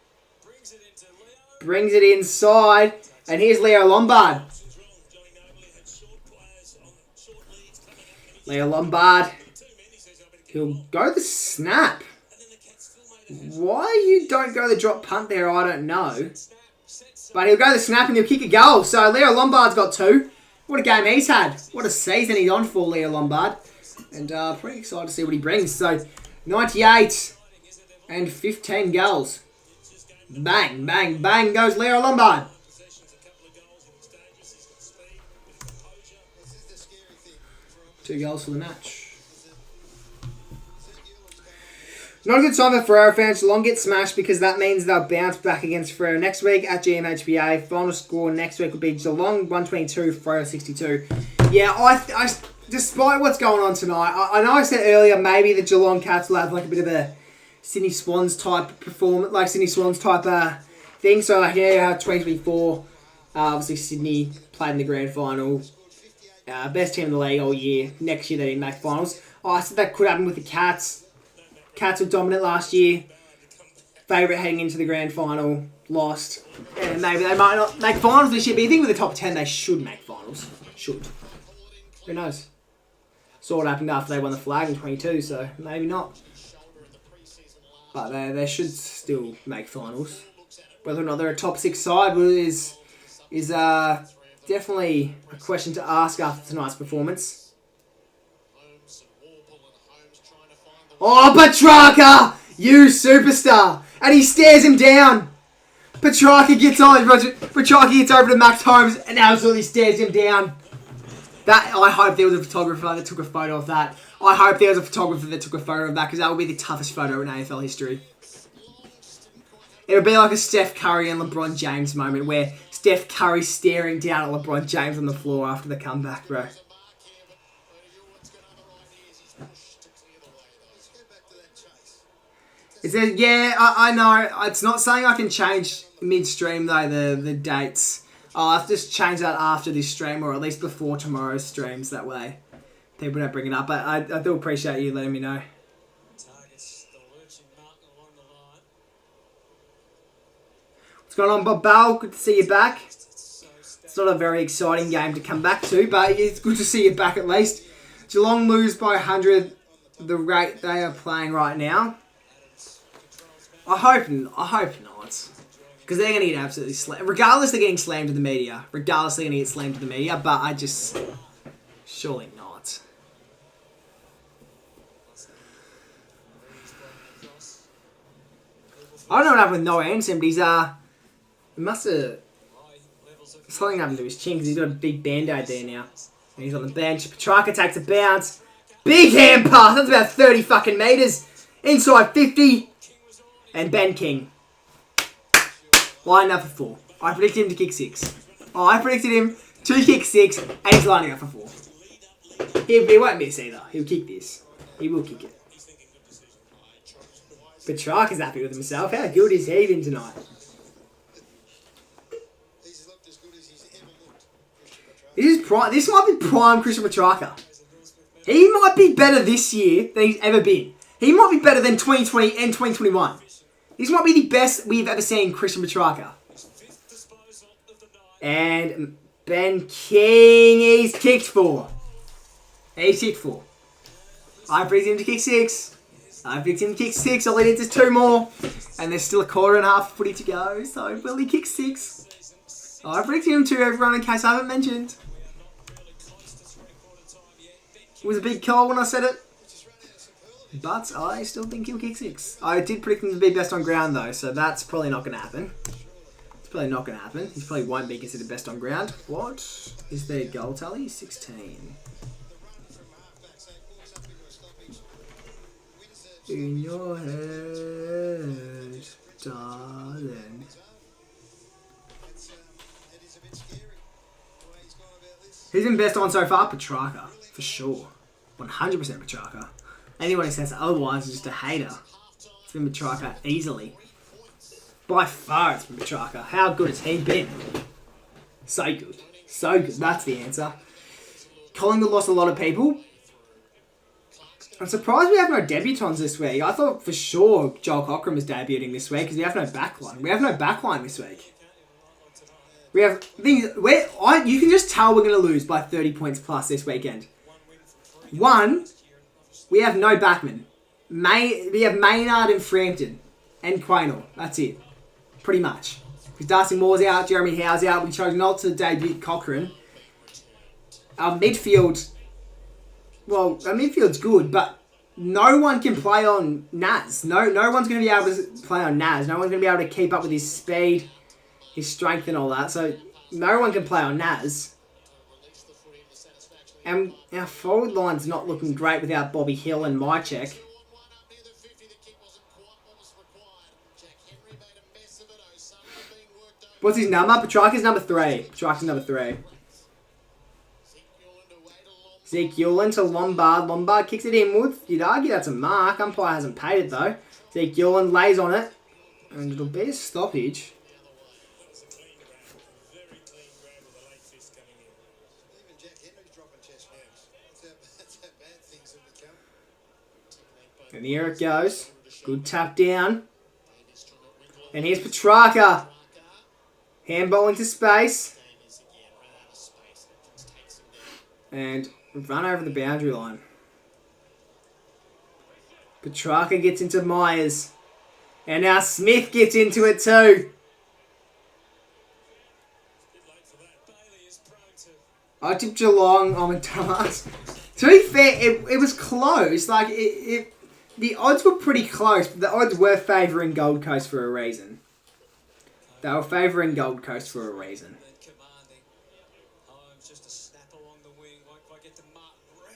Brings it inside. And here's Leo Lombard. Leo Lombard. He'll go the snap. Why you don't go the drop punt there, I don't know. But he'll go the snap and he'll kick a goal. So Leo Lombard's got 2. What a game he's had. What a season he's on for, Leo Lombard. And pretty excited to see what he brings. So 98 and 15 goals. Bang, bang, bang goes Leo Lombard. 2 goals for the match. Not a good time for Freo fans. Geelong get smashed because that means they'll bounce back against Freo next week at GMHBA. Final score next week will be Geelong 122, Freo 62. Yeah, I despite what's going on tonight, I know I said earlier maybe the Geelong Cats will have like a bit of a Sydney Swans type performance, like Sydney Swans type thing. So like, yeah, 2024, obviously Sydney played in the grand final. Best team in the league all year. Next year they didn't make finals. I said that could happen with the Cats. Cats were dominant last year. Favourite heading into the grand final. Lost. And maybe they might not make finals this year, but you think with the top 10 they should make finals. Should. Who knows? Saw what happened after they won the flag in 22, so maybe not. But they should still make finals. Whether or not they're a top 6 side is definitely a question to ask after tonight's performance. Oh, Petrarca! You superstar! And he stares him down. Petrarca gets on. Petrarca gets over to Max Holmes and absolutely stares him down. I hope there was a photographer that took a photo of that. I hope there was a photographer that took a photo of that because that would be the toughest photo in AFL history. It would be like a Steph Curry and LeBron James moment where Steph Curry's staring down at LeBron James on the floor after the comeback, bro. It says, yeah, I know. It's not saying I can change midstream, though, the dates. I'll have to just change that after this stream, or at least before tomorrow's streams, that way people don't bring it up. But I do appreciate you letting me know. What's going on, Bob Bell? Good to see you back. It's not a very exciting game to come back to, but it's good to see you back at least. Geelong lose by 100 the rate they are playing right now. I hope not. Because they're going to get absolutely slammed. Regardless, they're getting slammed to the media. Regardless, they're going to get slammed to the media. But I just... Surely not. I don't know what happened with Noah Anderson, but he's... It must have... Something happened to his chin because he's got a big band-aid there now. And he's on the bench. Petrarca takes a bounce. Big hand pass. That's about 30 fucking metres. Inside 50. And Ben King. Lining up for 4. I predicted him to kick 6. Oh, I predicted him to kick 6, and he's lining up for 4. He won't miss either. He'll kick this. He will kick it. Petrarca's happy with himself. How good is he been tonight? This might be prime Christian Petrarca. He might be better this year than he's ever been. He might be better than 2020 and 2021. This might be the best we've ever seen Christian Petrarca. And Ben King, he's kicked 4. He's kicked 4. I predicted him to kick 6. I predicted him to kick 6. All he needs is 2 more. And there's still a quarter and a half footy to go. So will he kick 6? I predicted him to, everyone, in case I haven't mentioned. It was a big call when I said it. But I still think he'll kick 6. I did predict him to be best on ground, though, so that's probably not going to happen. It's probably not going to happen. He probably won't be considered best on ground. What is their goal tally? 16. In your head, darling. It is a bit scary the way he's gone about this. Who's been best on so far? Petrarca, for sure. 100% Petrarca. Anyone who says otherwise is just a hater. It's been Petrarca easily. By far it's been Petrarca. How good has he been? So good. So good. That's the answer. Collingwood lost a lot of people. I'm surprised we have no debutants this week. I thought for sure Joel Cochran was debuting this week because we have no backline. We have no backline this week. We have things where you can just tell we're going to lose by 30 points plus this weekend. One, we have no backman. We have Maynard and Frampton and Quaynor. That's it. Pretty much. Because Darcy Moore's out, Jeremy Howe's out. We chose not to debut Cochran. Our midfield's good, but no one can play on Naz. No one's going to be able to play on Naz. No one's going to be able to keep up with his speed, his strength and all that. So no one can play on Naz. And our forward line's not looking great without Bobby Hill and Mychek. What's his number? Petrarca's number 3. Petrarca's number 3. Zeke Yulin to Lombard. Lombard kicks it inwards. You'd argue that's a mark. Umpire hasn't paid it though. Zeke Yulin lays on it. And it'll be a stoppage. And here it goes. Good tap down. And here's Petrarca. Handball into space. And run over the boundary line. Petrarca gets into Myers. And now Smith gets into it too. I tipped Geelong on Thomas. To be fair, it was close. Like, the odds were pretty close, but the odds were favouring Gold Coast for a reason. They were favouring Gold Coast for a reason.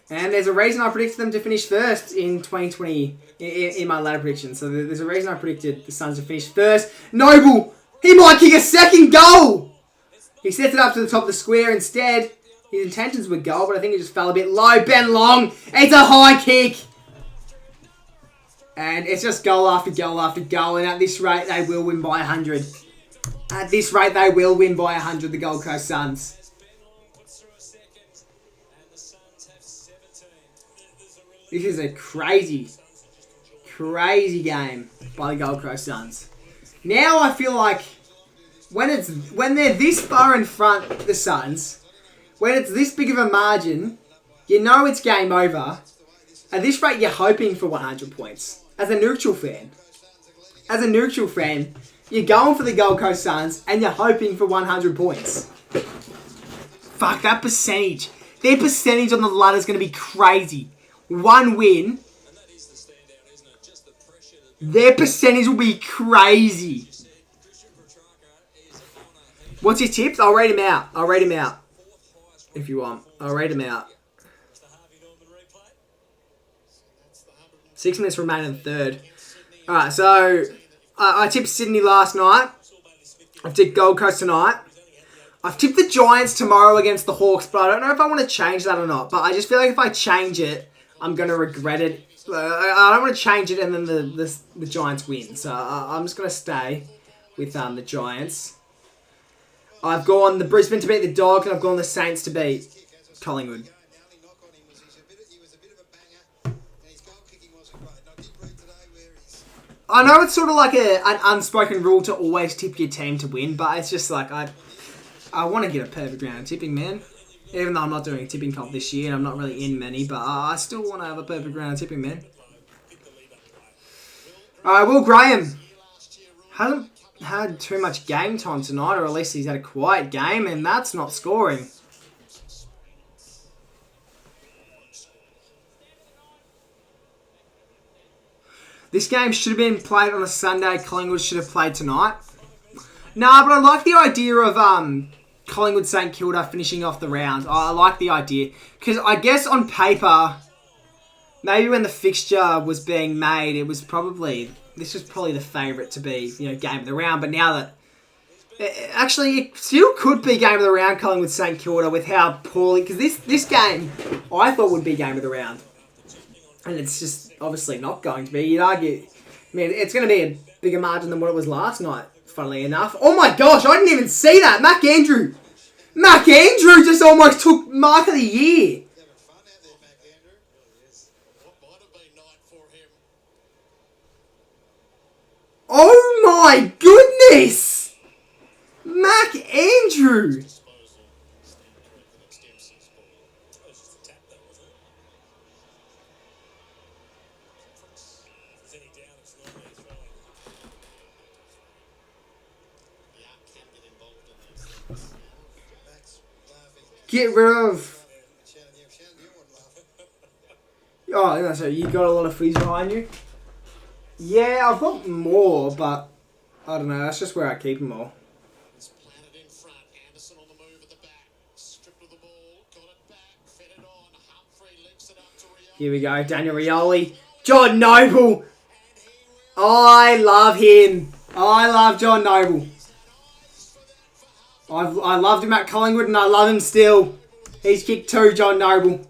And there's a reason I predicted them to finish first in 2020 in my ladder prediction. So there's a reason I predicted the Suns to finish first. Noble! He might kick a second goal! He sets it up to the top of the square instead. His intentions were goal, but I think it just fell a bit low. Ben Long! It's a high kick! And it's just goal after goal after goal. And at this rate, they will win by 100. At this rate, they will win by 100, the Gold Coast Suns. This is a crazy, crazy game by the Gold Coast Suns. Now I feel like when they're this far in front, the Suns, when it's this big of a margin, you know it's game over. At this rate, you're hoping for 100 points. As a neutral fan, you're going for the Gold Coast Suns and you're hoping for 100 points. Fuck, that percentage. Their percentage on the ladder is going to be crazy. One win, their percentage will be crazy. What's your tips? I'll rate him out. If you want. I'll rate him out. 6 minutes remain in the third. Alright, so I tipped Sydney last night. I've tipped Gold Coast tonight. I've tipped the Giants tomorrow against the Hawks, but I don't know if I want to change that or not. But I just feel like if I change it, I'm going to regret it. I don't want to change it and then the Giants win. So I'm just going to stay with the Giants. I've gone the Brisbane to beat the Dogs and I've gone the Saints to beat Collingwood. I know it's sort of like an unspoken rule to always tip your team to win, but it's just like I want to get a perfect round of tipping, man. Even though I'm not doing a tipping comp this year and I'm not really in many, but I still want to have a perfect round of tipping, man. Alright, Will Graham hasn't had too much game time tonight, or at least he's had a quiet game, and that's not scoring. This game should have been played on a Sunday. Collingwood should have played tonight. Nah, but I like the idea of Collingwood St Kilda finishing off the round. I like the idea. Because I guess on paper, maybe when the fixture was being made, this was probably the favourite to be, game of the round. But now that Actually, it still could be game of the round, Collingwood St Kilda, with how poorly... Because this game, I thought would be game of the round. And it's just obviously not going to be. You'd argue... I mean, it's going to be a bigger margin than what it was last night, funnily enough. Oh my gosh, I didn't even see that. Mac Andrew just almost took mark of the year. Oh my goodness! Mac Andrew! Get rid of... Oh, no, so you got a lot of footies behind you? Yeah, I've got more, but I don't know. That's just where I keep them all. Here we go. Daniel Rioli. John Noble. I love him. I love John Noble. I loved him at Collingwood and I love him still. He's kicked 2, John Noble.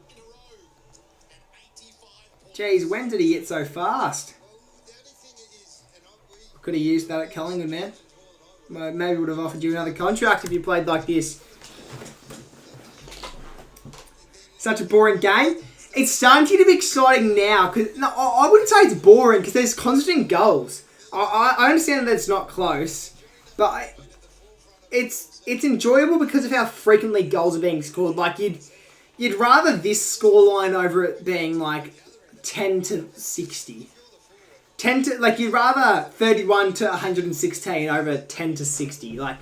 Jeez, when did he get so fast? Could have used that at Collingwood, man. Maybe would have offered you another contract if you played like this. Such a boring game. It's starting to get exciting now. Cause, no, I wouldn't say it's boring because there's constant goals. I understand that it's not close. But it's enjoyable because of how frequently goals are being scored. Like, you'd rather this scoreline over it being like 10 to 60. You'd rather 31 to 116 over 10 to 60. Like,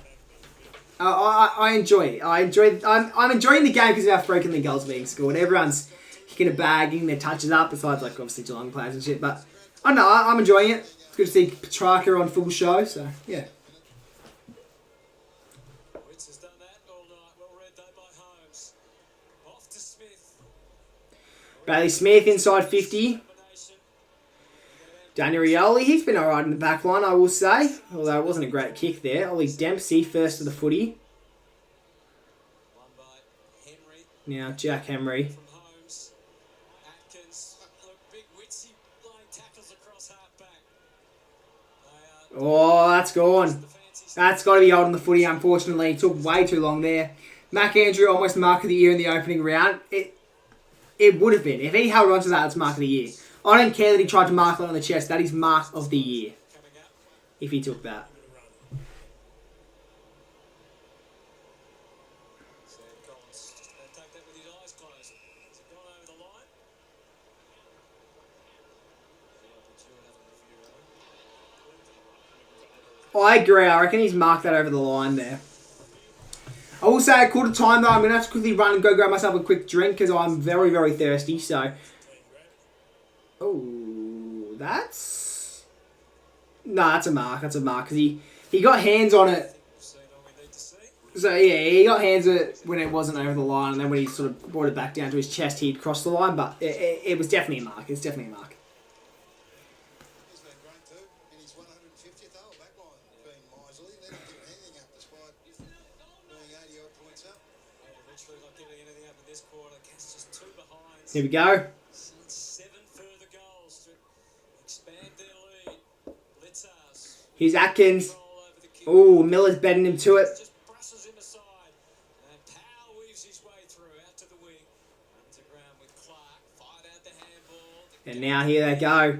I enjoy it. I'm enjoying the game because of how frequently goals are being scored. Everyone's kicking a bag, getting their touches up, besides, like, obviously Geelong players and shit. But, I don't know, I'm enjoying it. It's good to see Petrarca on full show, so, yeah. Bailey Smith inside 50. Daniel Rioli, he's been alright in the back line, I will say. Although it wasn't a great kick there. Ollie Dempsey, first of the footy. Now Jack Henry. Oh, that's gone. That's got to be old in the footy, unfortunately. It took way too long there. Mac Andrew, almost mark of the year in the opening round. It would have been. If he held on to that, it's mark of the year. I don't care that he tried to mark that on the chest. That is mark of the year. If he took that. I agree. I reckon he's marked that over the line there. I will say at quarter time though, I'm going to have to quickly run and go grab myself a quick drink because I'm very, very thirsty. So, oh, that's... No, that's a mark. That's a mark because he got hands on it. So, yeah, he got hands on it when it wasn't over the line. And then when he sort of brought it back down to his chest, he'd crossed the line. But it was definitely a mark. It's definitely a mark. Here we go. Here's Atkins. Oh, Miller's betting him to it. And now here they go.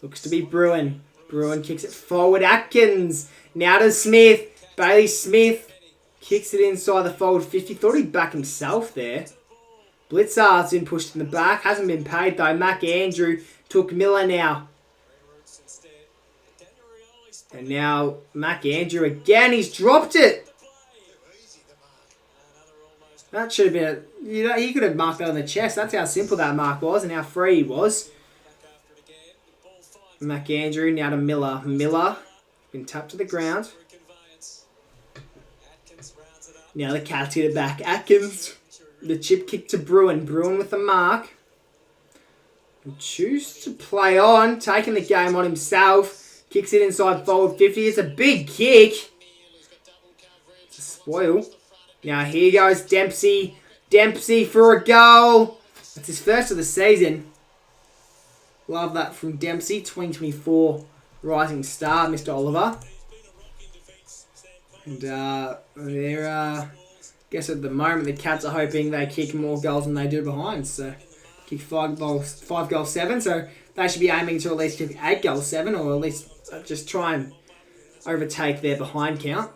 Looks to be Bruin. Bruin kicks it forward. Atkins. Now to Smith. Bailey Smith kicks it inside the forward 50. Thought he'd back himself there. Blitzard's been pushed in the back. Hasn't been paid though. Mac Andrew took Miller now. And now Mac Andrew again. He's dropped it. That should have been he could have marked that on the chest. That's how simple that mark was and how free he was. Mac Andrew now to Miller. Miller been tapped to the ground. Now the Cats get it back. Atkins. The chip kick to Bruin. Bruin with the mark. And choose to play on. Taking the game on himself. Kicks it inside forward 50. It's a big kick. spoil. Now here goes Dempsey. Dempsey for a goal. That's his first of the season. Love that from Dempsey. 2024 rising star, Mr. Oliver. And guess at the moment the Cats are hoping they kick more goals than they do behind. So kick 5 goals 7. So they should be aiming to at least kick 8 goals 7, or at least just try and overtake their behind count.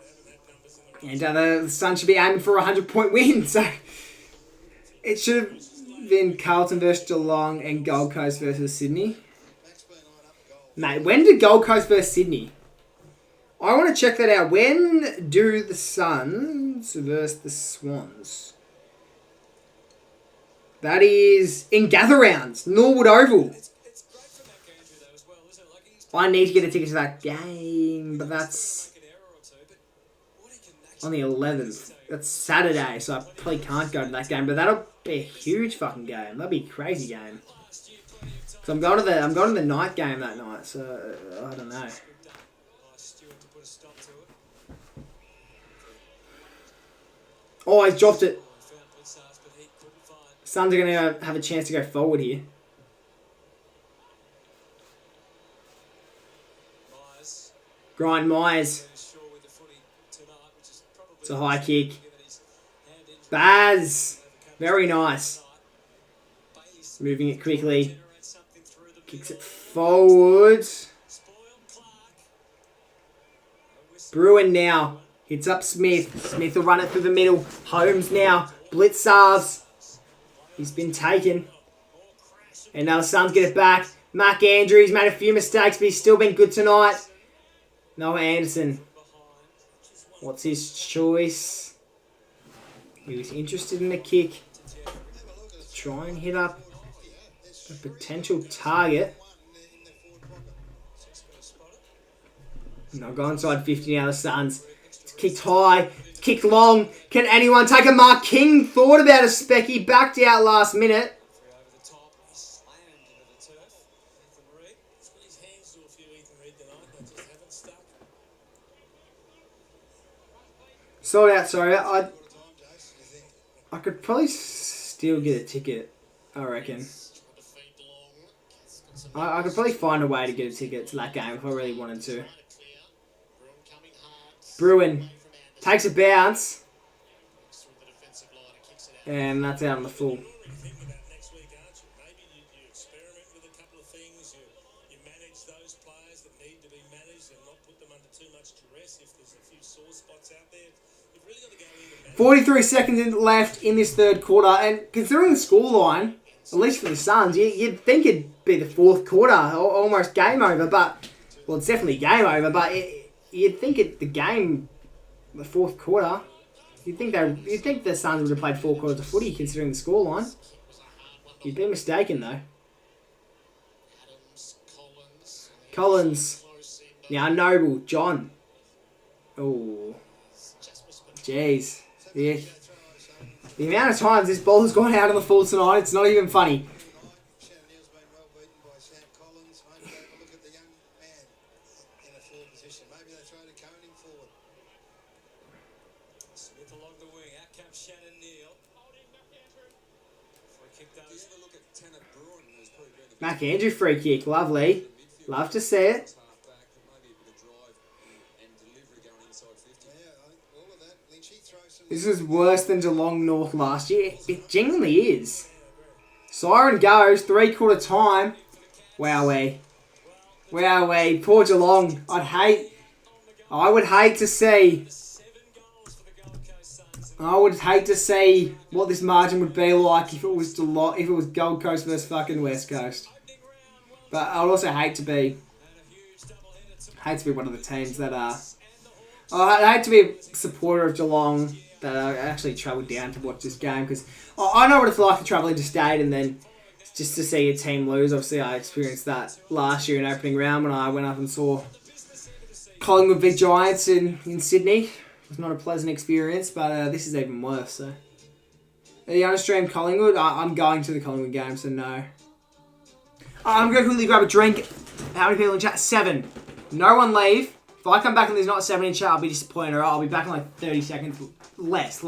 And the Suns should be aiming for a 100-point win. So it should have been Carlton versus Geelong and Gold Coast versus Sydney. Mate, when did Gold Coast versus Sydney? I want to check that out. When do the Suns versus the Swans? That is in gather rounds, Norwood Oval. I need to get a ticket to that game, but that's on the 11th. That's Saturday, so I probably can't go to that game. But that'll be a huge fucking game. That'll be a crazy game. So I'm going to the night game that night. So I don't know. Oh, he's dropped it. Suns are going to have a chance to go forward here. Grind Myers. It's a high kick. Baz. Very nice. Moving it quickly. Kicks it forward. Bruin now. Hits up Smith. Smith will run it through the middle. Holmes now. Blitzars. He's been taken. And now the Suns get it back. Mark Andrews made a few mistakes, but he's still been good tonight. Noah Anderson. What's his choice? He was interested in the kick. Try and hit up a potential target. Now go inside 50 now, the Suns. It's kicked high. It's kicked long. Can anyone take a mark? King thought about a specky. Backed out last minute. Sold out, sorry. I could probably still get a ticket, I reckon. I could probably find a way to get a ticket to that game if I really wanted to. Bruin takes a bounce. And that's out on the full. You manage those players that need to be managed and not put them under too much duress if there's a few sore spots out there. You've really got to go in and 43 seconds left in this third quarter, and considering the scoreline, at least for the Suns, you'd think it'd be the fourth quarter, almost game over. But well, it's definitely game over. But you'd think the fourth quarter, you'd think the Suns would have played 4 quarters of footy, considering the scoreline. You'd be mistaken though. Collins, now Noble, John. Oh, jeez. The amount of times this ball has gone out on the full tonight, it's not even funny. Shannon Neal's been well beaten by Sam Collins. Maybe they have a look at the young man in a forward position. Maybe they try to cone him forward. Smith along the wing. Out comes Shannon Neal. Free kick does. You have a look at Tanner Bruin, who's probably been the Mac Andrew free kick, lovely. Love to see it. halfback, but maybe a bit of drive and delivery going inside 50. Yeah, I think all of that. Lynchy throws some. This is worse than Geelong North last year. It genuinely is. Siren goes, 3/4 time. Wowee. Wowee. Poor Geelong. I would hate to see what this margin would be like if it was Gold Coast versus fucking West Coast. But I'd also hate to be one of the teams that I'd hate to be a supporter of Geelong that actually travelled down to watch this game, because I know what it's like to travel interstate and then just to see a team lose. Obviously, I experienced that last year in opening round when I went up and saw Collingwood v Giants in Sydney. It was not a pleasant experience, but this is even worse. So, are you on stream Collingwood? I'm going to the Collingwood game, so no. I'm going to quickly grab a drink. How many people in chat? 7. No one leave. If I come back and there's not 7 in chat, I'll be disappointed. Alright, I'll be back in like 30 seconds. Less.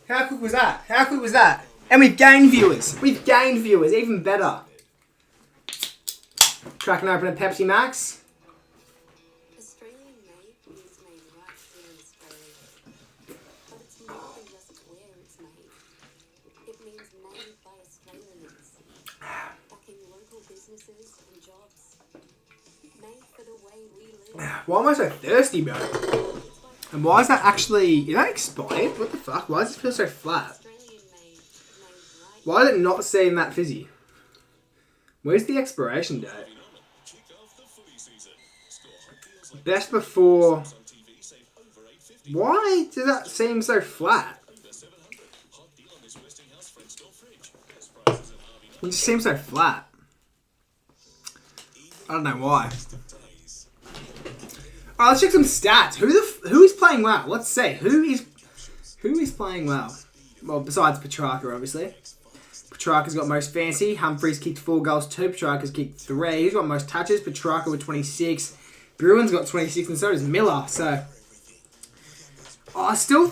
How quick was that? And we've gained viewers. Even better. Cracking open a Pepsi Max. Australian made is made right here in Australia. But it's more than just where it's made. It means made by Australians. Backing local businesses and jobs. Made for the way we live. Why am I so thirsty, bro? And why is that actually... Is that expired? What the fuck? Why does it feel so flat? Australian made right. Why is it not seem that fizzy? Where's the expiration date? Best before... Why does that seem so flat? It just seems so flat. I don't know why. Alright, let's check some stats. Who is playing well? Let's see. Who is playing well? Well, besides Petrarca, obviously. Petrarca's got most fancy. Humphries kicked 4 goals, 2. Petrarca's kicked 3. He's got most touches. Petrarca with 26. Bruin's got 26, and so does Miller. So, I still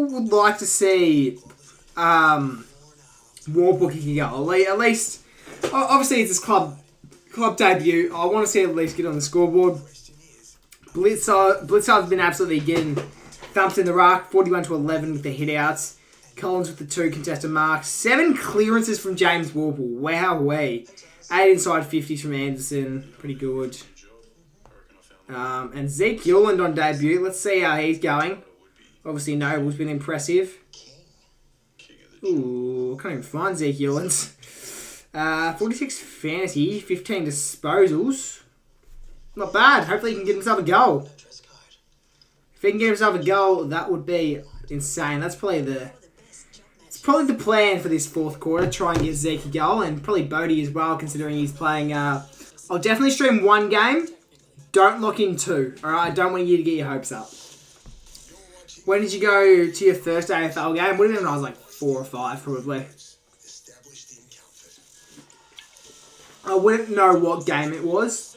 would like to see Warburton kicking goal. At least, obviously it's his club debut. I want to see it at least get on the scoreboard. Blitzard's been absolutely getting thumped in the ruck, 41-11 with the hit-outs. Collins with the 2 contested marks. 7 clearances from James Warple. Wowee. 8 inside 50s from Anderson. Pretty good. And Zeke Yuland on debut. Let's see how he's going. Obviously, Noble's been impressive. Ooh, I can't even find Zeke Yuland's. 46 fantasy, 15 disposals. Not bad. Hopefully he can get himself a goal. If he can get himself a goal, that would be insane. That's probably the plan for this fourth quarter. Try and get Zeke a goal, and probably Bodie as well, considering he's playing. I'll definitely stream 1 game. Don't lock in 2. Alright, I don't want you to get your hopes up. When did you go to your first AFL game? Would have been when I was like 4 or 5, probably. I wouldn't know what game it was.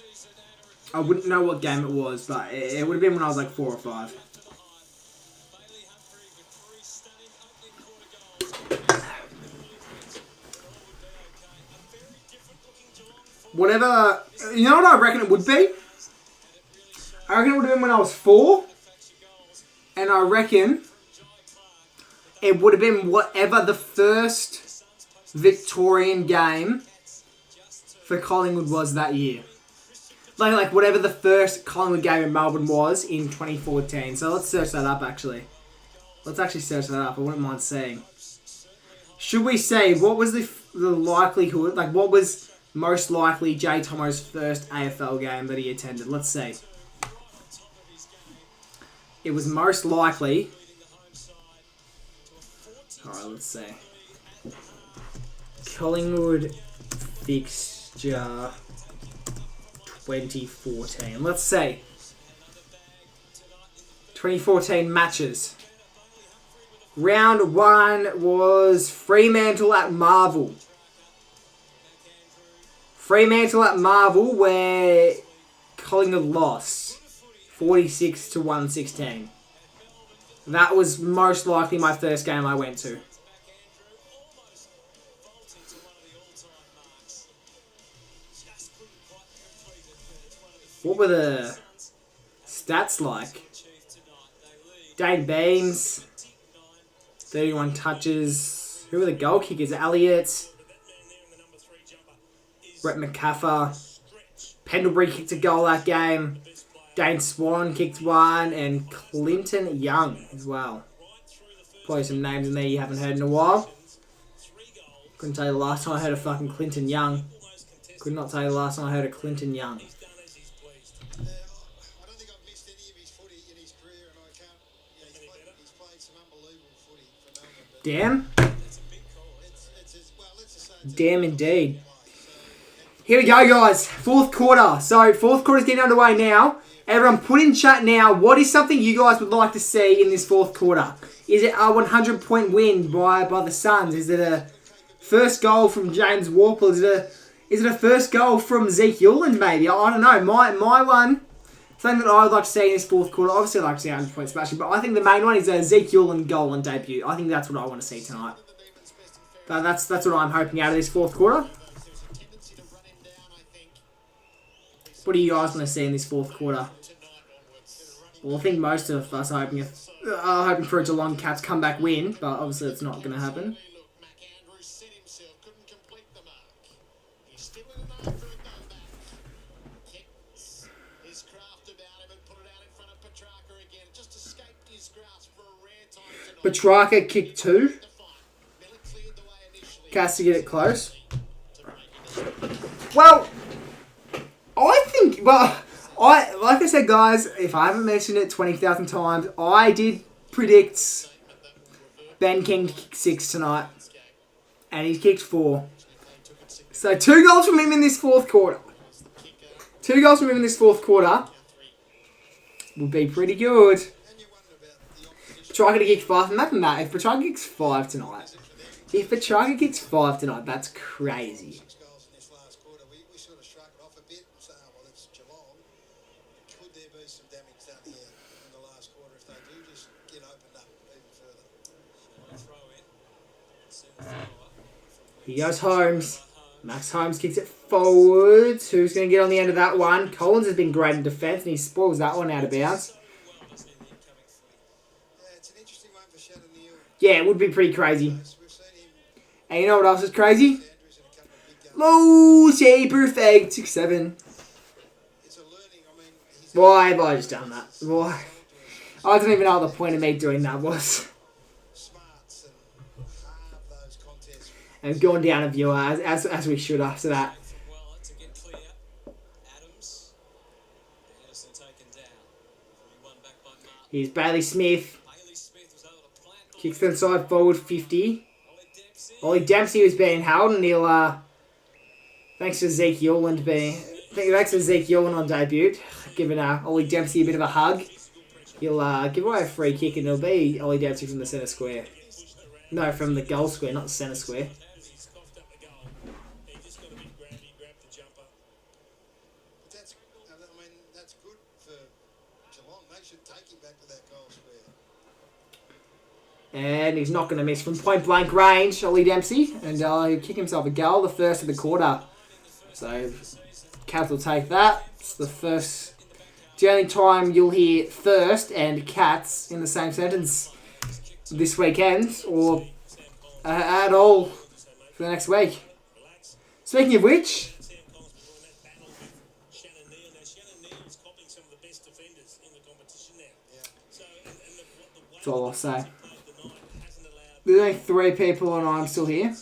But it would have been when I was like 4 or 5. Whatever, you know what I reckon it would be? I reckon it would have been when I was 4. And I reckon it would have been whatever the first Victorian game for Collingwood was that year. Like whatever the first Collingwood game in Melbourne was in 2014. So let's search that up, actually. Let's actually search that up. I wouldn't mind seeing. Should we say, what was the likelihood, like what was most likely Jay Tomo's first AFL game that he attended? Let's see. It was most likely... Alright, let's see. Collingwood fixture 2014. Let's see. 2014 matches. Round 1 was Fremantle at Marvel. Where Collingwood lost 46-116. That was most likely my first game I went to. What were the stats like? Dane Beams, 31 touches. Who were the goal kickers? Elliott, Brett McCaffer. Pendlebury kicked a goal that game. Dane Swan kicked 1, and Clinton Young as well. Probably some names in there you haven't heard in a while. Couldn't tell you the last time I heard of fucking Clinton Young. Could not tell you the last time I heard of Clinton Young. I don't think I've missed any of his footy in his career, and I can't. Yeah, he's played some unbelievable footy for Melbourne. Damn. It's well, let's just say Damn indeed. Here we go, guys. Fourth quarter. So, fourth quarter's getting underway now. Everyone, put in chat now. What is something you guys would like to see in this fourth quarter? Is it a 100-point win by the Suns? Is it a first goal from James Warple? Is it a first goal from Zeke Yuland, maybe? I don't know. My one, something that I would like to see in this fourth quarter, obviously I'd like to see 100-point smashing, but I think the main one is a Zeke Yuland goal on debut. I think that's what I want to see tonight. That's what I'm hoping out of this fourth quarter. What do you guys want to see in this fourth quarter? Well, I think most of us are hoping for a Geelong Cats comeback win, but obviously it's not going to happen. Petrarca kicked 2. Cats to get it close. Well, like I said, guys, if I haven't mentioned it 20,000 times, I did predict Ben King to kick 6 tonight, and he kicked 4. So 2 goals from him in this fourth quarter. 2 goals from him in this fourth quarter would be pretty good. Petrarca to kick 5. Imagine that, if Petrarca kicks 5 tonight. If Petrarca kicks 5 tonight, that's crazy. Here goes Holmes. Max Holmes kicks it forward. Who's going to get on the end of that one? Collins has been great in defence, and he spoils that one out of bounds. Yeah, it would be pretty crazy. And you know what else is crazy? Low shaper fake 6-7. Why have I just done that? Why? I don't even know what the point of me doing that was. And going down a viewer as we should after that. Here's Bailey Smith. Kicks inside forward 50. Ollie Dempsey was being held, and he'll thanks to Zeke Yuland on debut, giving Ollie Dempsey a bit of a hug. He'll give away a free kick, and it'll be Ollie Dempsey from the centre square. No, from the goal square, not the centre square. And he's not going to miss from point blank range, Ollie Dempsey. And he'll kick himself a goal, the first of the quarter. So, Cats will take that. It's the only time you'll hear first and Cats in the same sentence this weekend, or at all for the next week. Speaking of which, that's all I'll say. There's only 3 people and I'm still here.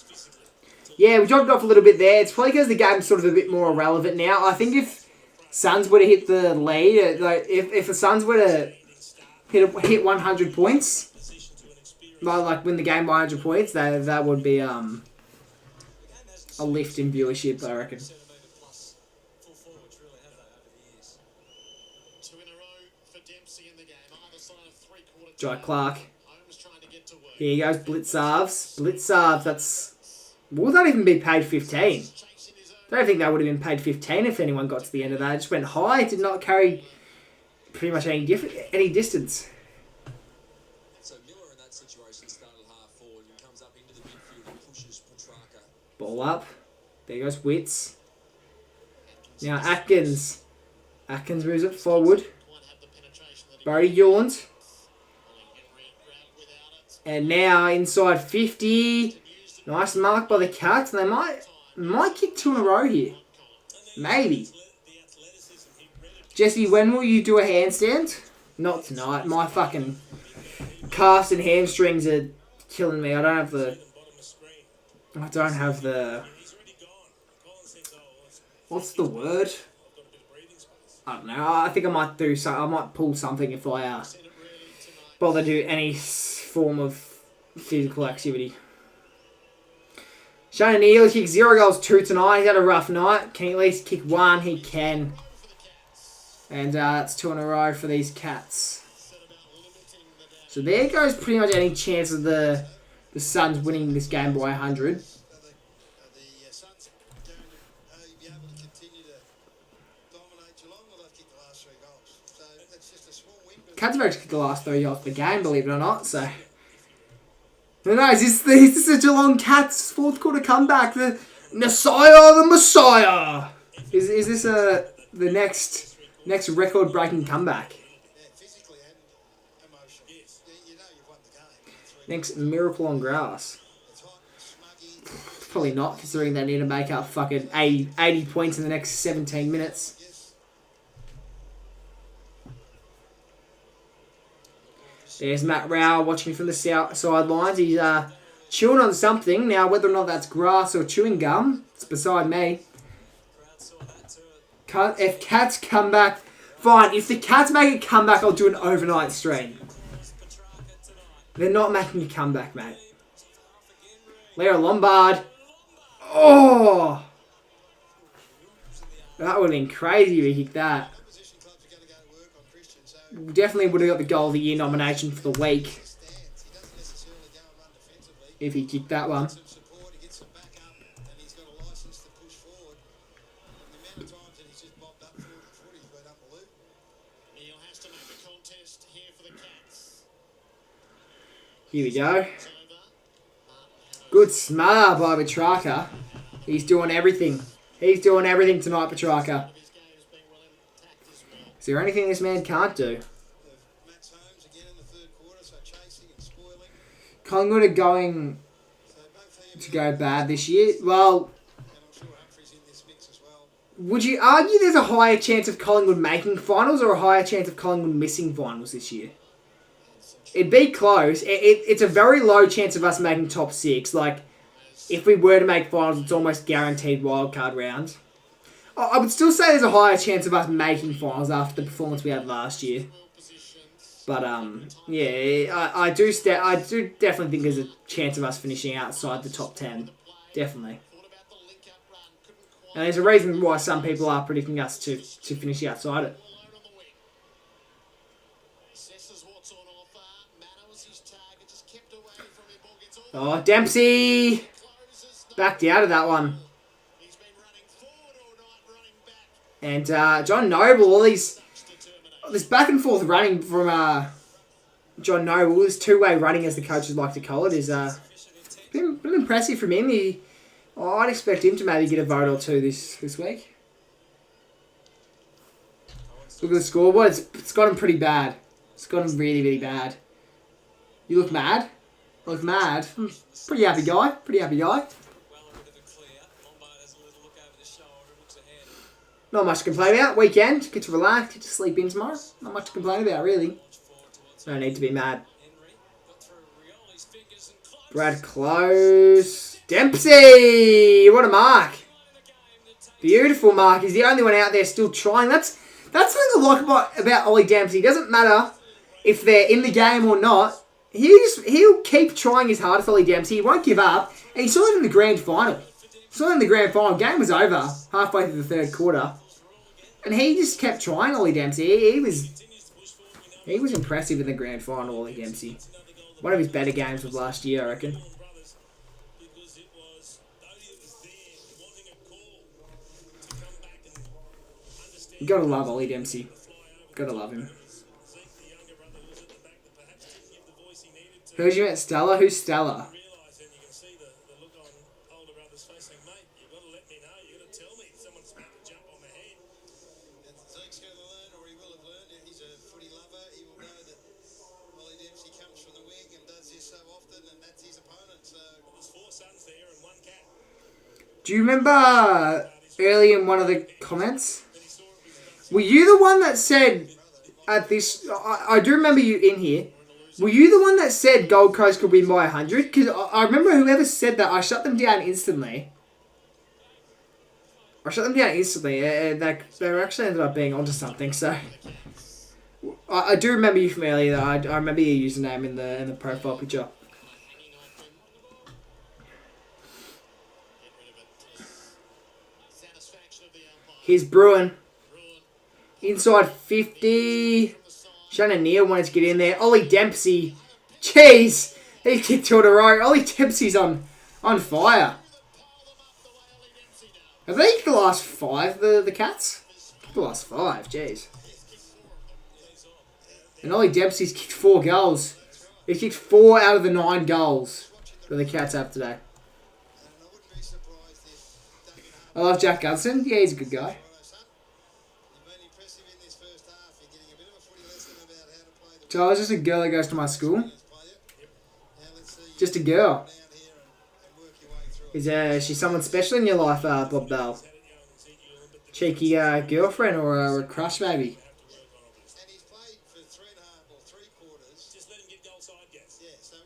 Yeah, we dropped off a little bit there. It's probably because the game's sort of a bit more irrelevant now. I think if Suns were to hit the lead, like if the Suns were to hit 100 points, like win the game by 100 points, that would be a lift in viewership, I reckon. Jai Clark. Here he goes, Blitzarves, that's... Will that even be paid 15? I don't think that would have been paid 15 if anyone got to the end of that. It just went high, it did not carry pretty much any distance. So Miller in that situation started half forward and comes up into the midfield and pushes Petrarca. Ball up. There goes Witts. Now Atkins. Atkins moves it forward. Barry Yuland. And now inside 50. Nice mark by the Cats. And they might kick 2 in a row here. Maybe. Jesse, when will you do a handstand? Not tonight. My fucking calves and hamstrings are killing me. I don't have the... What's the word? I don't know. I think I might do so. I might pull something if I bother to do any form of physical activity. Shane O'Neill kicked 0 goals, 2 tonight. He's had a rough night. Can he at least kick 1? He can. And that's 2 in a row for these Cats. So there goes pretty much any chance of the Suns winning this game by 100. The Suns going to be able to continue to dominate Geelong, or they've kicked the last 3 goals. So that's just a small win. Cats have actually kicked the last 3 goals of the game, believe it or not. So who knows? Is this a Geelong Cats 4th quarter comeback? The Messiah. Is this the next record breaking comeback? Yeah, physically and emotionally. You know you've won the game. Next miracle on grass. It's hot, smuggy. Probably not, considering they need to make up fucking 80 points in the next 17 minutes. Yes. There's Matt Rao watching from the sidelines. He's chewing on something. Now, whether or not that's grass or chewing gum, it's beside me. If Cats come back, fine. If the Cats make a comeback, I'll do an overnight stream. They're not making a comeback, mate. Leo Lombard. Oh! That would have been crazy if he kicked that. Opposition clubs are going to go to work on Christian, so Definitely would have got the Goal of the Year nomination for the week stance. He doesn't necessarily go and run defensively. if he kicked that one. Some support, he gets some back up, and he's got a license to push forward. And the amount of times that he's just bobbed up forward the foot, he's been unbelievable. Neil has to make the contest here for the Cats. Here we go. Good smile by Petrarca. He's doing everything. He's doing everything tonight, Petrarca. His game has been well intact as well. Is there anything this man can't do? Max Holmes again in the 3rd quarter, so chasing and spoiling. Collingwood are going So both to teams, go bad this year. Well, and I'm sure Humphrey's in this mix as well. would you argue there's a higher chance of Collingwood making finals or a higher chance of Collingwood missing finals this year? It'd be close. It's a very low chance of us making top 6. Like, if we were to make finals, it's almost guaranteed wildcard round. I would still say there's a higher chance of us making finals after the performance we had last year. But yeah, I do definitely think there's a chance of us finishing outside the top 10. Definitely. And there's a reason why some people are predicting us to finish outside it. Oh, Dempsey! Backed out of that one. And John Noble, all this back and forth running from John Noble, this two-way running as the coaches like to call it, is been impressive from him. I'd expect him to maybe get a vote or 2 this week. Look at the scoreboard. It's got him pretty bad. It's got him really, really bad. You look mad? I look mad. Pretty happy guy. Pretty happy guy. Not much to complain about. Weekend. Get to relax. Get to sleep in tomorrow. Not much to complain about, really. No need to be mad. Brad Close. Dempsey! What a mark. Beautiful mark. He's the only one out there still trying. That's something I like about Ollie Dempsey. It doesn't matter if they're in the game or not. He'll keep trying his hardest, Ollie Dempsey. He won't give up. And he saw it in the grand final. Game was over halfway through the 3rd quarter. And he just kept trying, Ollie Dempsey. He was impressive in the grand final, Ollie Dempsey. One of his better games of last year, I reckon. You gotta love Ollie Dempsey. Gotta love him. Heard you met Stella? Who's Stella? Zeke's going to learn, or he will have learned. He's a footy lover. He will know that Ollie Dempsey comes from the wing and does this so often, and that's his opponent. So there's 4 sons there and 1 cat. Do you remember early in one of the comments? Were you the one that said at this... I do remember you in here. Were you the one that said Gold Coast could win by 100? Because I remember whoever said that, I shut them down instantly. And they actually ended up being onto something, so... I do remember you from earlier, though. I remember your username in the profile picture. Here's Bruin. Inside 50. Shannon Neal wanted to get in there. Ollie Dempsey. Jeez. He kicked two in a row. Ollie Dempsey's on fire. Have they kicked the last 5, the Cats? The last 5, jeez. And Ollie Dempsey's kicked 4 goals. He kicked 4 out of the 9 goals that the Cats have today. I love Jack Gudson. Yeah, he's a good guy. So I was just a girl that goes to my school. Just a girl. Is she someone special in your life, Bob Bell? Cheeky girlfriend or a crush, maybe? And he's played for 3.5 or 3 quarters. Just let him get goal side, yes. Yeah, so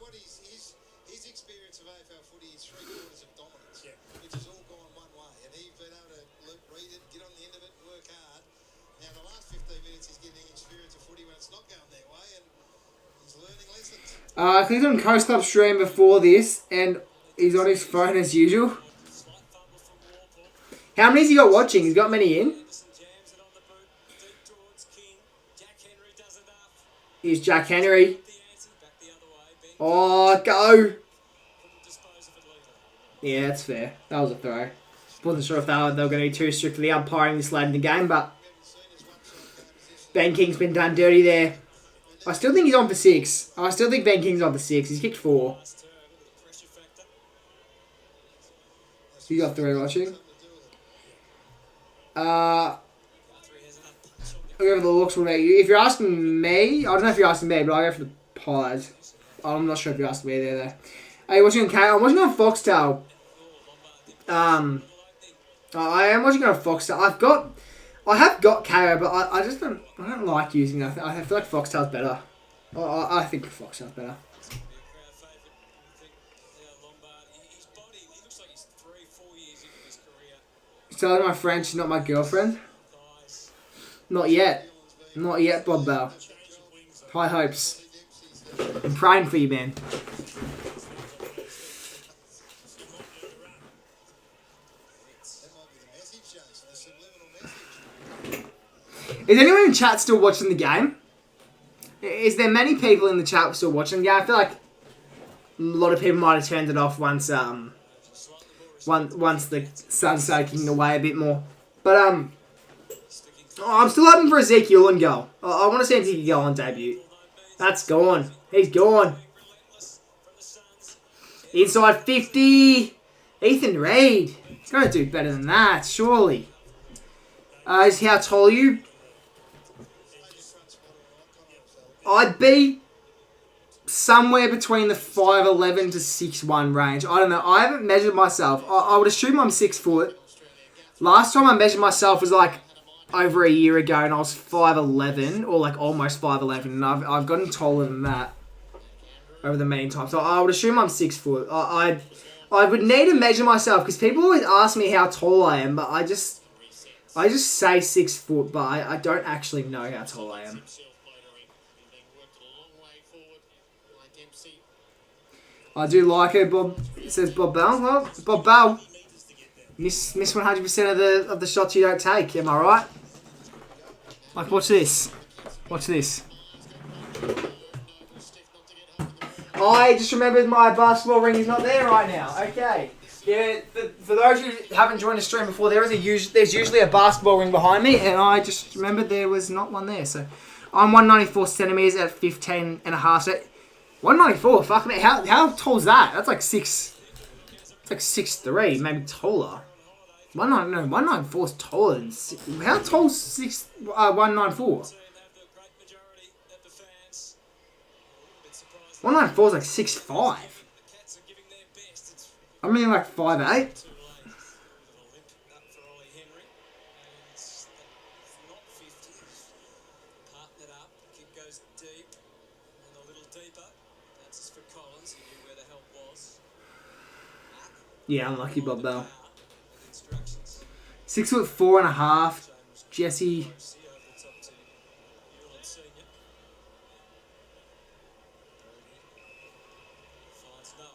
what his experience of AFL footy is 3 quarters of dominance, which has all gone one way. And he's been able to read it, get on the end of it, and work hard. Now, the last 15 minutes, he's getting experience of footy when it's not going their way, and he's learning lessons. I clicked on Coast Club stream before this, and he's on his phone as usual. How many has he got watching? He's got many in. Here's Jack Henry. Oh, go. Yeah, that's fair. That was a throw. Wasn't sure if they were going to be too strict for the umpiring this late in the game, but Ben King's been done dirty there. I still think he's on for 6. I still think Ben King's on for 6. He's kicked 4. You got 3 watching. I'll go for the looks. What about you? If you're asking me, I don't know if you're asking me, but I'll go for the Pies. I'm not sure if you're asking me there, though. Are you watching on K? I'm watching on Foxtel. I am watching on Foxtel. I have got KO, but I just don't like using it. I feel like Foxtel's better. I think Foxtel's better. So my friend, she's not my girlfriend. Not yet. Not yet, Bob Bell. High hopes. I'm praying for you, man. Is anyone in chat still watching the game? Is there many people in the chat still watching the game? I feel like a lot of people might have turned it off once the sun started kicking away a bit more. But I'm still hoping for Ezekiel and goal. I want to see Ezekiel on debut. That's gone. He's gone. Inside 50. Ethan Reid. He's going to do better than that, surely. Is how tall are you? I'd be somewhere between the 5'11" to 6'1" range. I don't know. I haven't measured myself. I would assume I'm 6 foot. Last time I measured myself was like over a year ago, and I was 5'11", or like almost 5'11", and I've gotten taller than that over the meantime. So I would assume I'm 6 foot. I would need to measure myself because people always ask me how tall I am, but I just say 6 foot, but I don't actually know how tall I am. I do like it, Bob. It says Bob Bell. Well, Bob Bell. Miss 100% of the shots you don't take. Am I right? Like, watch this. Watch this. I just remembered my basketball ring is not there right now. Okay. Yeah, for those who haven't joined the stream before, there's usually a basketball ring behind me, and I just remembered there was not one there. So I'm 194 centimeters at 15 and a half. So 194, fuck me. How tall is that? That's like 6. It's like 6'3", maybe taller. 194 is taller than 6. How tall is 194? 194 is like 6'5". I mean like 5'8". Yeah, unlucky Bob Bell. 6'4.5". Jesse.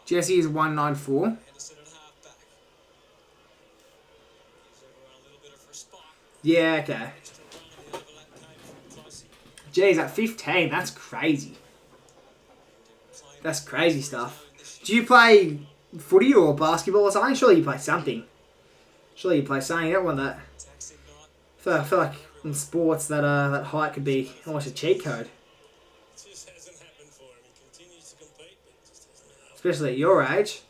Jesse is 194. Yeah, okay. Jeez, at 15, that's crazy. That's crazy stuff. Do you play footy or basketball or something? Surely you play something. Surely you play something. You don't want that. I feel like in sports that height could be almost a cheat code. Just hasn't happened for him. He continues to compete, but it just hasn't happened. Especially at your age.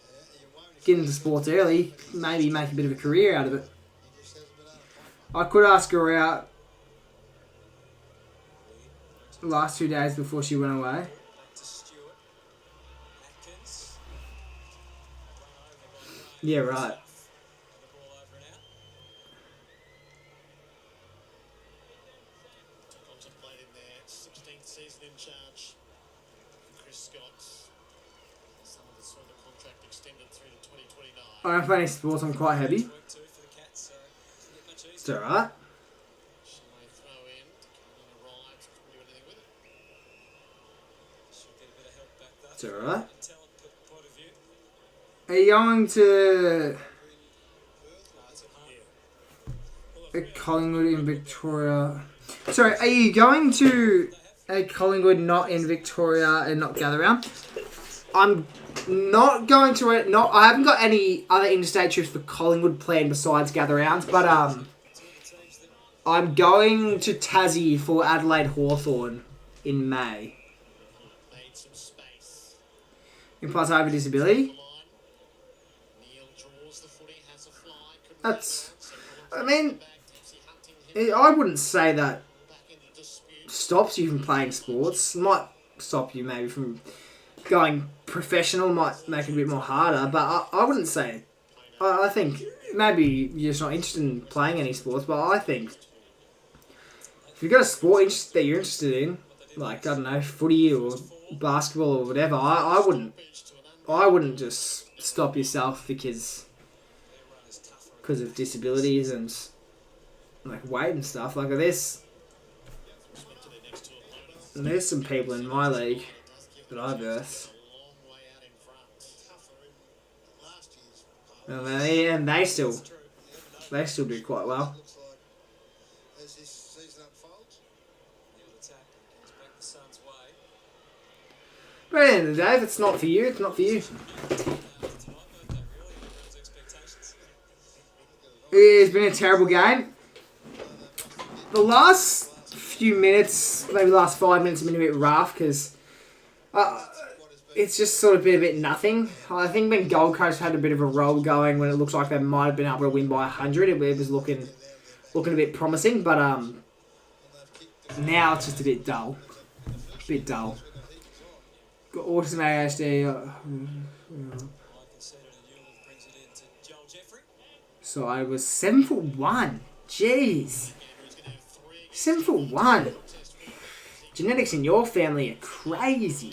Get into sports early, maybe make a bit of a career out of it. He just hasn't been able to play. I could ask her out the last 2 days before she went away. Yeah, right. Contemplating their 16th season in charge. Chris Scott. Some of the sort of contract extended through to 2029. I don't play any sports, I'm quite heavy. It's alright. She may throw in to come in a ride to do anything with it. It's alright. Are you going to a Collingwood in Victoria? Sorry, are you going to a Collingwood not in Victoria and not gather round? I'm not going to it. Not. I haven't got any other interstate trips for Collingwood planned besides gather rounds, but I'm going to Tassie for Adelaide Hawthorn in May. Made some space. Implies I have a disability. Neil draws the footy, has a fly. That's. I mean, I wouldn't say that stops you from playing sports. Might stop you maybe from going professional. Might make it a bit more harder, but I wouldn't say. I think maybe you're just not interested in playing any sports, but I think if you've got a sport that you're interested in, like I don't know, footy or basketball or whatever, I wouldn't just stop yourself because of disabilities and like weight and stuff. Like there's some people in my league that I verse, and they still do quite well. Looks like as this season unfolds. But at the end of the day, if it's not for you, it's not for you. It's been a terrible game. The last few minutes, maybe the last 5 minutes, have been a bit rough because it's just sort of been a bit nothing. I think when Gold Coast had a bit of a roll going when it looks like they might have been able to win by 100, it was looking a bit promising, but now it's just a bit dull. Got autism, ADHD. So I was 7'1". Jeez. 7'1". Genetics in your family are crazy.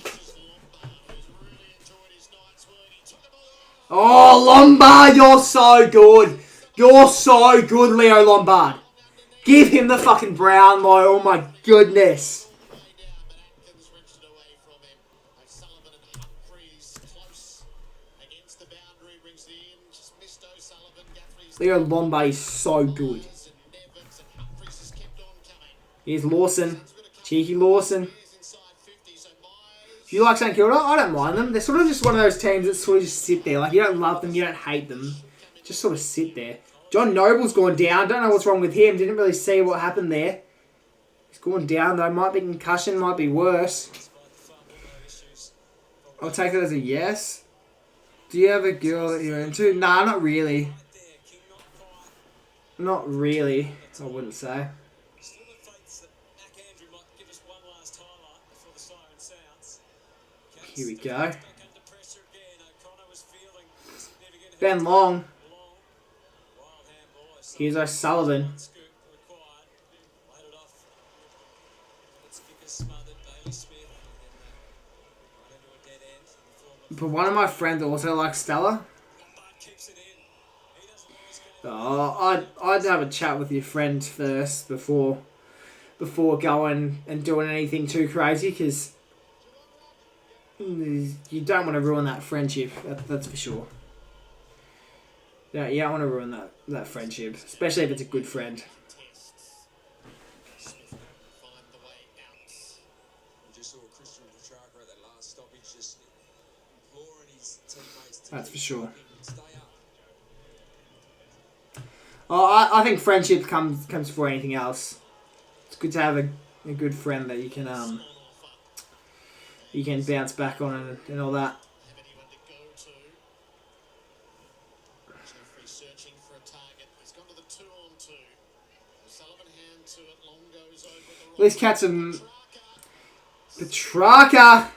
Oh, Lombard, you're so good. You're so good, Leo Lombard. Give him the fucking brown, oh my goodness. Leo Lombard is so good. Here's Lawson. Cheeky Lawson. If you like St Kilda, I don't mind them. They're sort of just one of those teams that sort of just sit there. Like, you don't love them, you don't hate them. Just sort of sit there. John Noble's gone down. Don't know what's wrong with him. Didn't really see what happened there. He's gone down, though. Might be concussion, might be worse. I'll take it as a yes. Do you have a girl that you're into? Nah, not really. Not really, I wouldn't say. Here we go. Ben Long. Here's O'Sullivan. But one of my friends also likes Stella. Oh, I'd have a chat with your friend first before going and doing anything too crazy, because you don't want to ruin that friendship. That's for sure. Yeah, you don't want to ruin that friendship, especially if it's a good friend. That's for sure. Stay up. Oh, I think friendship comes before anything else. It's good to have a good friend that you can bounce back on and all that. Have anyone to go to. Jeffrey searching for a target. He's gone to the 2-on-2. Sullivan hand to it. Long goes over the Let's catch some Petrarca.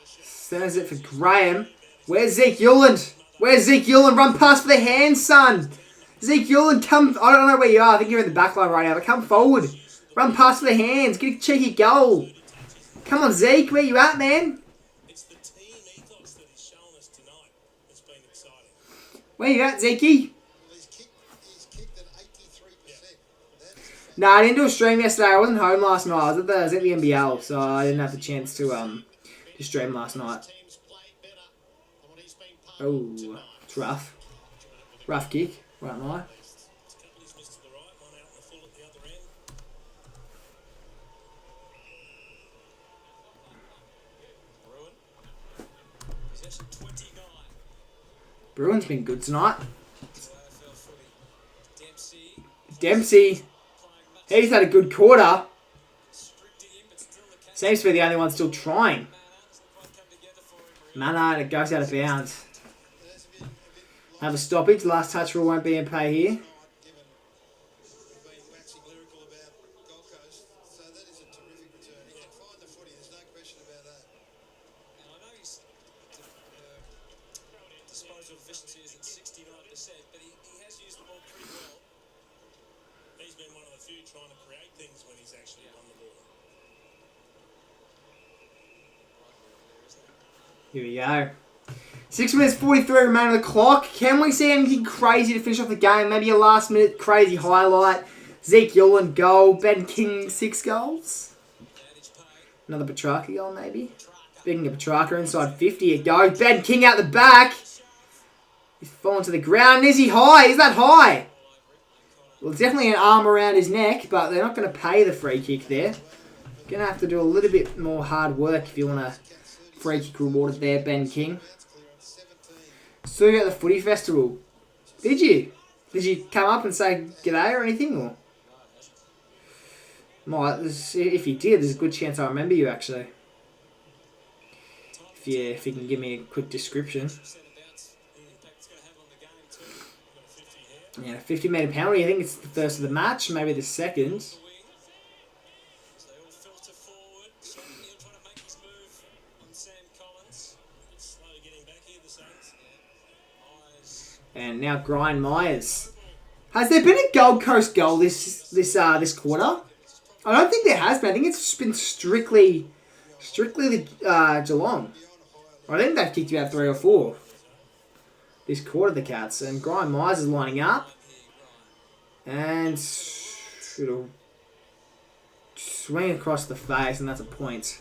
Sends it for Graham. Where's Zeke Yuland? Where's Zeke Yuland? Run past for the hands, son. Zeke Yuland, come. I don't know where you are. I think you're in the back line right now, but come forward. Run past for the hands. Get a cheeky goal. Come on, Zeke. Where you at, man? It's the team ethos that he's shown us tonight that's been exciting. Where you at, Zeke? He's kicked at 83%. No, I didn't do a stream yesterday. I wasn't home last night. I was at the NBL, so I didn't have the chance to stream last night. Teams played better than what he's been part Oh, of tonight. it's rough. Rough kick. Right, now. Company's missed to the right, one out in the full at the other end. Bruin. Possession 29. Bruin's been good tonight. It's AFL footy. Dempsey. Dempsey, Playing much he's had a good quarter. restricting him, but still the catch. Seems to be the only one still trying. Mana doesn't quite come together for him. Mana, and it goes out of bounds. Have a stoppage. Last touch rule won't be in play here. Given we've been waxing lyrical about Gold Coast, so that is a terrific return. He can find the footy, there's no question about that. And I know his disposal efficiency is at 69%, but he has used the ball pretty well. He's been one of the few trying to create things when he's actually won the ball. Here we go. 6 minutes 43 remain on the clock. Can we see anything crazy to finish off the game? Maybe a last minute crazy highlight. Zeke Yuland goal. Ben King 6 goals. Another Petrarca goal maybe. Speaking of Petrarca, inside 50 it goes. Ben King out the back. He's fallen to the ground. Is he high? Is that high? Well, definitely an arm around his neck, but they're not going to pay the free kick there. Going to have to do a little bit more hard work if you want a free kick rewarded there, Ben King. So you at the footy festival. Did you? Did you come up and say g'day or anything? Or if you did, there's a good chance I remember you actually. If you can give me a quick description. Yeah, 50-metre penalty. I think it's the first of the match, maybe the second. So they all filter forward. He'll try to make his move on Sam Collins. Slowly getting back here, the Saints. Eyes. And now Brian Myers. Has there been a Gold Coast goal this quarter? I don't think there has been. I think it's been strictly the Geelong. I think they've kicked about 3 or 4 this quarter, the Cats. And Brian Myers is lining up. And it'll swing across the face, and that's a point.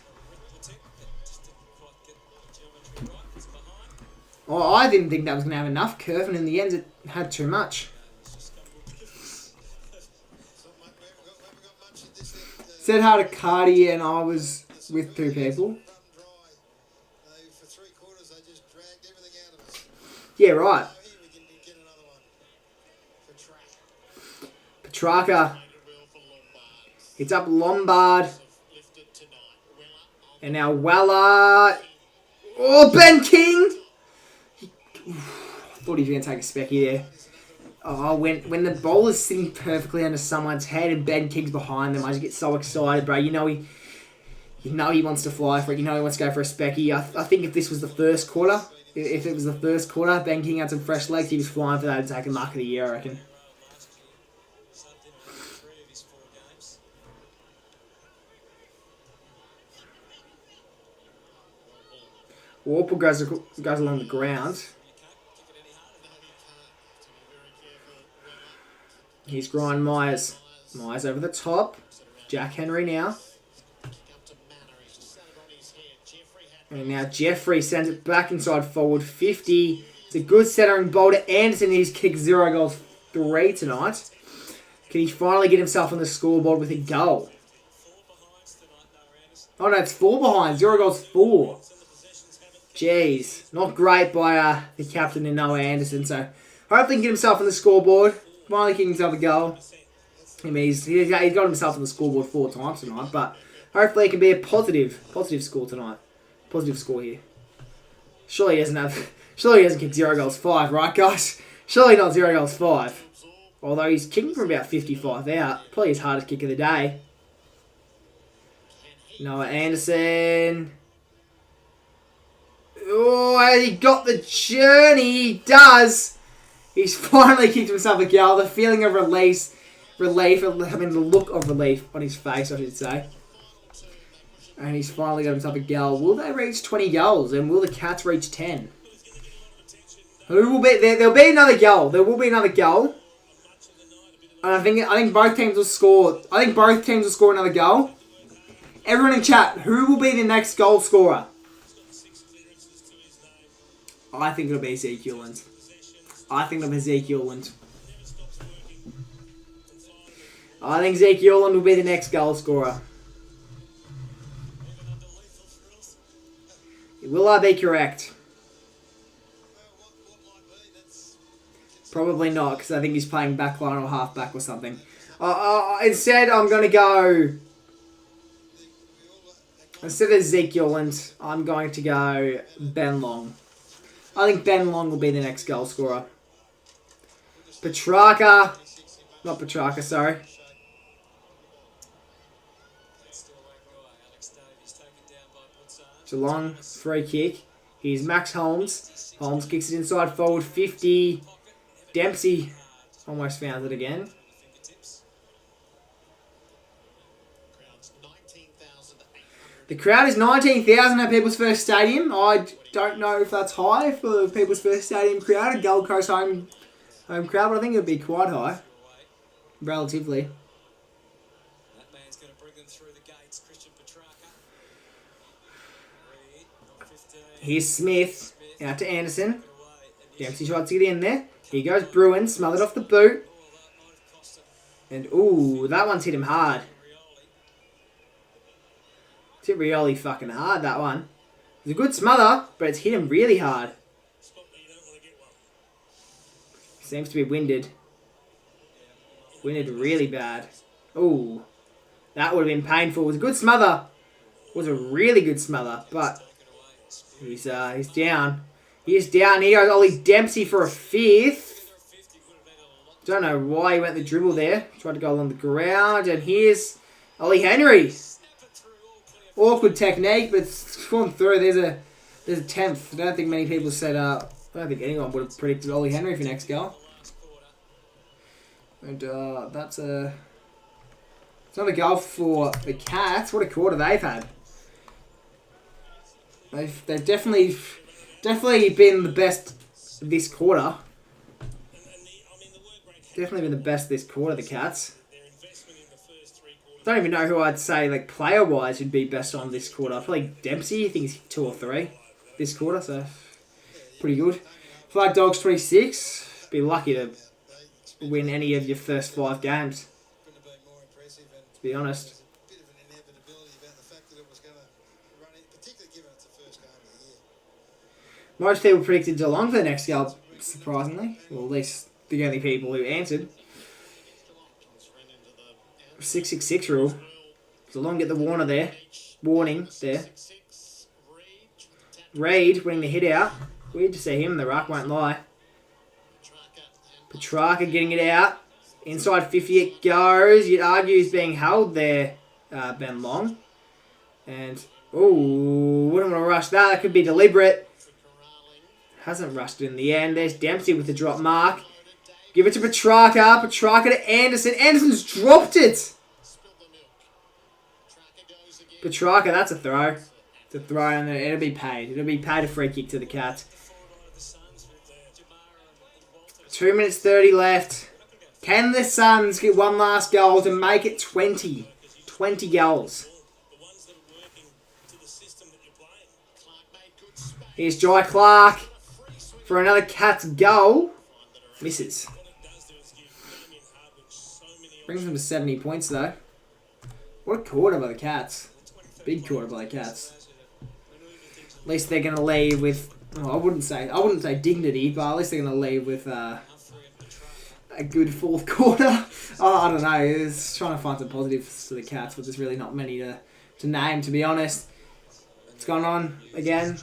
Oh, I didn't think that was going to have enough curve, and in the end it had too much. Said hi to Cardi, and I was with 2 people. For 3 quarters, they just dragged everything out of us. Yeah, right. So here we can get another one. For track. Petrarca. It's up Lombard. Lifted tonight. Weller. And now Weller. Oh, Ben King! Thought he was going to take a specky there. Oh, when the bowler's sitting perfectly under someone's head and Ben King's behind them, I just get so excited, bro. You know he wants to fly for it. You know he wants to go for a specky. I think if this was the first quarter, if it was the first quarter, Ben King had some fresh legs, he was flying for that attacking mark of the year, I reckon. Warple goes along the ground. Here's Brian Myers. Myers over the top. Jack Henry now. And now Jeffrey sends it back inside forward 50. It's a good centering ball to Anderson. He's kicked 0 goals 3 tonight. Can he finally get himself on the scoreboard with a goal? Oh no, it's 4 behind. 0 goals 4. Jeez. Not great by the captain in Noah Anderson. So hopefully he can get himself on the scoreboard. Finally kicking himself a goal. I mean, he's got himself on the scoreboard 4 times tonight. But hopefully it can be a positive score tonight. Positive score here. Surely he doesn't kick 0 goals 5, right guys? Surely not 0 goals 5. Although he's kicking from about 55 out. Probably his hardest kick of the day. Noah Anderson. Oh, he got the journey. He does. He's finally kicked himself a goal. The feeling of relief. I mean, the look of relief on his face, I should say. And he's finally got himself a goal. Will they reach 20 goals? And will the Cats reach 10? Who will be there? There'll be another goal. There will be another goal. And I think both teams will score. I think both teams will score another goal. Everyone in chat, who will be the next goal scorer? I think it'll be Ezekiel. I think Ezekiel will be the next goal scorer. Will I be correct? Probably not, because I think he's playing backline or halfback or something. Instead, I'm going to go... Instead of Ezekiel, I'm going to go Ben Long. I think Ben Long will be the next goal scorer. Not Petrarca, sorry. Geelong, free kick. Here's Max Holmes. Holmes kicks it inside forward 50. Dempsey almost found it again. The crowd is 19,000 at People's First Stadium. I don't know if that's high for People's First Stadium crowd, a Gold Coast home crowd, but I think it would be quite high, relatively. That man's going to bring them through the gates. Christian Petrarca. Here's Smith, out to Anderson. Dempsey tries to get in there. Here goes Bruin, smothered off the boot. And, ooh, that one's hit him hard. It's hit Rioli fucking hard, that one. It's a good smother, but it's hit him really hard. Seems to be winded. Winded really bad. Ooh, that would have been painful. It was a good smother. It was a really good smother, but he's down. He's down. Here goes Ollie Dempsey for a 5th. Don't know why he went the dribble there. Tried to go along the ground. And here's Ollie Henry. Awkward technique, but it's gone through. There's a 10th. I don't think many people said... I don't think anyone would have predicted Ollie Henry for next goal. And that's another goal for the Cats. What a quarter they've had. They've definitely been the best this quarter. Definitely been the best this quarter, the Cats. Don't even know who I'd say, like, player-wise, would be best on this quarter. Probably Dempsey. I think he's 2 or 3 this quarter, so pretty good. Flag Dogs 26. Be lucky to win any of your first 5 games, to be honest. Most people predicted Geelong for the next goal, surprisingly. Well, at least the only people who answered. 666 rule. Geelong get the warning there. Reid winning the hit out. Weird to see him in the ruck, won't lie. Petrarca getting it out. Inside 50 it goes. You'd argue he's being held there, Ben Long. And, ooh, wouldn't want to rush that. That could be deliberate. Hasn't rushed it in the end. There's Dempsey with the drop mark. Give it to Petrarca. Petrarca to Anderson. Anderson's dropped it. Petrarca, that's a throw. It's a throw and it'll be paid. It'll be paid a free kick to the Cats. 2 minutes 30 left. Can the Suns get one last goal to make it 20? 20 goals. Here's Jai Clark for another Cats goal. Misses. Brings them to 70 points though. What a quarter by the Cats. Big quarter by the Cats. At least they're going to leave with, well, I wouldn't say dignity, but at least they're going to leave with a good fourth quarter. I don't know. It's trying to find some positives for the Cats, but there's really not many to name, to be honest. What's going on again?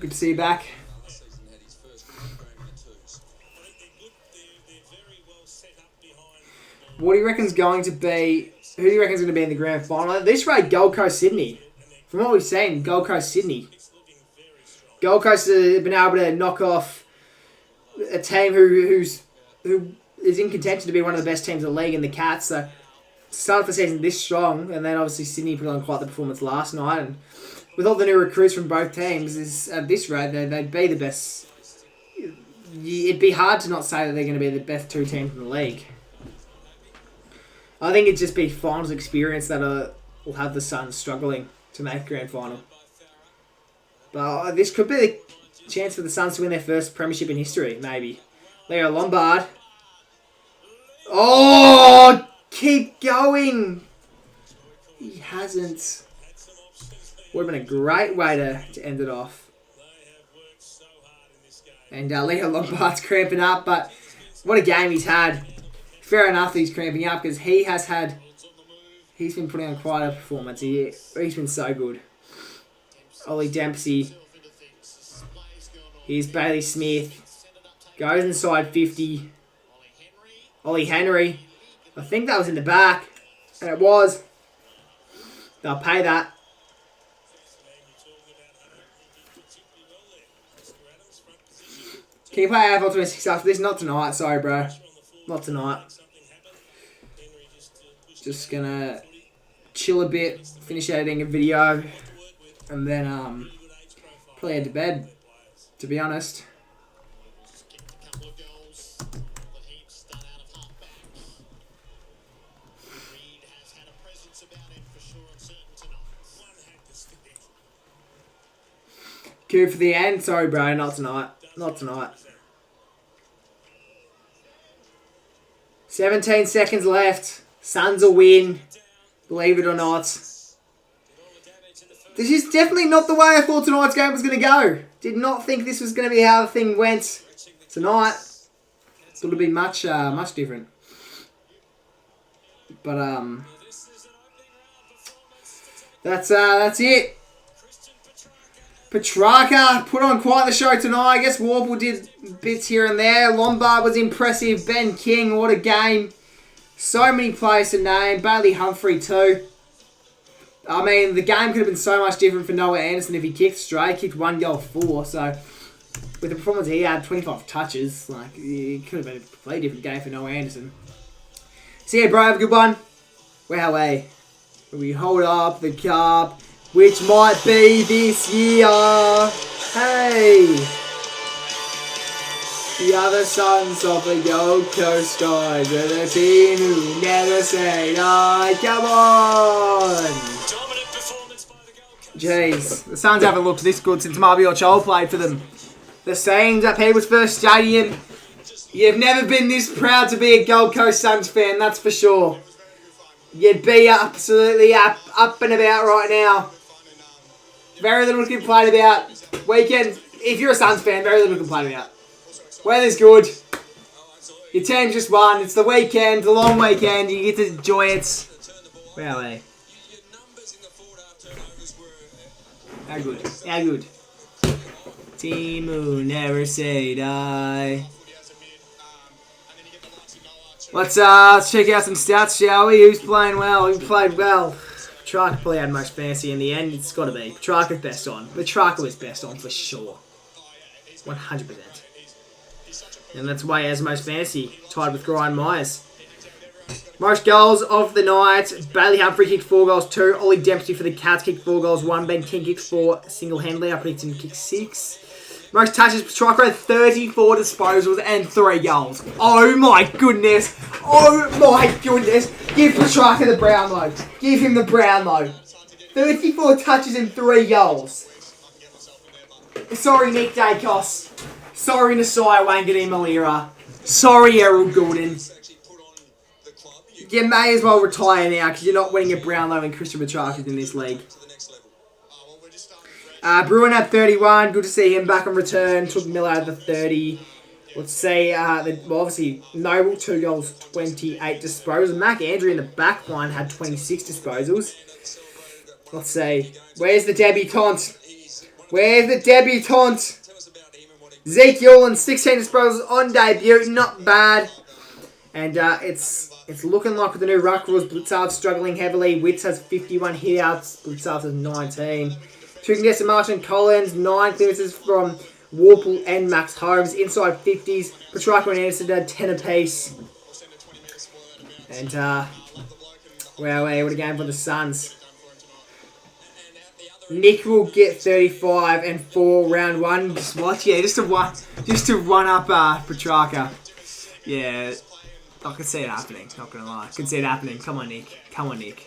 Good to see you back. What do you reckon's going to be? Who do you reckon's going to be in the grand final? This rate, Gold Coast Sydney. From what we've seen, Gold Coast Sydney. Gold Coast have been able to knock off a team who is in contention to be one of the best teams in the league in the Cats. So started the season this strong, and then obviously Sydney put on quite the performance last night. And with all the new recruits from both teams, at this rate, they'd be the best. It'd be hard to not say that they're going to be the best two teams in the league. I think it'd just be finals experience that will have the Suns struggling to make grand final. But this could be the chance for the Suns to win their first premiership in history, maybe. Leo Lombard. Oh, keep going. He hasn't. Would have been a great way to end it off. And Leo Lombard's cramping up, but what a game he's had. Fair enough he's cramping up because he's been putting on quite a performance. He's been so good. Ollie Dempsey. Here's Bailey Smith. Goes inside 50. Ollie Henry. I think that was in the back. And it was. They'll pay that. Can you play AFL 26 after this? Not tonight. Sorry, bro. Not tonight. Just gonna chill a bit, finish editing a video, and then probably head to bed, to be honest. Cue for the end. Sorry, bro. Not tonight. Not tonight. 17 seconds left. Suns will win. Believe it or not. This is definitely not the way I thought tonight's game was going to go. Did not think this was going to be how the thing went tonight. Thought it would be much different. But that's it. Petrarca put on quite the show tonight. I guess Warple did bits here and there. Lombard was impressive. Ben King, what a game. So many players to name. Bailey Humphrey too. I mean, the game could have been so much different for Noah Anderson if he kicked straight. Kicked 1 goal 4. So, with the performance he had, 25 touches. Like, it could have been a completely different game for Noah Anderson. So yeah, bro, have a good one. Wow, we hold up the cup, which might be this year. Hey! The other sons of the Gold Coast guys are the team who never say die. Come on! Jeez, the Suns haven't looked this good since Marby Ochol played for them. The sayings at People's First Stadium. You've never been this proud to be a Gold Coast Suns fan, that's for sure. You'd be absolutely up and about right now. Very little to complain about. Weekend, if you're a Suns fan, very little to complain about. Weather's good. Your team just won. It's the weekend, the long weekend. You get to enjoy it. Wow, How good. How good. Team who never say die. Let's check out some stats, shall we? Who's playing well? Who played well? Petrarca probably had most fancy in the end. It's got to be. Petrarca's best on. Petrarca was best on for sure. 100%. And that's why he has most fancy. Tied with Ryan Myers. Most goals of the night. Bailey Humphrey kicked 4 goals, 2. Ollie Dempsey for the Cats kicked 4 goals, 1. Ben King kicked 4 single-handedly. I predicted him to kick 6. Most touches, Petrarca had 34 disposals and 3 goals. Oh my goodness. Oh my goodness. Give Petrarca the Brownlow. Give him the Brownlow. 34 touches and 3 goals. Sorry, Nick Dacos. Sorry, Nasai Wangani Malira. Sorry, Errol Goulden. You may as well retire now because you're not winning a Brownlow and Christian Petrarca in this league. Bruin had 31. Good to see him back on return. Took Miller out of the 30. Let's see. Obviously, Noble, 2 goals, 28 disposals. Mac Andrew in the back line had 26 disposals. Let's see. Where's the debutante? Where's the debutante? Zeke Yulin, 16 disposals on debut. Not bad. And it's looking like with the new ruck rules, Blitzard's struggling heavily. Witts has 51 hitouts. Blitzard has 19. 2 contested Martin Collins. 9 clearances from Warple and Max Holmes. Inside 50s. Petrarca and Anderson had 10 apiece. And, what a game for the Suns. Nick will get 35 and 4 round 1. Just watch, yeah, just to run up Petrarca. Yeah, I can see it happening. Not gonna lie, I can see it happening. Come on, Nick. Come on, Nick.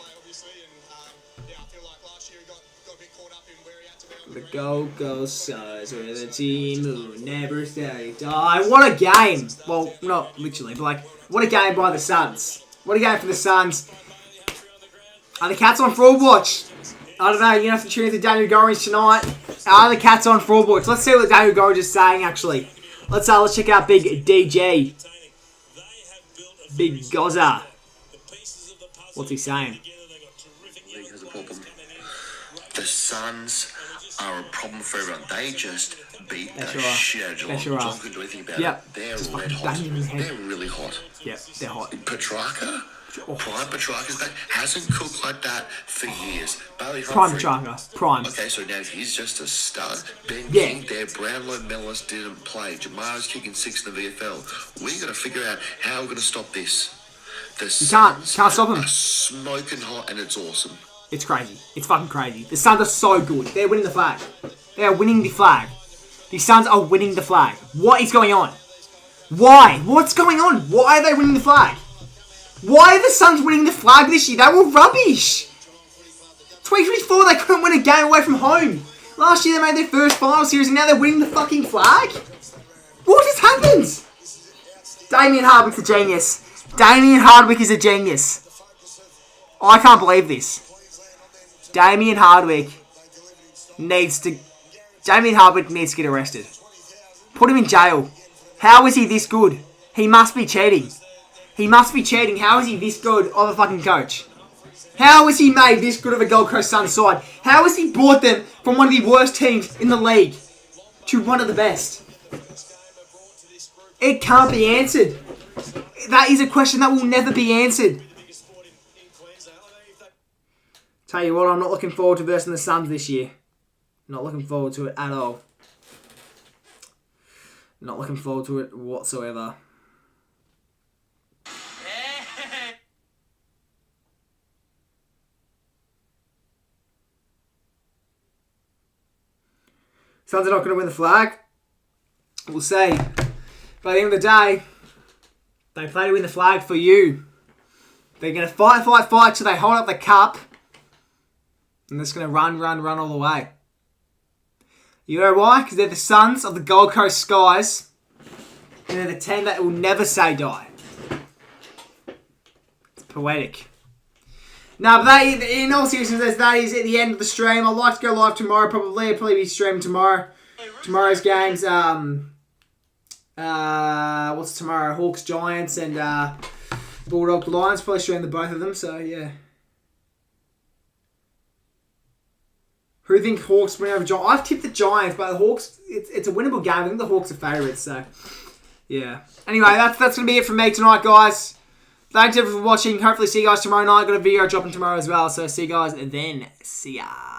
The Gold Coast Suns are the team who never say die. What a game! Well, not literally, but like, what a game by the Suns. What a game for the Suns. Are the Cats on fraud watch? I don't know, you're going to have to tune into Daniel Gorringe tonight. Are the Cats on fraud watch? Let's see what Daniel Gorringe is saying, actually. Let's check out Big DJ. Big Gozza. What's he saying? Has a problem. The Suns are a problem for everyone. They just beat the shit out of Geelong. Geelong couldn't do anything about it. They're red hot. They're really hot. Yep, they're hot. Petrarca? Prime Petrarca's back. Hasn't cooked like that for years. Prime Petrarca. Prime. Okay, so now he's just a stud. Ben King there. Brownlow medalist didn't play. Jamar's kicking 6 in the VFL. We got to figure out how we're going to stop this. The Suns can't stop him. are smoking hot and it's awesome. It's crazy. It's fucking crazy. The Suns are so good. They're winning the flag. They are winning the flag. The Suns are winning the flag. What is going on? Why? What's going on? Why are they winning the flag? Why are the Suns winning the flag this year? They were rubbish. 2024, they couldn't win a game away from home. Last year, they made their first final series, and now they're winning the fucking flag? What has happened? Damien Hardwick's a genius. Damien Hardwick is a genius. I can't believe this. Damien Hardwick needs to get arrested. Put him in jail. How is he this good? He must be cheating. He must be cheating. How is he this good of a fucking coach? How has he made this good of a Gold Coast Suns side? How has he brought them from one of the worst teams in the league to one of the best? It can't be answered. That is a question that will never be answered. Tell you what, I'm not looking forward to versing the Suns this year. Not looking forward to it at all. Not looking forward to it whatsoever. Suns are not going to win the flag. We'll see. But at the end of the day, they play to win the flag for you. They're going to fight till they hold up the cup. And they're just going to run all the way. You know why? Because they're the Suns of the Gold Coast Skies. And they're the team that will never say die. It's poetic. No, but that, in all seriousness, that is at the end of the stream. I'd like to go live tomorrow, probably. I'll probably be streaming tomorrow. Tomorrow's games, what's tomorrow? Hawks, Giants, and Bulldog Lions. Probably stream the both of them, so yeah. Who think Hawks win over Giants? I've tipped the Giants, but the Hawks, it's a winnable game. I think the Hawks are favourites, so yeah. Anyway, that's going to be it from me tonight, guys. Thanks everyone for watching. Hopefully see you guys tomorrow night. Got a video dropping tomorrow as well. So see you guys then. See ya.